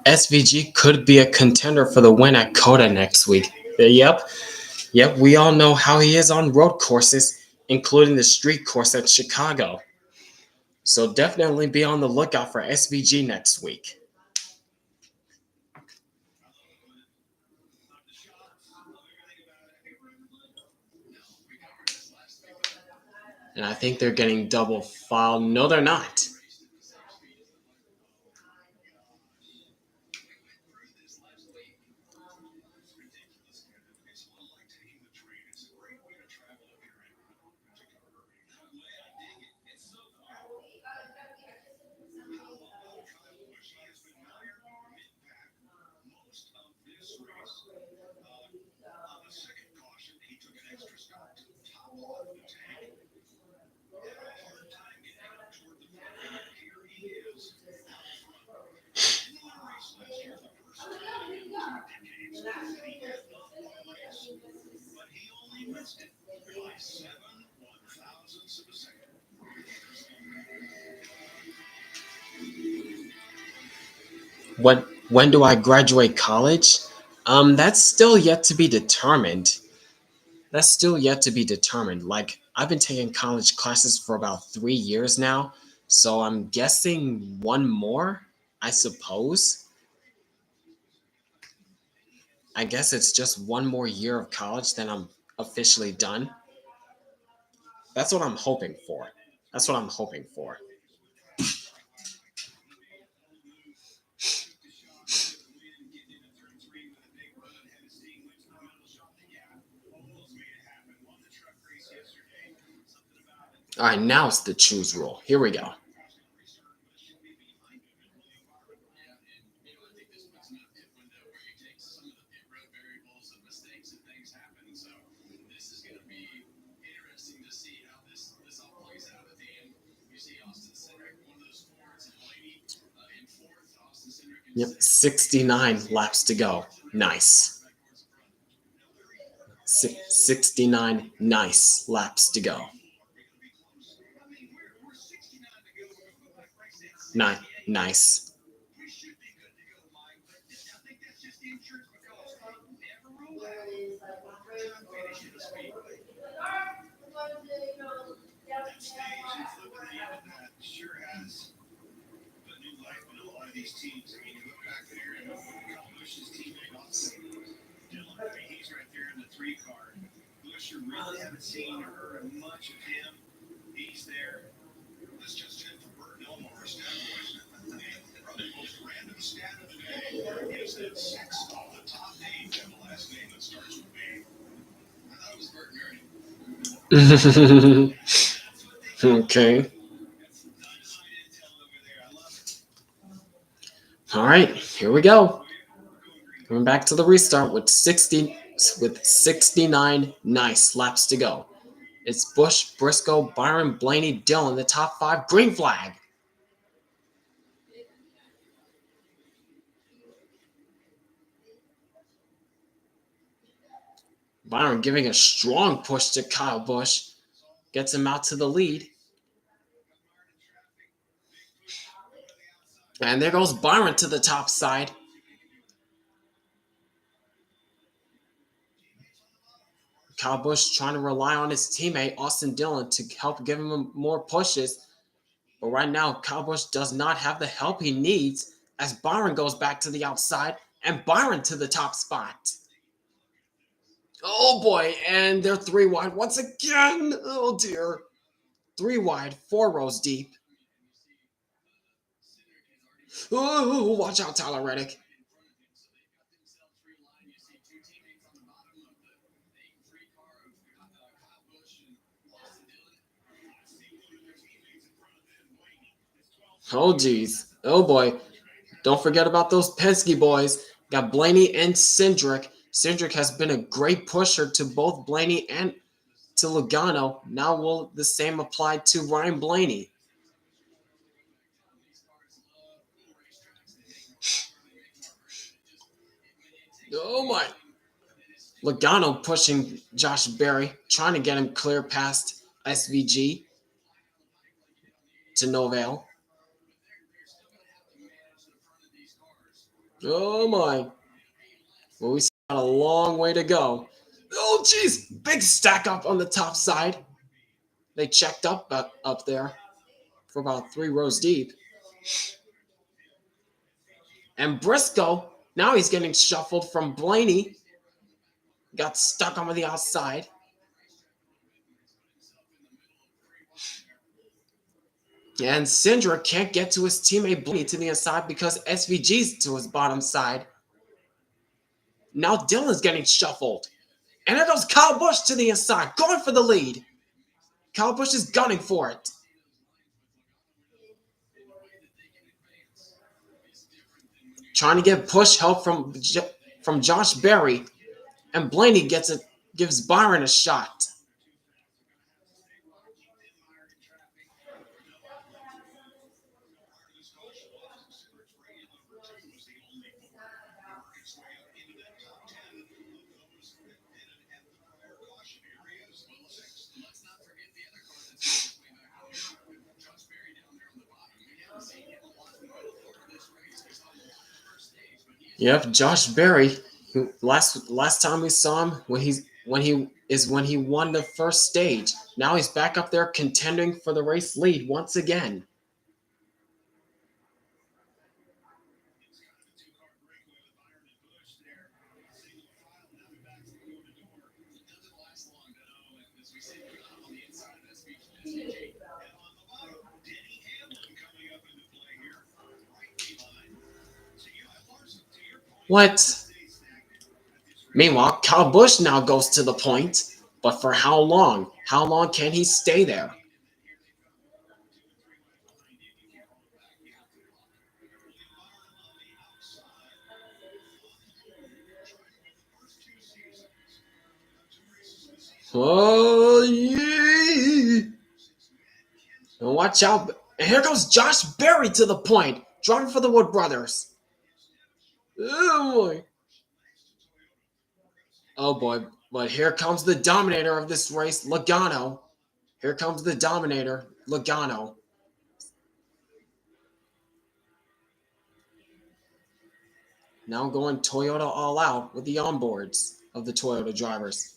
S1: SVG could be a contender for the win at Coda next week. Yep, we all know how he is on road courses, including the street course at Chicago. So definitely be on the lookout for SVG next week. And I think they're getting double fouled. No, they're not. When do I graduate college? That's still yet to be determined. Like, I've been taking college classes for about 3 years now, so I'm guessing one more, I suppose. I guess it's just one more year of college, then I'm officially done. That's what I'm hoping for. That's what I'm hoping for. All right, now it's the choose rule. Here we go. Yep, 69 laps to go. Nice. 69 nice laps to go. Nice.
S3: These teams, I mean, you look back there and Kyle Busch's teammate also, Dylan, I mean, he's right there in the 3 car. Busch, you really haven't seen or heard much of him. He's there. Let's just check for Burton Elmore, stat boys. Probably the most random stat of the day is that 6 of the top 8 have a last name that starts with B. I thought it was Burton Ernie.
S1: Okay. All right, here we go. Coming back to the restart with 69 nice laps to go. It's Busch, Briscoe, Byron, Blaney, Dillon, the top 5. Green flag. Byron giving a strong push to Kyle Busch. Gets him out to the lead. And there goes Byron to the top side. Kyle Busch trying to rely on his teammate, Austin Dillon, to help give him more pushes. But right now, Kyle Busch does not have the help he needs as Byron goes back to the outside and Byron to the top spot. Oh boy, and they're 3 wide once again. Oh dear. 3 wide, 4 rows deep. Oh, watch out, Tyler Reddick. Oh geez. Oh boy. Don't forget about those Penske boys. Got Blaney and Cindric. Cindric has been a great pusher to both Blaney and to Logano. Now will the same apply to Ryan Blaney? Oh my. Logano pushing Josh Berry, trying to get him clear past SVG. to no avail. Oh my. Well, we still got a long way to go. Oh jeez, big stack up on the top side. They checked up there for about 3 rows deep. And Briscoe, now he's getting shuffled from Blaney. Got stuck on the outside. And Cindric can't get to his teammate Blaney to the inside because SVG's to his bottom side. Now Dylan's getting shuffled. And there goes Kyle Busch to the inside, going for the lead. Kyle Busch is gunning for it. Trying to get push help from Josh Berry. And Blaney gives Byron a shot. Yep, Josh Berry. Last time we saw him when he won the first stage. Now he's back up there contending for the race lead once again. What? Meanwhile, Kyle Busch now goes to the point, but for how long? How long can he stay there? Oh, yeah. And watch out. And here goes Josh Berry to the point, driving for the Wood Brothers. Oh, boy. Oh, boy. But here comes the dominator of this race, Logano. Here comes the dominator, Logano. Now going Toyota all out with the onboards of the Toyota drivers.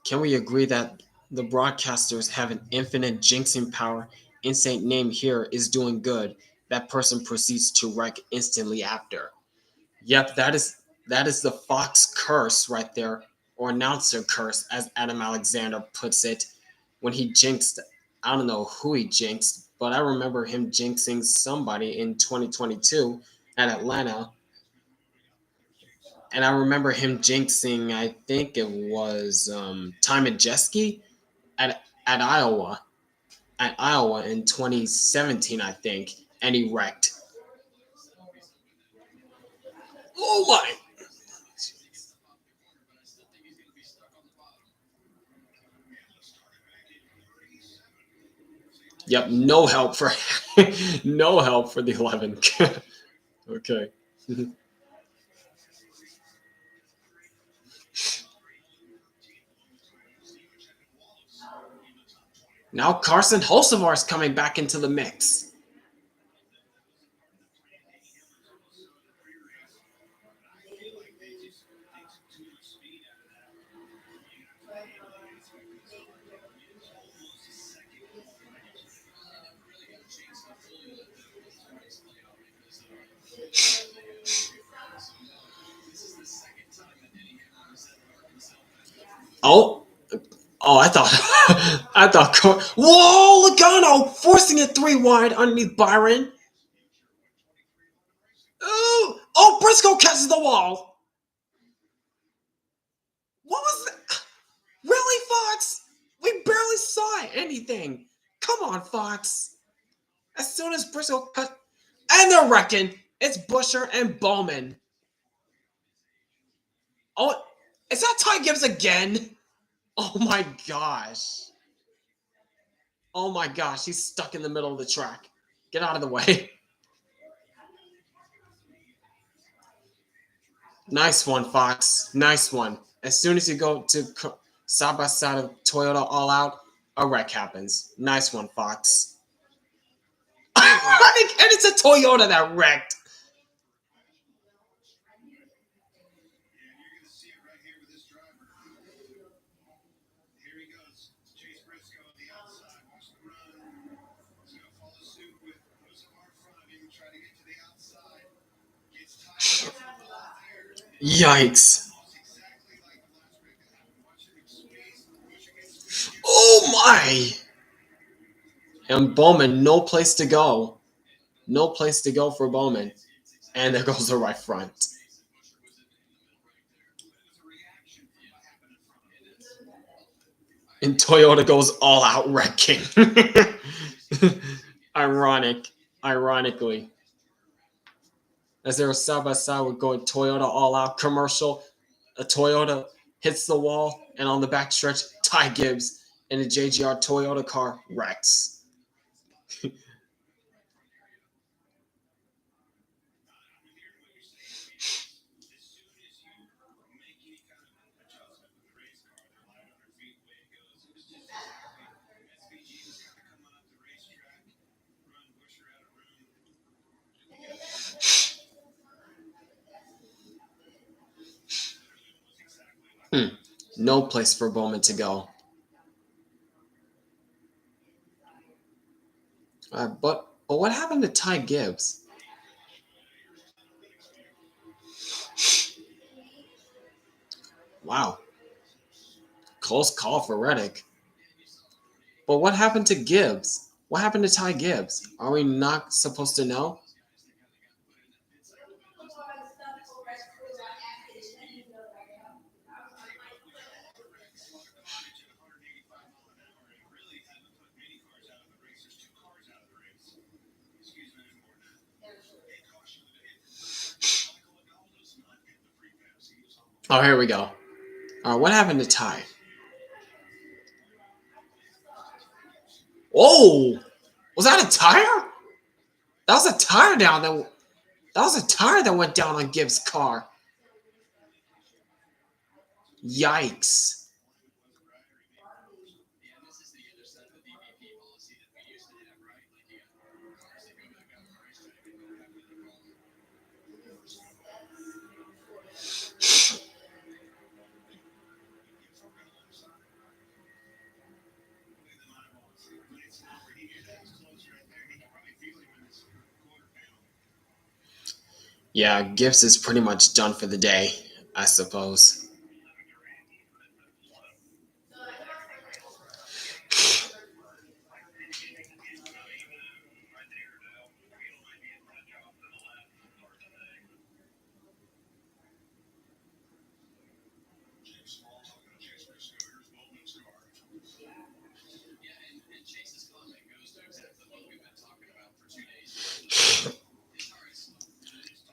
S1: Can we agree that the broadcasters have an infinite jinxing power? Insane name here is doing good. That person proceeds to wreck instantly after. Yep, that is the Fox curse right there, or announcer curse, as Adam Alexander puts it, when he jinxed. I don't know who he jinxed, but I remember him jinxing somebody in 2022 at Atlanta. And I remember him jinxing, I think it was Ty Majeski at Iowa. At Iowa in 2017, I think. And he wrecked. Oh my! Yep, no help for no help for the 11. Okay. Now Carson Hocevar is coming back into the mix. Oh, I thought, whoa, Logano forcing it 3 wide underneath Byron. Oh, Briscoe catches the wall. What was that? Really, Fox? We barely saw anything. Come on, Fox. As soon as Briscoe cut, and they're wrecking. It's Buescher and Bowman. Oh, is that Ty Gibbs again? Oh my gosh. Oh my gosh, he's stuck in the middle of the track. Get out of the way. Nice one, Fox. Nice one. As soon as you go to side by side of Toyota All Out, a wreck happens. Nice one, Fox. Ironic, and it's a Toyota that wrecked. Yikes. Oh my! And Bowman, no place to go. No place to go for Bowman. And there goes the right front. And Toyota goes all out wrecking. Ironically. As they were side by side, we're going Toyota all out commercial. A Toyota hits the wall, and on the back stretch, Ty Gibbs in a JGR Toyota car wrecks. No place for Bowman to go. But what happened to Ty Gibbs? Wow. Close call for Reddick. But what happened to Gibbs? What happened to Ty Gibbs? Are we not supposed to know? Oh, here we go. What happened to Ty? Oh, was that a tire? That was a tire down that. That was a tire that went down on Gibbs' car. Yikes. Yeah, Gibbs is pretty much done for the day, I suppose.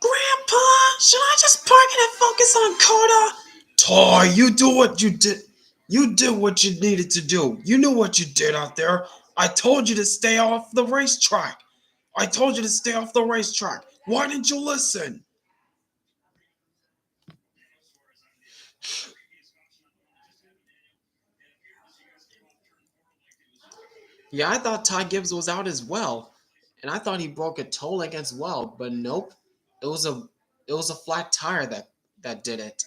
S1: Grandpa, should I just park it and focus on Coda? Toy, you do what you did. You did what you needed to do. You knew what you did out there. I told you to stay off the racetrack. I told you to stay off the racetrack. Why didn't you listen? Yeah, I thought Ty Gibbs was out as well, and I thought he broke a toe leg as well, but nope. It was a flat tire that did it.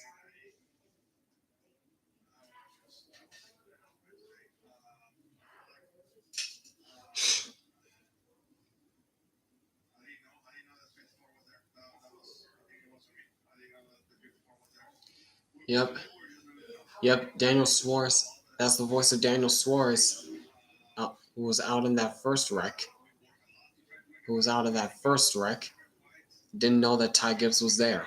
S1: Yep. Yep, Daniel Suarez. That's the voice of Daniel Suarez, who was out in that first wreck. Who was out of that first wreck. Didn't know that Ty Gibbs was there.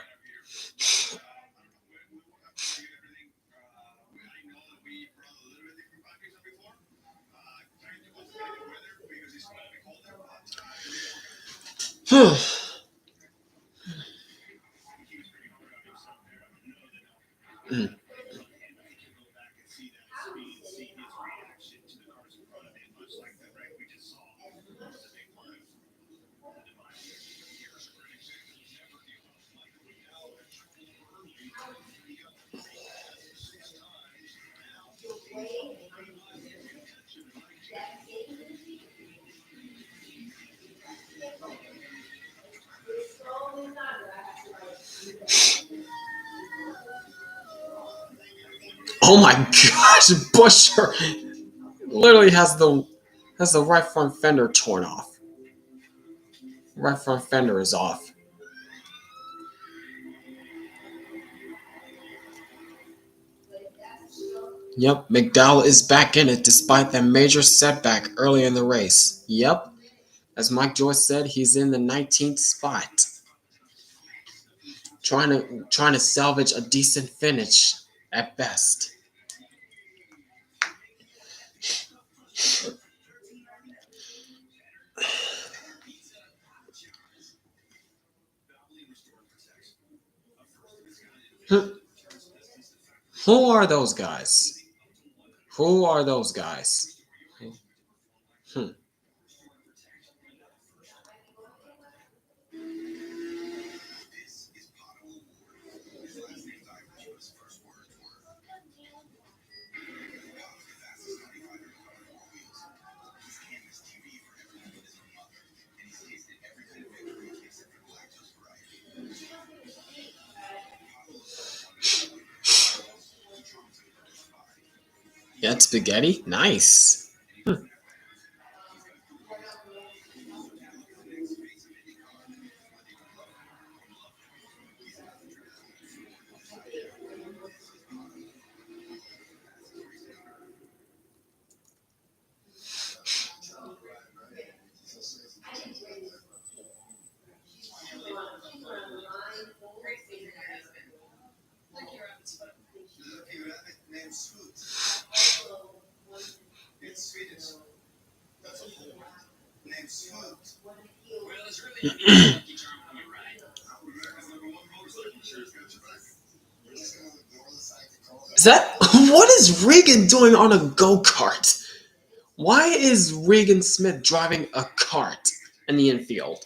S1: Oh my gosh, Busher literally has the right front fender torn off. Right front fender is off. Yep, McDowell is back in it despite that major setback early in the race. Yep, as Mike Joyce said, he's in the 19th spot, trying to salvage a decent finish at best. Who are those guys? Who are those guys? Hmm. Yeah, spaghetti. Nice. Is that what is Regan doing on a go kart? Why is Regan Smith driving a cart in the infield?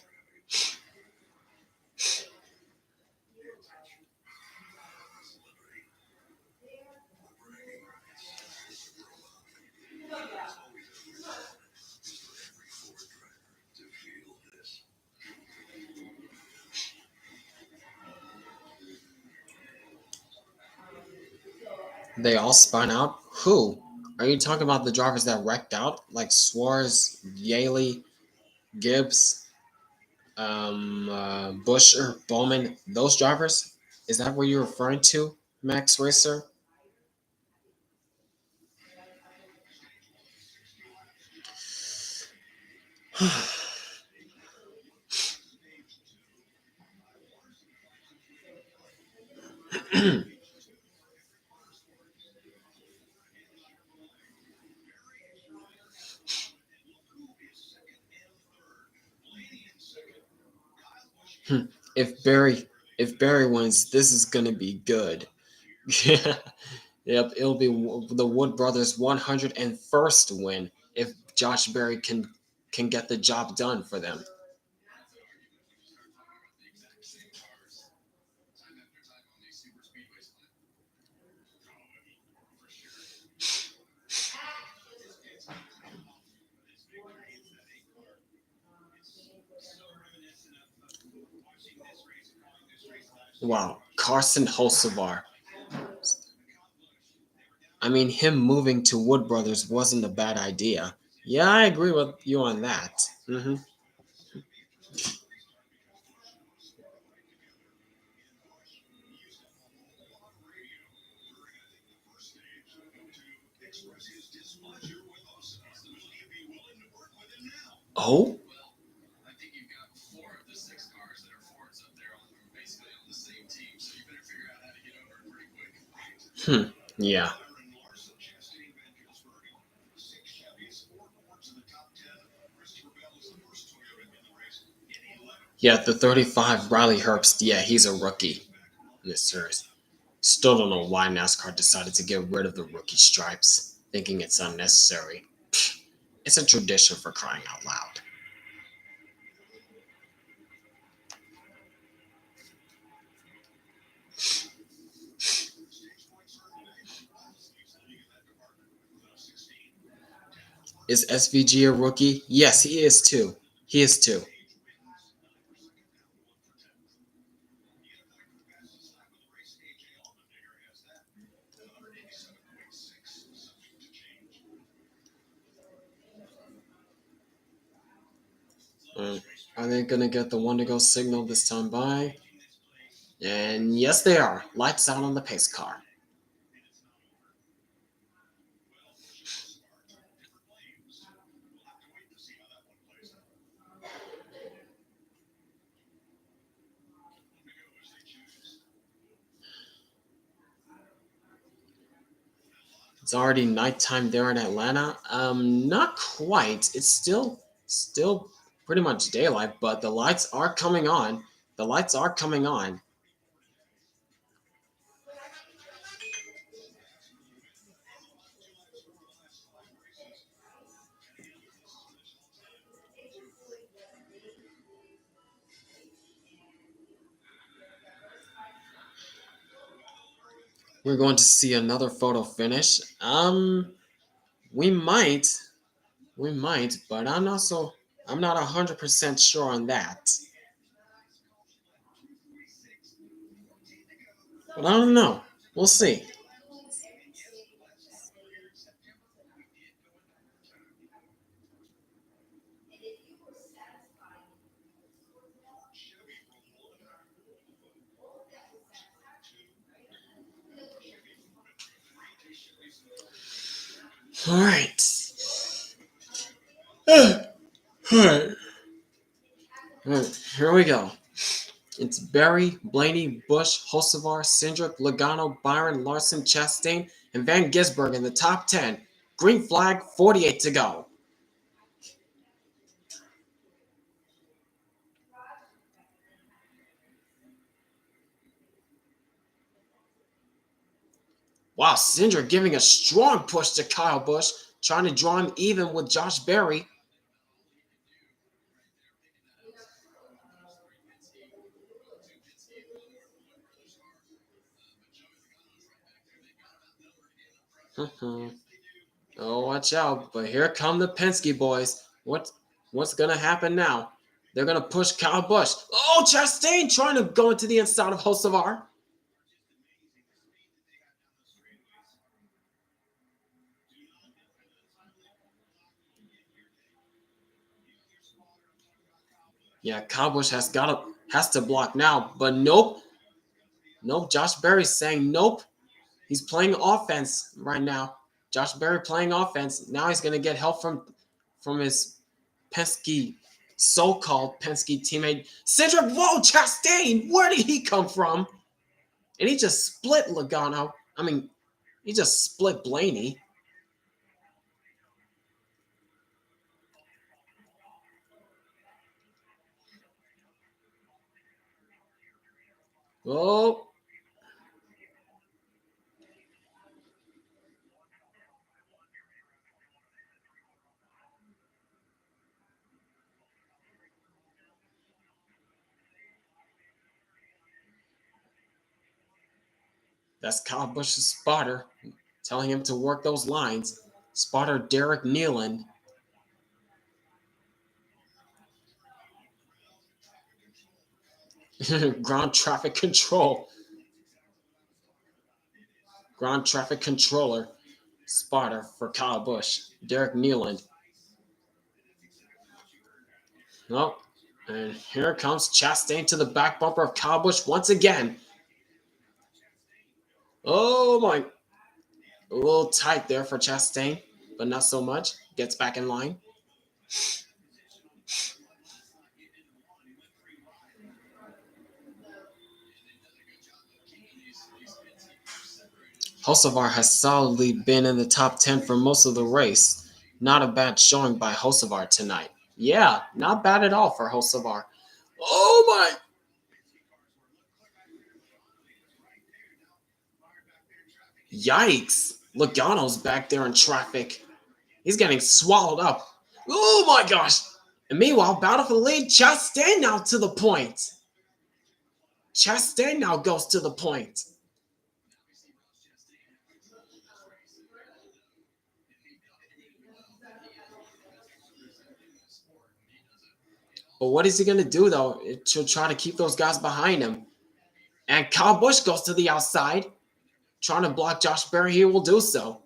S1: They all spun out? Who? Are you talking about the drivers that wrecked out? Like Suarez, Yaley, Gibbs, Bush, or Bowman? Those drivers? Is that what you're referring to, Max Racer? if Barry if Barry wins, this is gonna be good. Yep, it'll be the Wood brothers' 101st win if Josh Berry can get the job done for them. Wow, Carson Hocevar. I mean, him moving to Wood Brothers wasn't a bad idea. Yeah, I agree with you on that. Oh, yeah. Yeah, the 35 Riley Herbst, yeah, he's a rookie in this series. Still don't know why NASCAR decided to get rid of the rookie stripes, thinking it's unnecessary. It's a tradition for crying out loud. Is SVG a rookie? Yes, he is too. He is too. Are they going to get the one to go signal this time by? And yes, they are. Lights out on the pace car. It's already nighttime there in Atlanta. Not quite. It's still pretty much daylight, but the lights are coming on. The lights are coming on. We're going to see another photo finish. We might, but I'm not 100% sure on that. But I don't know. We'll see. All right. All right. Here we go. It's Berry, Blaney, Busch, Hocevar, Cindric, Logano, Byron, Larson, Chastain, and Van Gisbergen in the top 10. Green flag, 48 to go. Wow, Cindric giving a strong push to Kyle Busch, trying to draw him even with Josh Berry. Oh, watch out. But here come the Penske boys. What's going to happen now? They're going to push Kyle Busch. Oh, Chastain trying to go into the inside of Hocevar. Yeah, Kyle Busch has to block now, but nope. Nope, Josh Berry's saying nope. He's playing offense right now. Josh Berry playing offense. Now he's going to get help from his Penske, so-called Penske teammate. Cindric, whoa, Chastain, where did he come from? And he just split Logano. He just split Blaney. Oh. That's Kyle Busch's spotter telling him to work those lines. Spotter Derek Nealon. Ground traffic control. Ground traffic controller. Spotter for Kyle Busch. Derek Nealon. Oh, and here comes Chastain to the back bumper of Kyle Busch once again. Oh my. A little tight there for Chastain, but not so much. Gets back in line. Hocevar has solidly been in the top 10 for most of the race. Not a bad showing by Hocevar tonight. Yeah, not bad at all for Hocevar. Oh my. Yikes. Logano's back there in traffic. He's getting swallowed up. Oh my gosh. And meanwhile, battle for the lead. Chastain now to the point. Chastain now goes to the point. But what is he going to do, though, to try to keep those guys behind him? And Kyle Busch goes to the outside, trying to block Josh Berry. He will do so.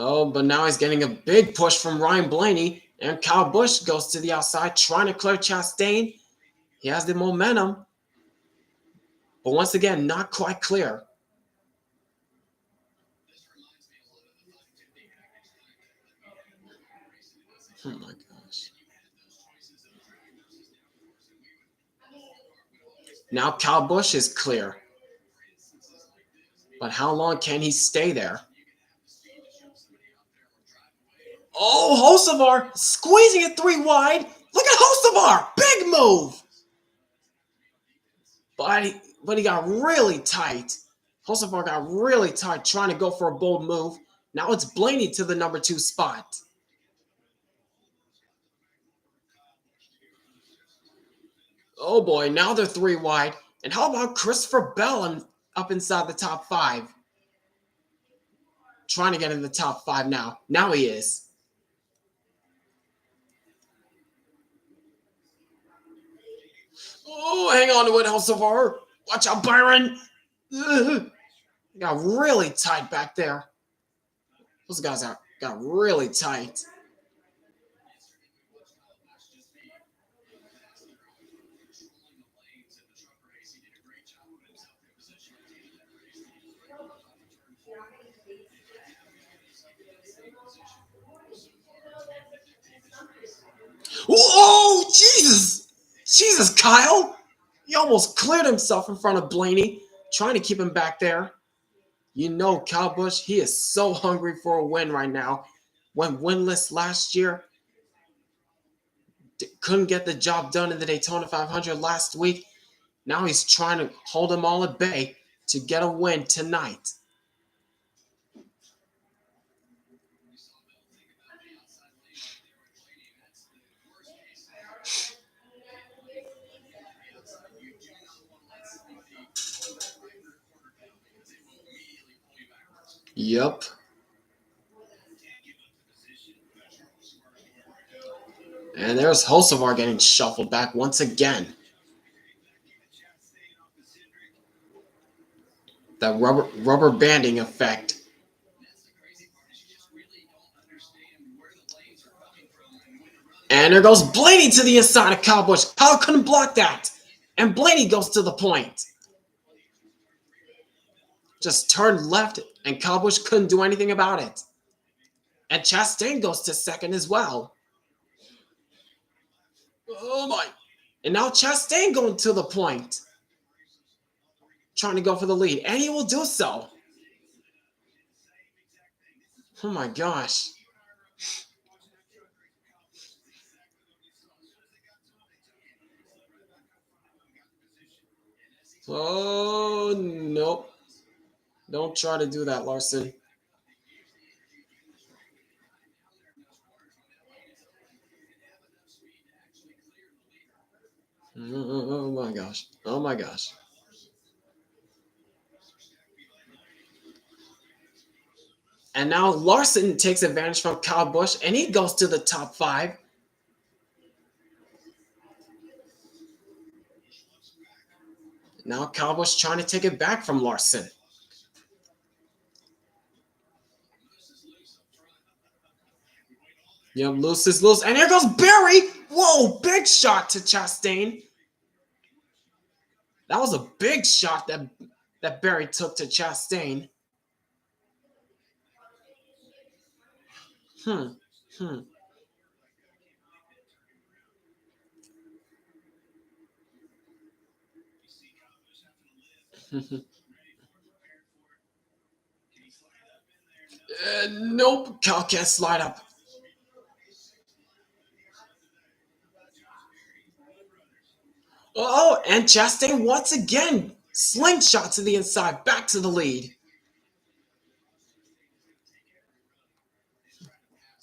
S1: Oh, but now he's getting a big push from Ryan Blaney, and Kyle Busch goes to the outside, trying to clear Chastain. He has the momentum, but once again, not quite clear. Oh my gosh. Now Kyle Busch is clear. But how long can he stay there? Oh, Hocevar squeezing it 3 wide. Look at Hocevar. Big move. But he got really tight. Hocevar got really tight trying to go for a bold move. Now it's Blaney to the number 2 spot. Oh boy, now they're 3 wide. And how about Christopher Bell up inside the top 5? Trying to get in the top 5 now. Now he is. Oh, hang on to it, Hocevar. Watch out, Byron. Ugh. Got really tight back there. Those guys got really tight. Oh, Jesus! Jesus, Kyle! He almost cleared himself in front of Blaney, trying to keep him back there. You know, Kyle Busch, he is so hungry for a win right now. Went winless last year. Couldn't get the job done in the Daytona 500 last week. Now he's trying to hold them all at bay to get a win tonight. Yep. And there's Hocevar getting shuffled back once again. That rubber banding effect. And there goes Blaney to the inside of Kyle Busch. Kyle couldn't block that. And Blaney goes to the point. Just turned left, and Kyle Busch couldn't do anything about it. And Chastain goes to second as well. Oh my. And now Chastain going to the point. Trying to go for the lead. And he will do so. Oh my gosh. Oh, nope. Don't try to do that, Larson. Oh my gosh. Oh my gosh. And now Larson takes advantage from Kyle Busch, and he goes to the top 5. Now Kyle Busch trying to take it back from Larson. Yep, loose is loose. And here goes Barry. Whoa, big shot to Chastain. That was a big shot that Barry took to Chastain. Nope, Kyle can't slide up. Oh, and Chastain once again. Slingshot to the inside, back to the lead.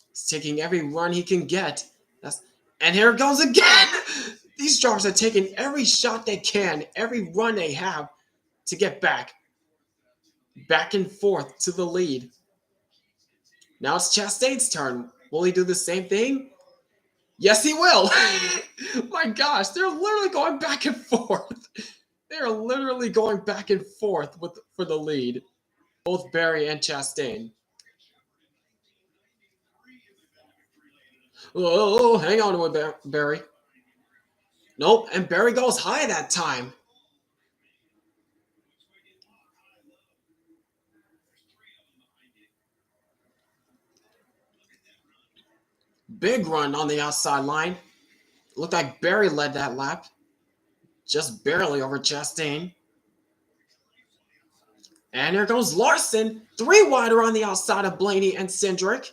S1: He's taking every run he can get. And here it goes again. These drivers are taking every shot they can, every run they have to get back and forth to the lead. Now it's Chastain's turn. Will he do the same thing? Yes, he will. My gosh, they're literally going back and forth. They're literally going back and forth for the lead. Both Barry and Chastain. Oh, hang on to it, Barry. Nope, and Barry goes high that time. Big run on the outside line. Looked like Barry led that lap. Just barely over Chastain. And here goes Larson. 3 wider on the outside of Blaney and Cindric.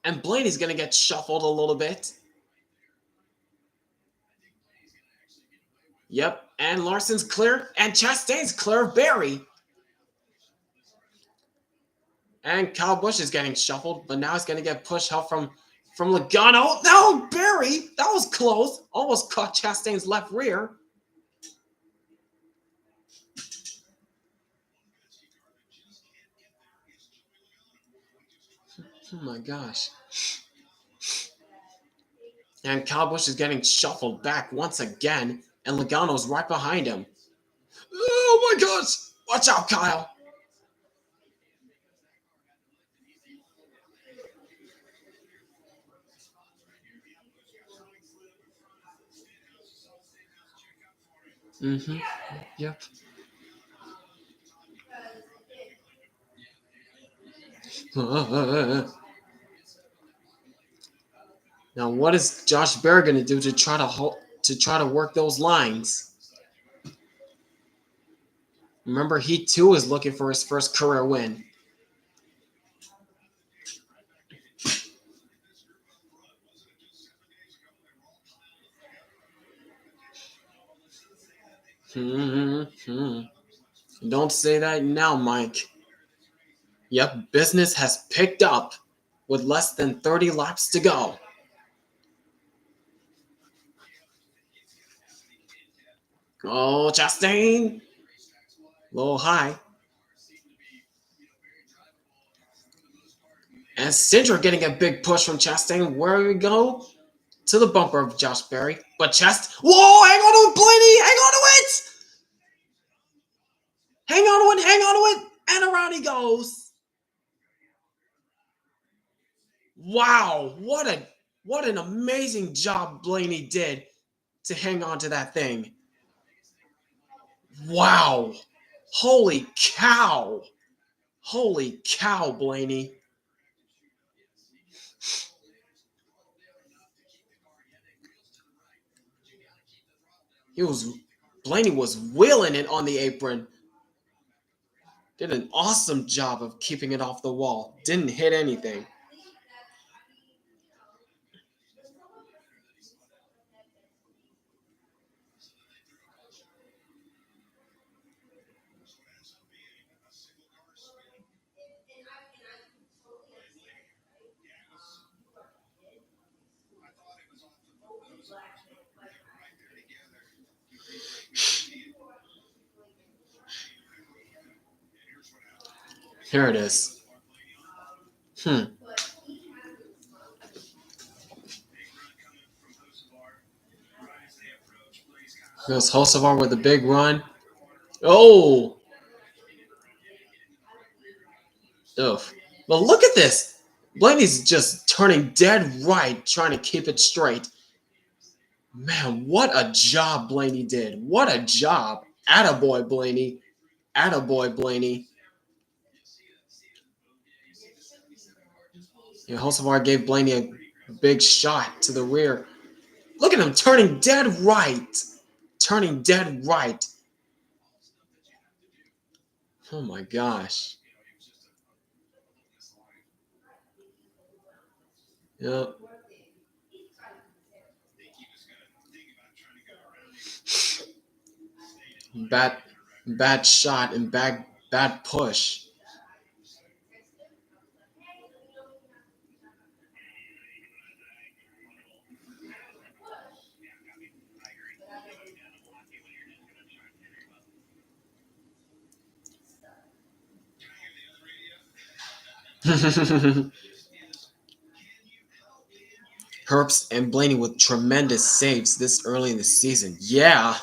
S1: And Blaney's going to get shuffled a little bit. Yep, and Larson's clear. And Chastain's clear of Barry. And Kyle Busch is getting shuffled, but now he's going to get pushed out from Logano. No, Barry! That was close. Almost caught Chastain's left rear. Oh my gosh. And Kyle Busch is getting shuffled back once again, and Logano's right behind him. Oh my gosh! Watch out, Kyle! Mm-hmm. Yep. Now, what is Josh Berry going to do to try to work those lines? Remember, he too is looking for his first career win. Don't say that now, Mike. Yep, business has picked up with less than 30 laps to go. Oh, Chastain. Low high. And Cindric getting a big push from Chastain. Where we go? To the bumper of Josh Berry. But Whoa, hang on to it, Blaney! Hang on to it! Hang on to it, hang on to it! And around he goes. Wow, what an amazing job Blaney did to hang on to that thing. Wow. Holy cow. Holy cow, Blaney. Blaney was wheeling it on the apron. Did an awesome job of keeping it off the wall. Didn't hit anything. Here it is. Here's Hocevar with a big run. Oh! Ugh. But look at this. Blaney's just turning dead right, trying to keep it straight. Man, what a job Blaney did. What a job. Attaboy, Blaney. Attaboy, Blaney. Yeah, Hocevar gave Blaney a big shot to the rear. Look at him turning dead right. Turning dead right. Oh my gosh. Yep. Bad shot and bad push. Herbst and Blaney with tremendous saves this early in the season. Yeah.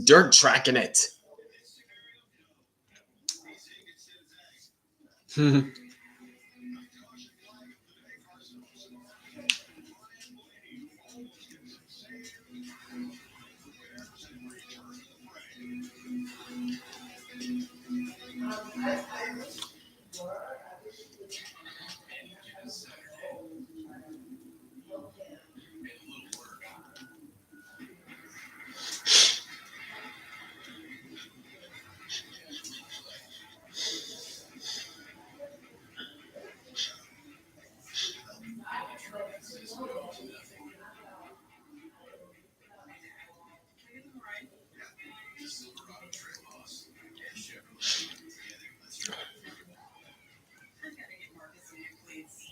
S1: Dirt tracking it.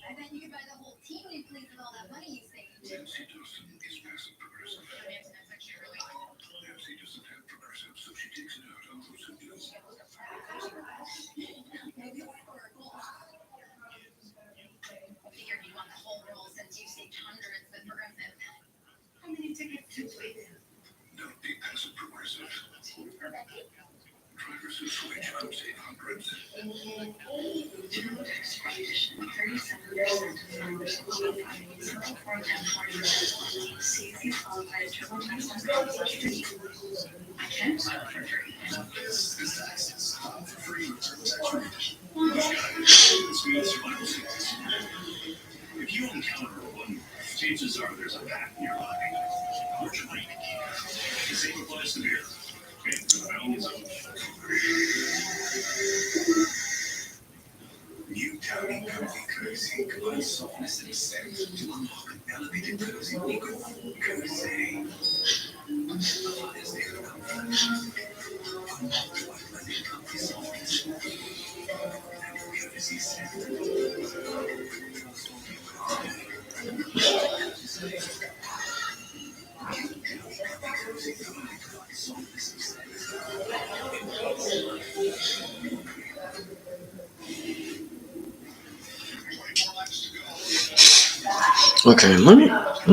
S2: I bet you could buy the whole team new cleats with all that money you saved.
S3: Nancy doesn't is passive progressive.
S2: That's actually really cool.
S3: Nancy doesn't have progressive, so she takes it out on those who do.
S2: Maybe it's for a goal. Figured you want the whole roll since you saved hundreds with progressive. How many tickets to wait?
S3: Don't be passive progressive. Drivers who switch from save hundreds.
S2: 37% of members qualify. 40% see if you qualify to TurboTax on college. I can start for free.
S3: If you encounter one, chances are there's a pack nearby. Unfortunately, the same applies to beer. And to the mountains of New Townie Cozy Cozy combines softness and scent to unlock an elevated cozy eco. Cozy. Applies the other comfort. Unlocked by blended comfy softness and cozy scent.
S1: Okay, let me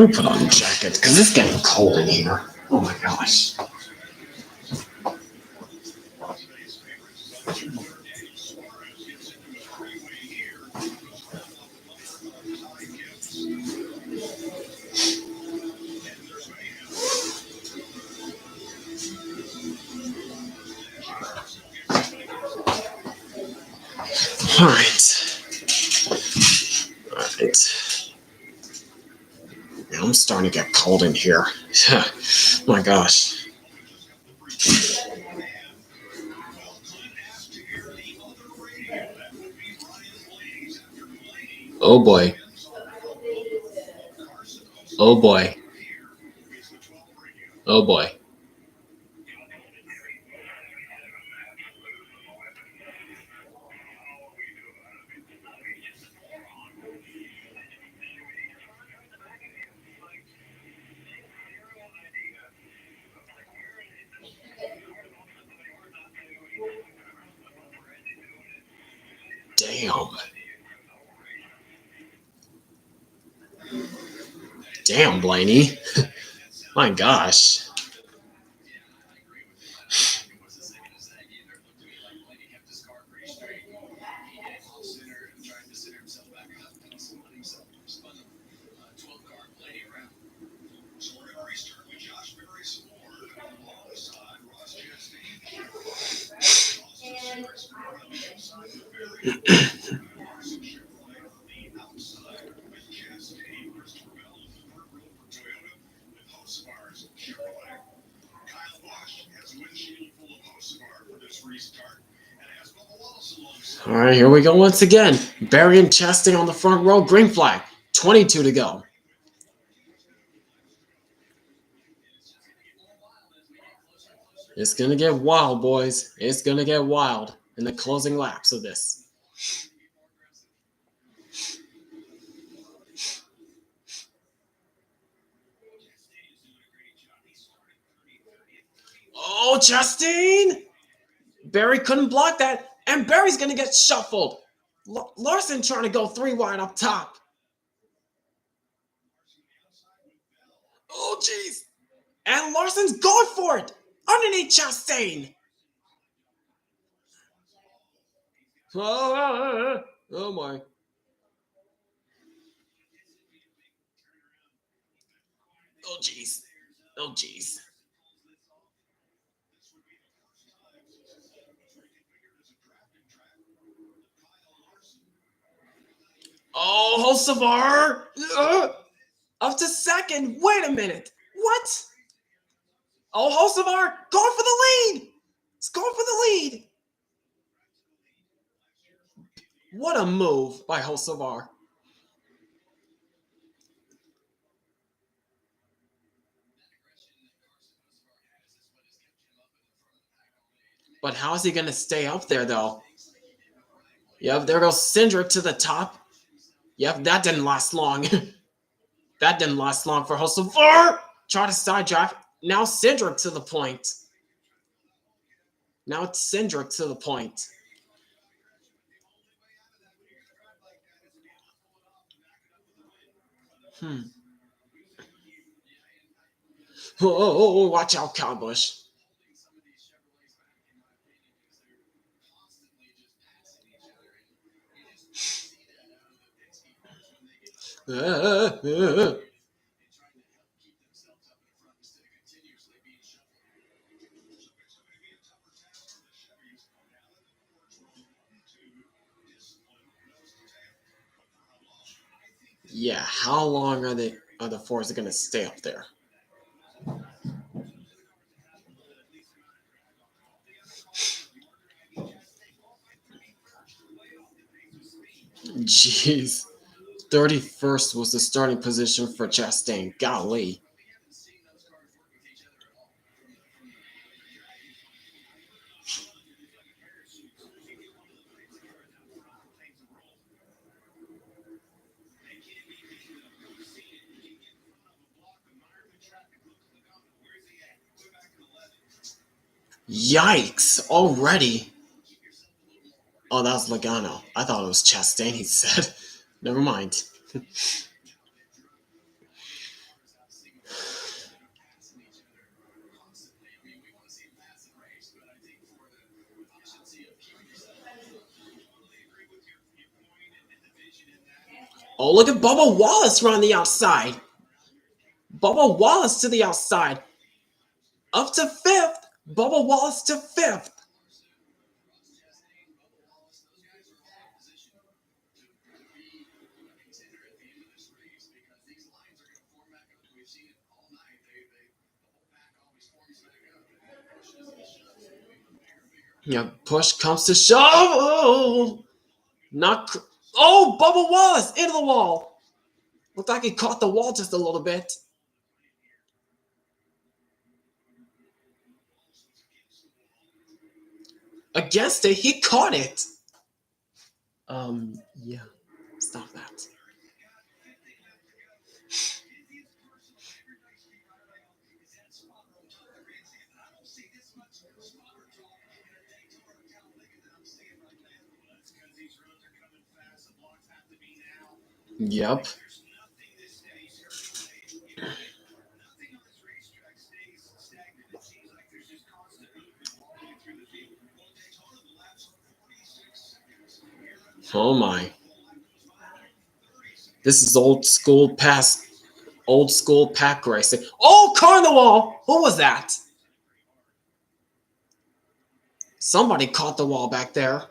S1: put on a jacket because it's getting cold in here. Oh my gosh. All right. Man, I'm starting to get cold in here. My gosh. Oh boy. Oh boy. Oh boy. Damn. Damn, Blaney. My gosh.
S3: Kyle Busch has a windshield full of Hocevar for this restart, and has Bubba Wallace alongside.
S1: All right, here we go once again. Barry and Chastain on the front row. Green flag. 22 to go. It's going to get wild, boys. It's going to get wild in the closing laps of this. Oh, Chastain! Barry couldn't block that, and Barry's going to get shuffled. Larson trying to go 3 wide up top. Oh, jeez. And Larson's going for it underneath Chastain. Oh my. Oh jeez. Oh jeez. Oh, Hocevar! Up to second. Wait a minute. What? Oh, Hocevar going for the lead. It's going for the lead. What a move by Hocevar. But how is he going to stay up there, though? Yep, there goes Cindric to the top. Yep, that didn't last long. That didn't last long for Hocevar. Try to side drive. Now Cindric to the point. Now it's Cindric to the point. Oh, watch out, Kyle Busch. Yeah, how long are the fours going to stay up there? Jeez. 31st was the starting position for Chastain. Golly. Yikes, already? Oh, that was Logano. I thought it was Chastain, he said. Never mind. Oh, look at Bubba Wallace around the outside. Bubba Wallace to the outside. Up to fifth. Bubba Wallace to fifth. Yeah, push comes to shove. Oh, not. Oh, Bubba Wallace into the wall. Looked like he caught the wall just a little bit. Against it, he caught it. Yeah. Stop that. Yep. Oh my. This is old school pack racing. Oh, car on the wall! Who was that? Somebody caught the wall back there.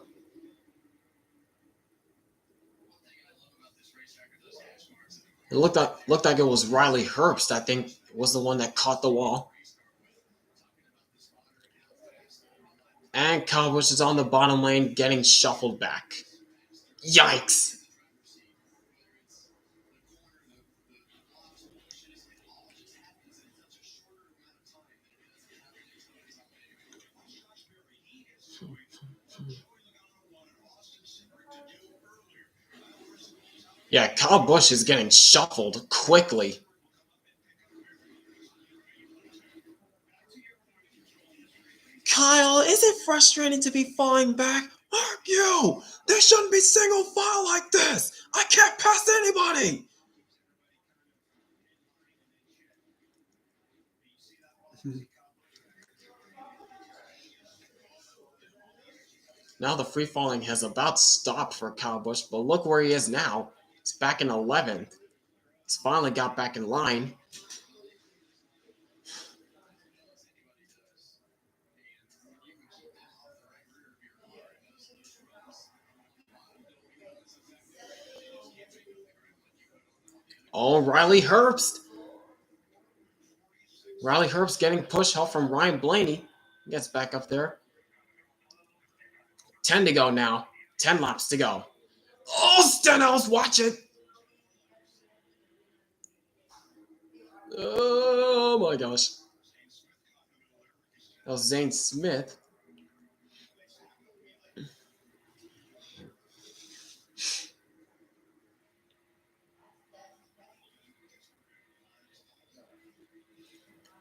S1: It looked like it was Riley Herbst, I think, was the one that caught the wall. And Kyle Busch is on the bottom lane getting shuffled back. Yikes! Yeah, Kyle Busch is getting shuffled quickly. Kyle, is it frustrating to be falling back? Aren't you? There shouldn't be single file like this. I can't pass anybody. Now the free falling has about stopped for Kyle Busch, but look where he is now. He's back in 11th. He's finally got back in line. Oh, Riley Herbst. Riley Herbst getting push help from Ryan Blaney. He gets back up there. 10 to go now. 10 laps to go. Oh, Stenhouse, watch it. Oh, my gosh. That was Zane Smith.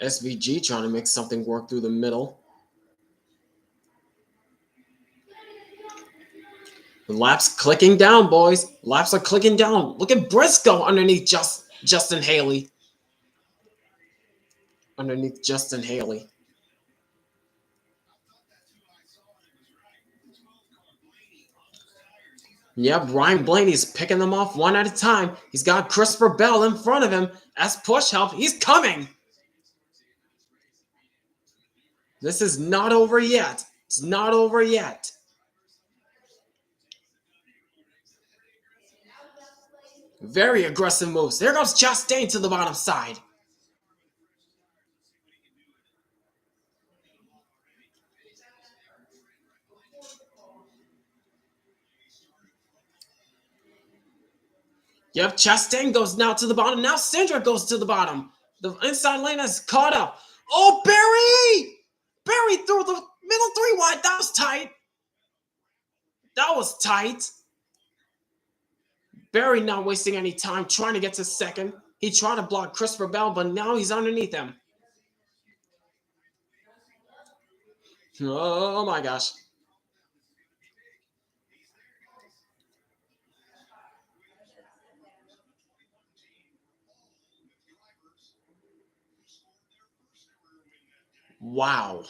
S1: SVG trying to make something work through the middle. The laps clicking down, boys. Laps are clicking down. Look at Briscoe underneath Justin Haley. Underneath Justin Haley. Yep, Ryan Blaney's picking them off one at a time. He's got Christopher Bell in front of him. As push help, he's coming. This is not over yet. It's not over yet. Very aggressive moves. There goes Chastain to the bottom side. Yep, Chastain goes now to the bottom. Now Cindric goes to the bottom. The inside lane has caught up. Oh, Barry! Barry through the middle 3 wide. That was tight. That was tight. Barry not wasting any time trying to get to second. He tried to block Christopher Bell, but now he's underneath him. Oh my gosh. Wow.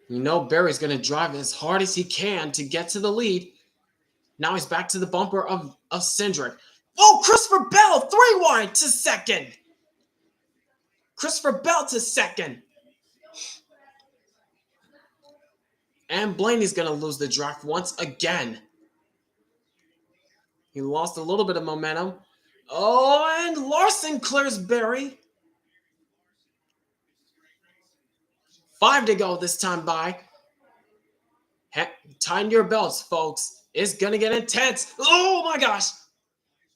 S1: You know Barry's going to drive as hard as he can to get to the lead. Now he's back to the bumper of Cindric. Oh, Christopher Bell, 3 wide to second. Christopher Bell to second. And Blaney's going to lose the draft once again. He lost a little bit of momentum. Oh, and Larson clears Barry. 5 to go this time by. Tighten your belts, folks. It's going to get intense. Oh, my gosh.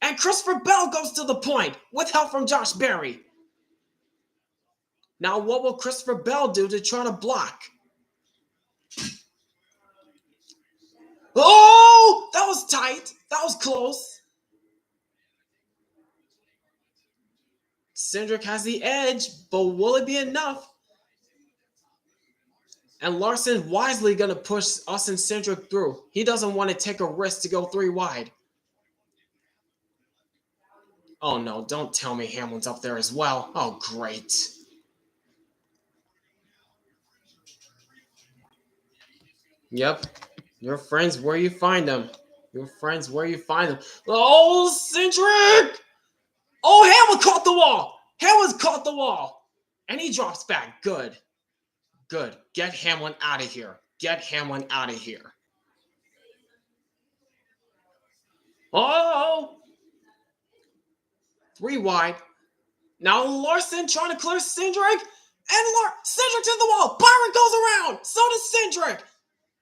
S1: And Christopher Bell goes to the point with help from Josh Berry. Now, what will Christopher Bell do to try to block? Oh, that was tight. That was close. Cindric has the edge, but will it be enough? And Larson wisely going to push Austin Cindric through. He doesn't want to take a risk to go 3 wide. Oh, no, don't tell me Hamlin's up there as well. Oh, great. Yep. Your friends where you find them. Your friends where you find them. Oh, Cindric! Oh, Hamlin caught the wall. Hamlin's caught the wall. And he drops back. Good. Good. Get Hamlin out of here. Get Hamlin out of here. Oh! 3 wide. Now Larson trying to clear Cindric. And Cindric to the wall. Byron goes around. So does Cindric.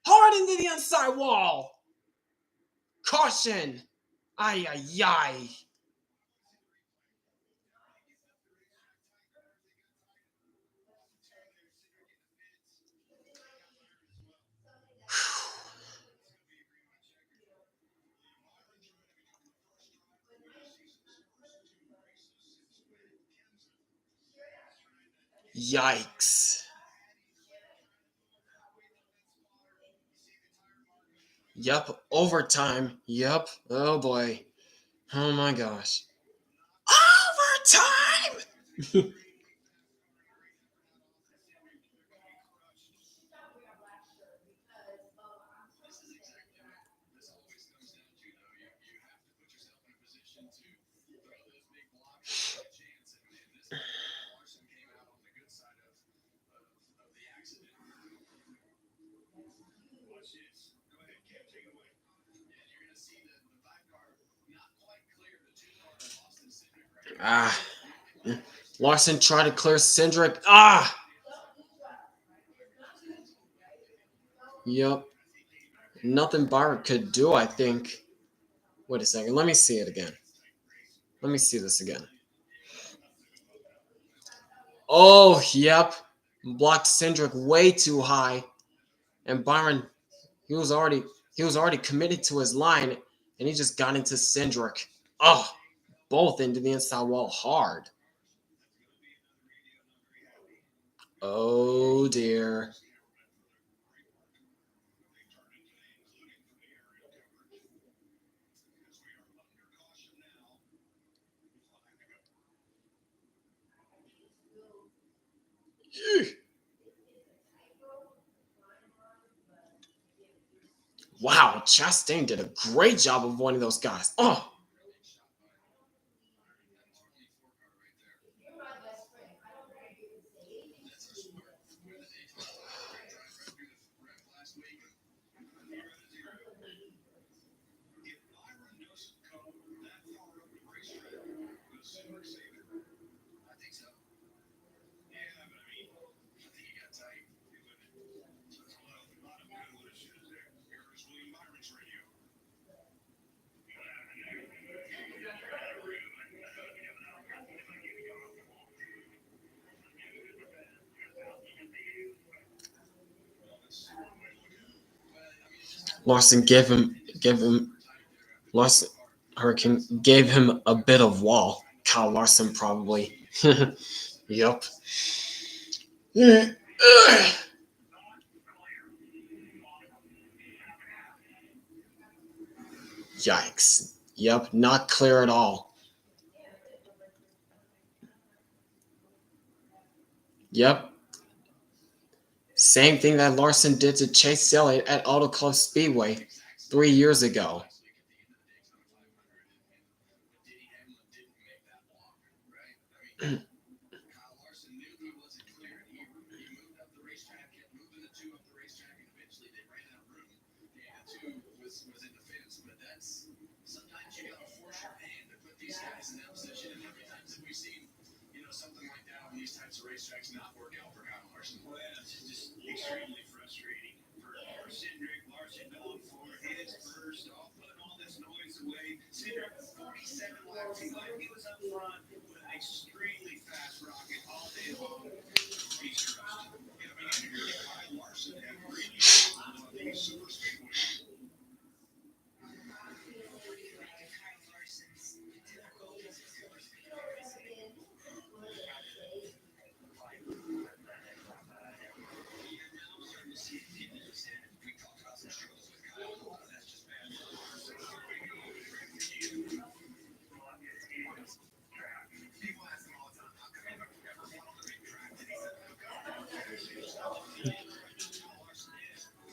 S1: Hard into the inside wall. Caution. Ay, ay, ay. Yikes. Yep, overtime. Yep. Oh boy. Oh my gosh. Overtime! Ah, Larson tried to clear Cindric. Ah, yep. Nothing Byron could do, I think. Wait a second. Let me see it again. Let me see this again. Oh, yep. Blocked Cindric way too high. And Byron, he was already he was already committed to his line, and he just got into Cindric. Oh, both into the inside wall hard. Oh dear. Wow, Chastain did a great job of avoiding those guys. Oh, Larson Larson Hurricane gave him a bit of wall. Kyle Larson probably. Yep. Yikes. Yep, not clear at all. Yep. Same thing that Larson did to Chase Elliott at Auto Club Speedway 3 years ago.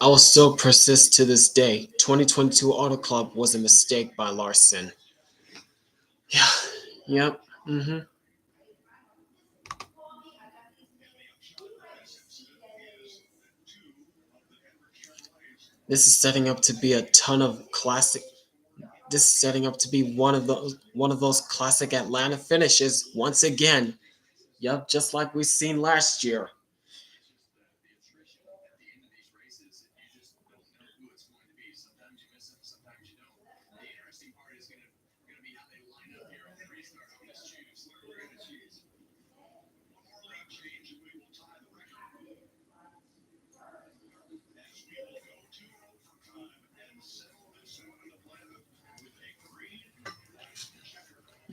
S1: I will still persist to this day. 2022 Auto Club was a mistake by Larson. Yeah. Yep. This is setting up to be a ton of classic. This is setting up to be one of those classic Atlanta finishes once again. Yep, just like we've seen last year.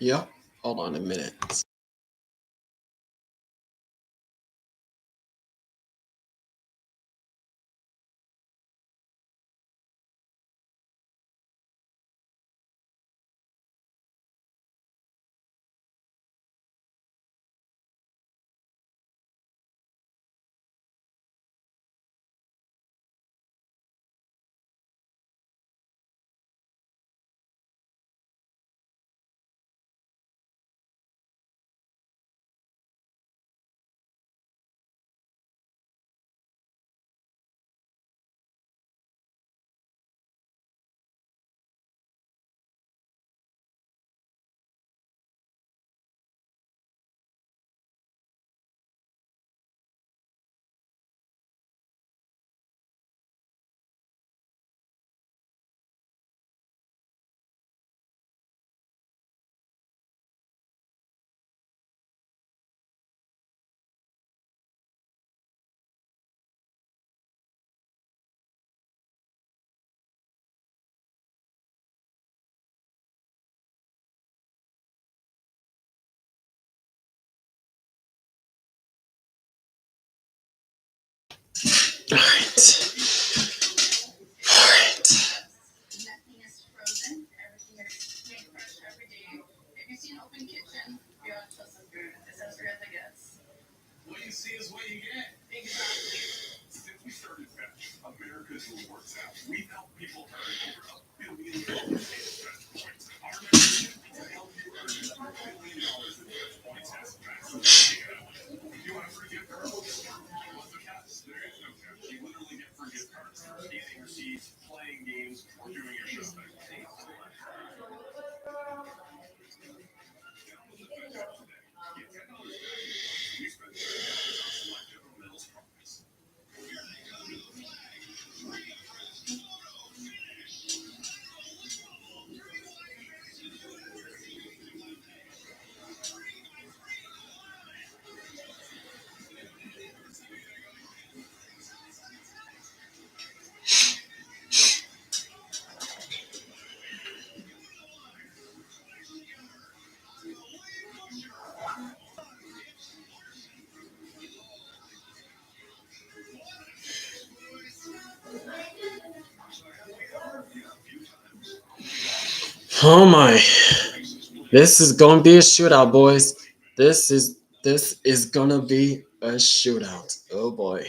S1: Yep. Hold on a minute.
S3: see is what you get. Exactly. Since we started Fetch, America's rewards app, we've helped people earn over $1 billion in Fetch points. Our mission to help you earn $1 billion in Fetch points has massive payout. If you want a free gift card, what's the catch? There is no catch. You literally get free gift cards for scanning receipts, playing games, or doing your shopping.
S1: Oh my. This is going to be a shootout, boys. This is going to be a shootout. Oh boy.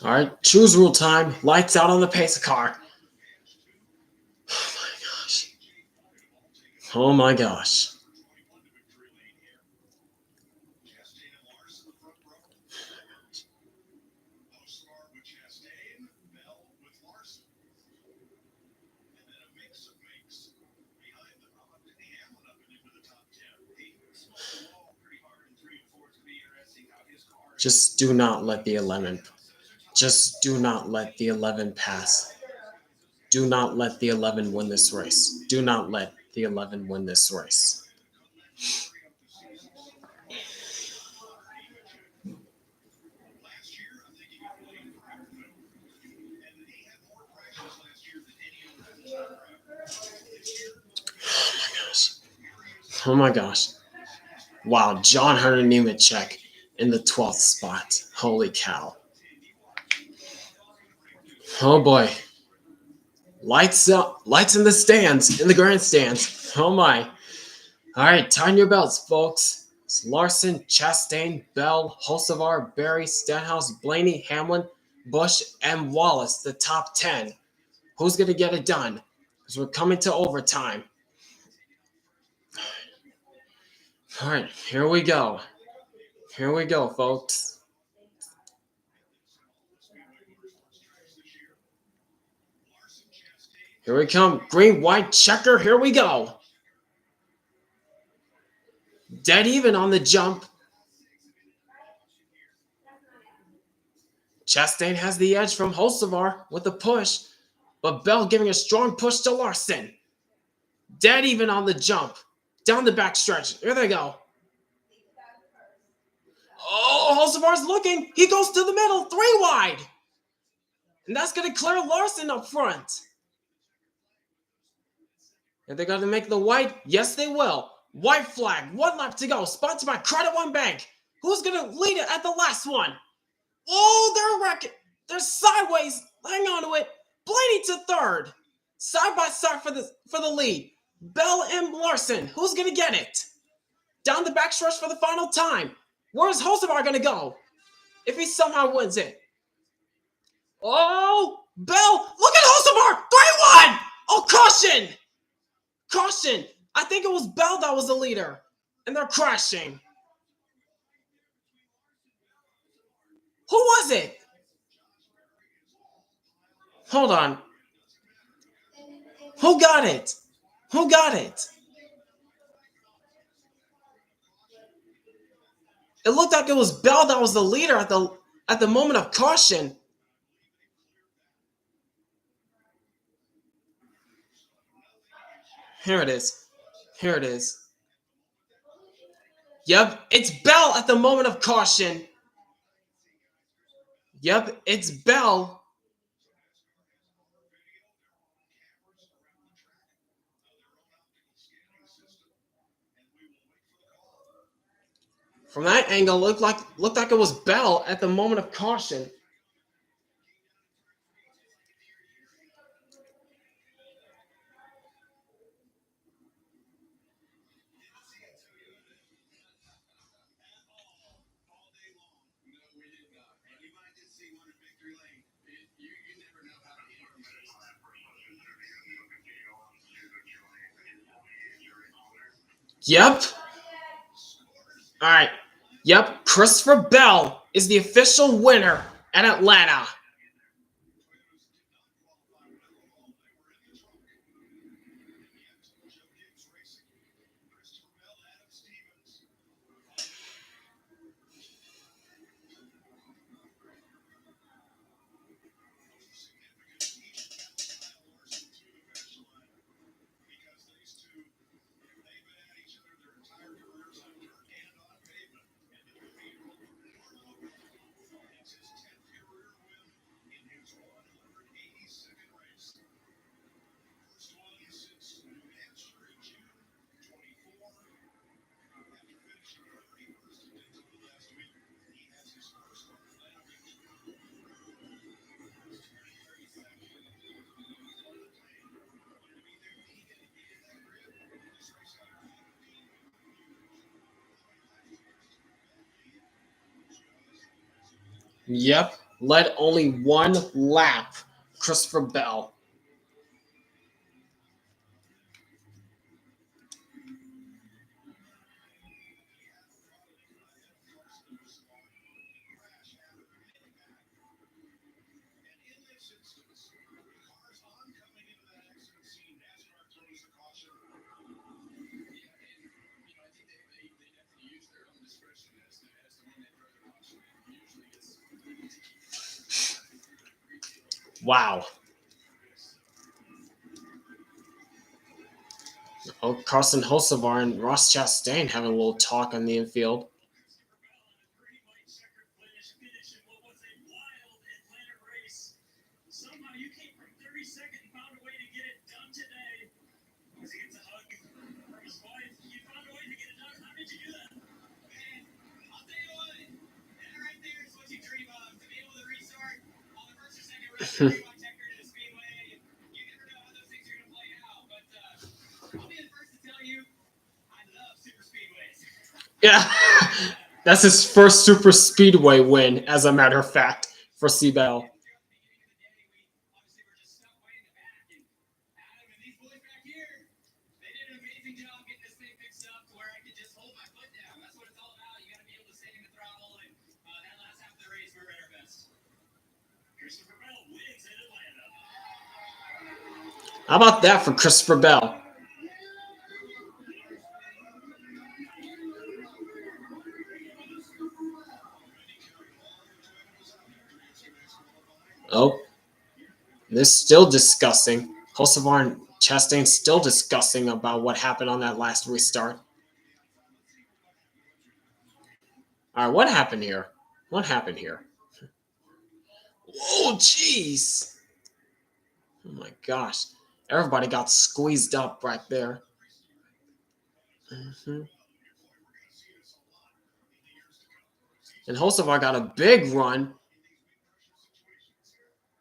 S1: All right, choose rule time. Lights out on the pace car. Oh my gosh. Oh my gosh. Just do not let the 11. Just do not let the 11 pass. Do not let the 11 win this race. Do not let the 11 win this race. Oh my gosh. Wow, John Hunter Nemechek in the 12th spot. Holy cow. Oh boy. Lights up, lights in the stands, in the grandstands. Oh my. All right, tighten your belts, folks. It's Larson, Chastain, Bell, Hocevar, Berry, Stenhouse, Blaney, Hamlin, Busch, and Wallace, the top 10. Who's going to get it done? Because we're coming to overtime. All right, here we go. Here we go, folks. Here we come. Green, white, checker. Here we go. Dead even on the jump. Chastain has the edge from Hocevar with a push, but Bell giving a strong push to Larson. Dead even on the jump. Down the back stretch. Here they go. Oh, Hocevar's looking. He goes to the middle. 3 wide. And that's going to clear Larson up front. Are they going to make the white? Yes, they will. White flag. 1 lap to go. Sponsored by Credit One Bank. Who's going to lead it at the last one? Oh, they're wrecking. They're sideways. Hang on to it. Blaney to third. Side by side for the lead. Bell and Larson. Who's going to get it? Down the backstretch for the final time. Where's Hocevar going to go? If he somehow wins it. Oh, Bell. Look at Hocevar. 3-1. Oh, caution. Caution. I think it was Bell that was the leader. And they're crashing. Who was it? Hold on. Who got it? Who got it? It looked like it was Bell that was the leader at the moment of caution. Here it is. Here it is. Yep, it's Bell at the moment of caution. Yep, it's Bell. From that angle, looked like it was Bell at the moment of caution. Yep. All right. Yep. Christopher Bell is the official winner at Atlanta. Yep. Led only one lap. Christopher Bell. Wow. Oh, Carson Hocevar and Ross Chastain having a little talk on the infield. Yeah, that's his first Superspeedway win, as a matter of fact, for C. Bell. How about that for Christopher Bell? Oh, they're still discussing. Hocevar and Chastain still discussing about what happened on that last restart. All right, what happened here? What happened here? Oh, jeez. Oh, my gosh. Everybody got squeezed up right there. Mm-hmm. And Hocevar got a big run.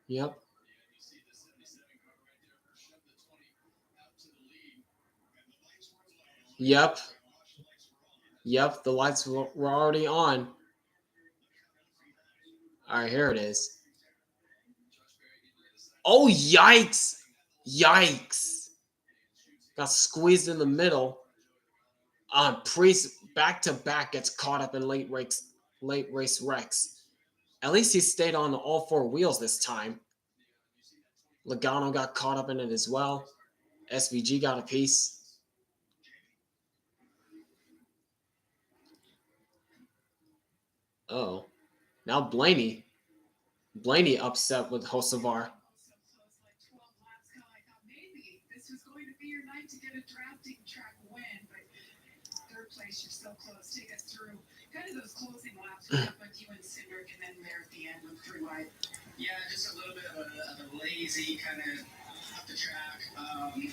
S1: Yep. Yep. Yep. The lights were already on. All right, here it is. Oh, yikes. Yikes. Got squeezed in the middle. Priest back to back gets caught up in late race wrecks. At least he stayed on all four wheels this time. Logano got caught up in it as well. SVG got a piece. Oh, now Blaney upset with Hocevar.
S2: Place, you're so close. Take us through kind of those closing laps with you and Cindric, and then there at the end with 3 wide. Yeah, just a little bit of a lazy kind of off the track.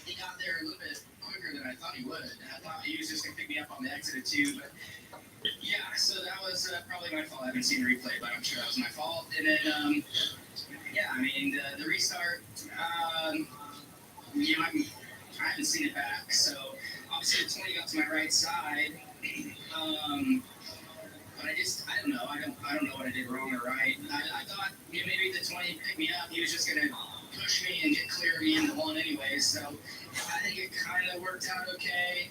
S2: He got there a little bit quicker than I thought he would. I thought he was just going to pick me up on the exit at 2, but yeah, so that was probably my fault. I haven't seen the replay, but I'm sure that was my fault. And then, yeah, I mean, the restart, you know, I haven't seen it back, so obviously the 20 got to my right side, but I don't know. I don't know what I did wrong or right. I thought maybe the 20 picked me up. He was just gonna push me and get clear of me into one anyways. So I think it kind of worked out okay.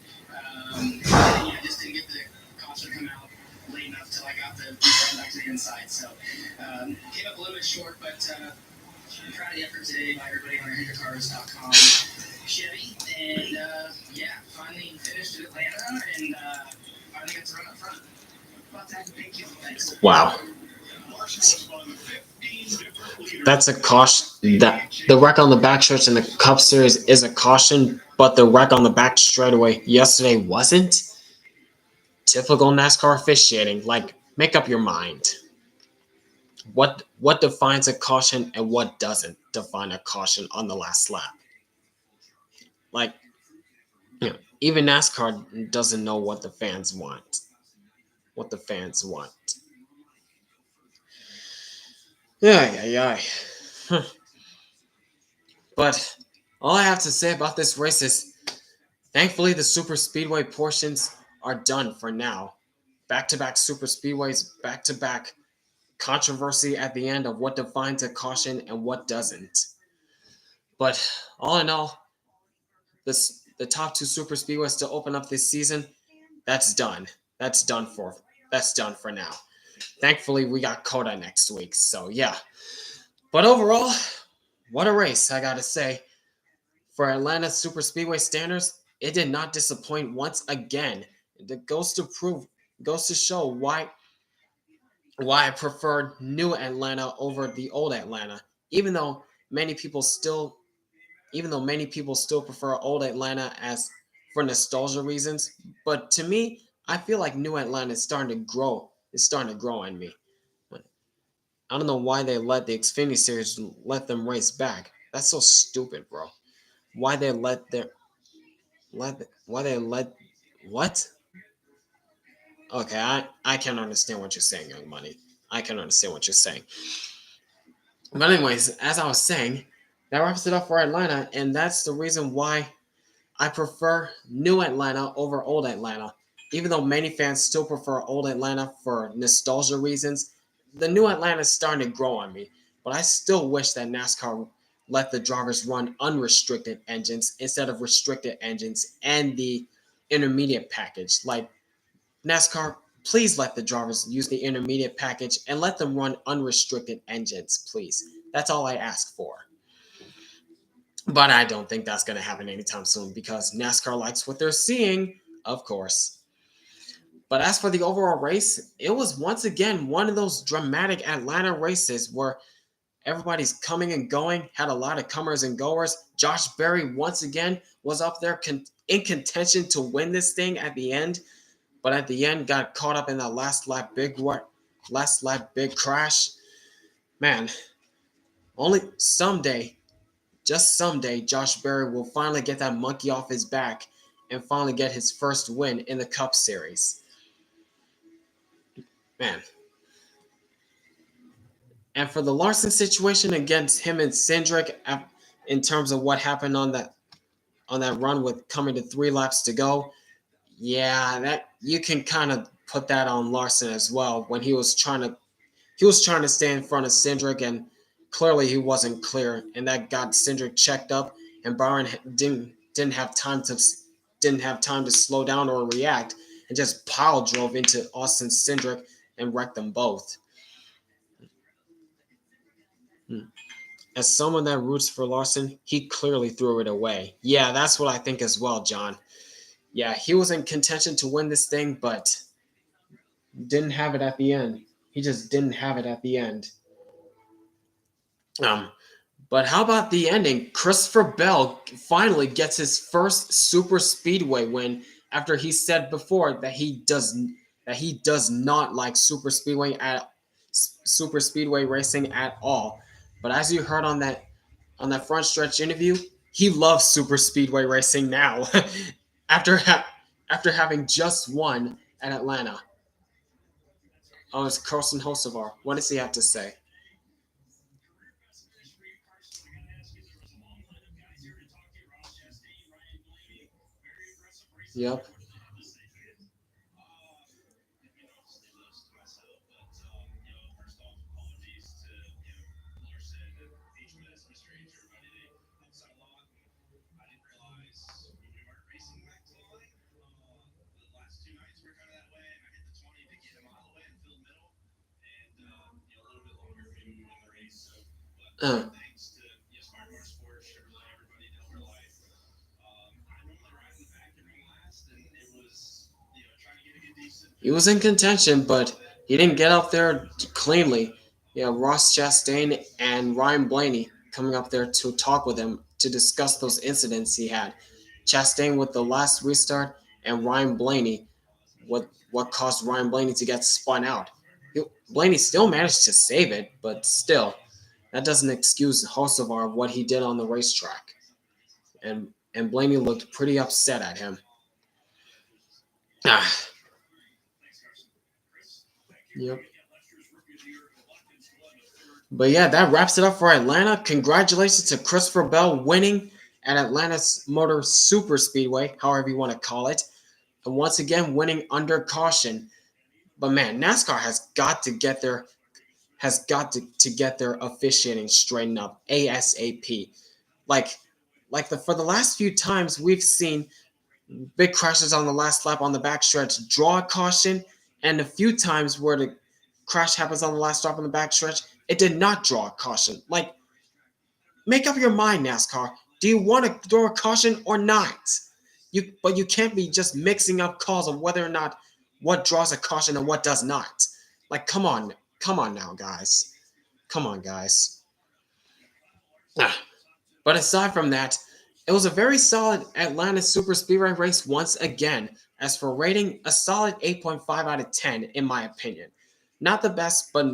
S2: yeah, just didn't get the caution come out late enough till I got the run back to the inside. So came up a little bit short, but I'm proud of the effort today by everybody on HunterCars.com Chevy, and yeah, finally finished at Atlanta, and finally got to run up front. About that, thank you. Thanks.
S1: Wow. That's a caution. That the wreck on the backstretch in the Cup Series is a caution, but the wreck on the back straightaway yesterday wasn't. Typical NASCAR officiating. Like, make up your mind. What defines a caution and what doesn't define a caution on the last lap? Like, even NASCAR doesn't know what the fans want. What the fans want. Yeah. But all I have to say about this race is, thankfully, the super speedway portions are done for now. Back-to-back super speedways, back-to-back controversy at the end of what defines a caution and what doesn't. But all in all, the top two super speedways to open up this season, that's done. That's done for now. Thankfully, we got Coda next week, so yeah. But overall, what a race, I gotta say. For Atlanta Super Speedway standards, it did not disappoint once again. It goes to show why I prefer new Atlanta over the old Atlanta, even though many people still prefer old Atlanta as for nostalgia reasons. But to me, I feel like new Atlanta is starting to grow. It's starting to grow on me. I don't know why they let the Xfinity Series let them race back. That's so stupid, bro. Why they let their why they let what? Okay, I can understand what you're saying, Young Money. I can understand what you're saying. But anyways, as I was saying, that wraps it up for Atlanta, and that's the reason why I prefer new Atlanta over old Atlanta. Even though many fans still prefer old Atlanta for nostalgia reasons, the new Atlanta is starting to grow on me. But I still wish that NASCAR let the drivers run unrestricted engines instead of restricted engines and the intermediate package. Like, NASCAR, please let the drivers use the intermediate package and let them run unrestricted engines, please. That's all I ask for. But I don't think that's going to happen anytime soon because NASCAR likes what they're seeing, of course. But as for the overall race, it was once again one of those dramatic Atlanta races where everybody's coming and going, had a lot of comers and goers. Josh Berry once again was up there in contention to win this thing at the end, but at the end got caught up in that last lap big crash. Man, only someday, just someday, Josh Berry will finally get that monkey off his back and finally get his first win in the Cup Series. Man. And for the Larson situation against him and Cindric, in terms of what happened on that run with coming to 3 laps to go, yeah, that you can kind of put that on Larson as well when he was trying to stay in front of Cindric, and clearly he wasn't clear, and that got Cindric checked up, and Byron didn't have time to slow down or react, and just pile drove into Austin Cindric and wrecked them both. As someone that roots for Larson, he clearly threw it away. Yeah, that's what I think as well, John. Yeah, he was in contention to win this thing, but didn't have it at the end. He just didn't have it at the end. But how about the ending? Christopher Bell finally gets his first super speedway win after he said before that he does not like super speedway racing at all. But as you heard on that front stretch interview, he loves super speedway racing now after having just won at Atlanta. Oh, it's Carson Hocevar. What does he have to say? Yep. Uh,
S3: Thanks to Smart Motorsports, Chevrolet, everybody down their life. I normally ride in the back every last, and it was trying to get a good decent.
S1: he was in contention, but he didn't get up there cleanly. Ross Chastain and Ryan Blaney coming up there to talk with him to discuss those incidents he had. Chastain with the last restart, and Ryan Blaney, what caused Ryan Blaney to get spun out. Blaney still managed to save it, but still, that doesn't excuse Hocevar what he did on the racetrack. And Blaney looked pretty upset at him. Ah, yep. But yeah, that wraps it up for Atlanta. Congratulations to Christopher Bell winning at Atlanta Motor Superspeedway, however you want to call it. And once again, winning under caution. But man, NASCAR has got to get their officiating straightened up ASAP. For the last few times we've seen big crashes on the last lap on the backstretch draw a caution, and a few times where the crash happens on the last lap on the backstretch, it did not draw a caution. Make up your mind, NASCAR. Do you want to throw a caution or not? But you can't be just mixing up calls of whether or not what draws a caution and what does not. Come on now, guys. Come on, guys. But aside from that, it was a very solid Atlanta Superspeedway race once again. As for rating, a solid 8.5 out of 10 in my opinion. Not the best, but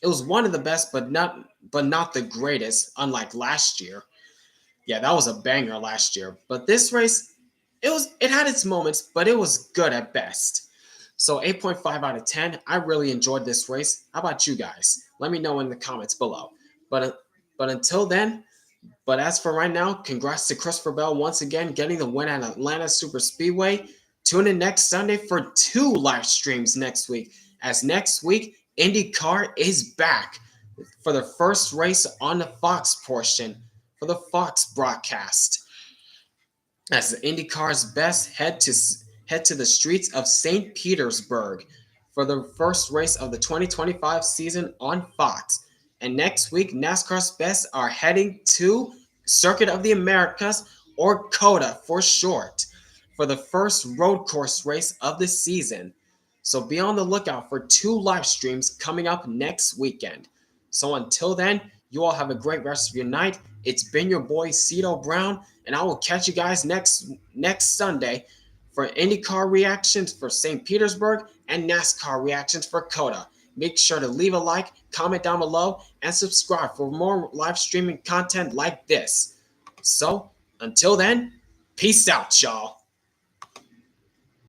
S1: it was one of the best, but not the greatest. Unlike last year, yeah, that was a banger last year. But this race, it had its moments, but it was good at best. So 8.5 out of 10. I really enjoyed this race. How about you guys? Let me know in the comments below. But until then. But as for right now, congrats to Christopher Bell once again getting the win at Atlanta Superspeedway. Tune in next Sunday for 2 live streams next week. As next week, IndyCar is back for the first race on the Fox portion, for the Fox broadcast. As the IndyCar's best head to the streets of St. Petersburg for the first race of the 2025 season on Fox. And next week, NASCAR's best are heading to Circuit of the Americas, or COTA for short, for the first road course race of the season. So be on the lookout for 2 live streams coming up next weekend. So until then, you all have a great rest of your night. It's been your boy Cito Brown, and I will catch you guys next Sunday for IndyCar reactions for St. Petersburg and NASCAR reactions for COTA. Make sure to leave a like, comment down below, and subscribe for more live streaming content like this. So, until then, peace out, y'all.